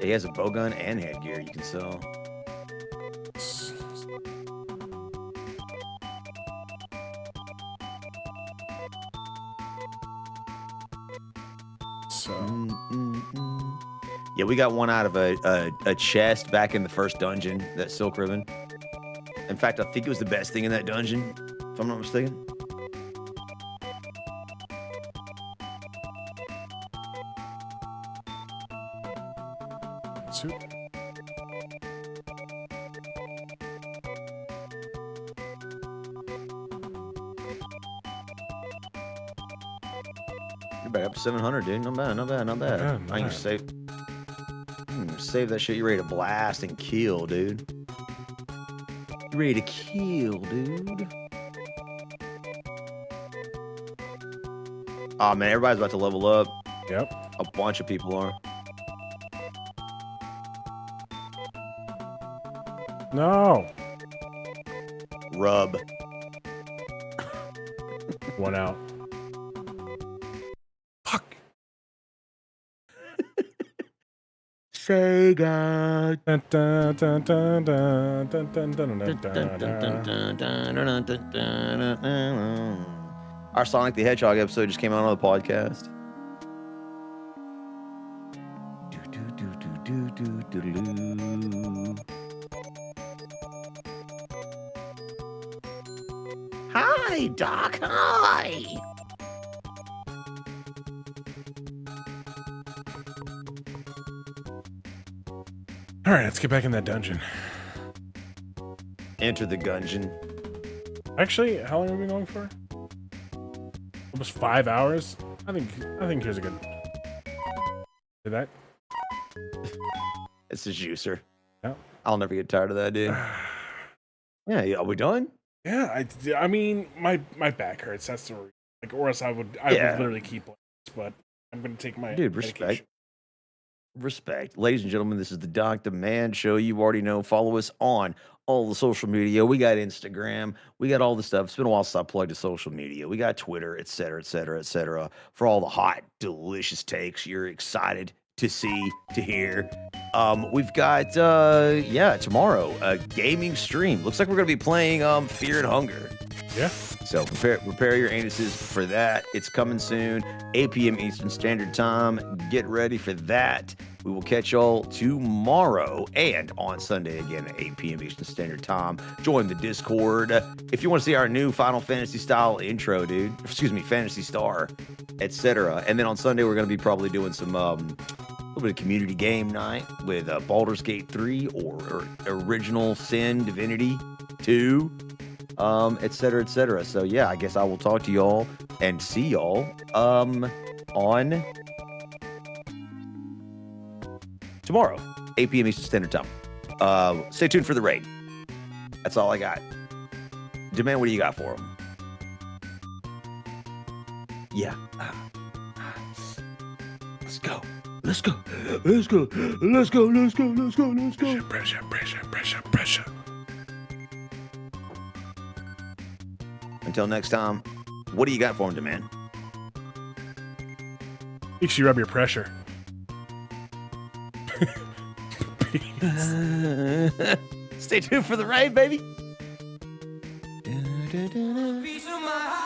He has a bow gun and headgear you can sell. So Yeah, we got one out of a chest back in the first dungeon, that silk ribbon. In fact, I think it was the best thing in that dungeon, if I'm not mistaken. suit. You're back up to 700, dude. Not bad, not bad, not bad. bad, not I can bad. save that shit. You're ready to blast and kill, dude. You're ready to kill, dude. Oh man, everybody's about to level up. Yep. A bunch of people are. No. Rub. One out. Fuck. Sega. Dun, dun, dun, dun, dun, dun, dun, dun, dun, dun. Our Sonic the Hedgehog episode just came out on the podcast. Hi, Doc. Hi. All right, let's get back in that dungeon. Enter the gungeon. Actually, how long have we been going for? Almost 5 hours. I think here's a good. See that? It's a juicer. Yeah. I'll never get tired of that, dude. Yeah, are we done? Yeah, I mean, my back hurts. That's the like, or else I would Yeah. literally keep playing this, but I'm gonna take my Dude, medication. respect. Respect. Ladies and gentlemen, this is the Doc Demand Show. You already know. Follow us on all the social media. We got Instagram. We got all the stuff. It's been a while since I plugged to social media. We got Twitter, et cetera, et cetera, et cetera, for all the hot, delicious takes you're excited to see, to hear. We've got, tomorrow, a gaming stream. Looks like we're going to be playing Fear and Hunger. Yeah. So prepare your anuses for that. It's coming soon, 8 p.m. Eastern Standard Time. Get ready for that. We will catch y'all tomorrow and on Sunday again at 8 p.m. Eastern Standard Time. Join the Discord if you want to see our new Final Fantasy style intro, dude. Excuse me, Fantasy Star, etc. And then on Sunday we're going to be probably doing some a little bit of community game night with Baldur's Gate 3 or Original Sin Divinity 2. etc. etc. So yeah, I guess I will talk to y'all and see y'all on tomorrow, 8 p.m. Eastern Standard Time. Stay tuned for the raid. That's all I got. Demand, what do you got for them? Yeah. Let's go. Let's go. Let's go. Let's go. Let's go. Let's go. Let's go. Pressure. Until next time, what do you got for him, Demand? Make sure you rub your pressure. Stay tuned for the raid, baby. Piece of my heart.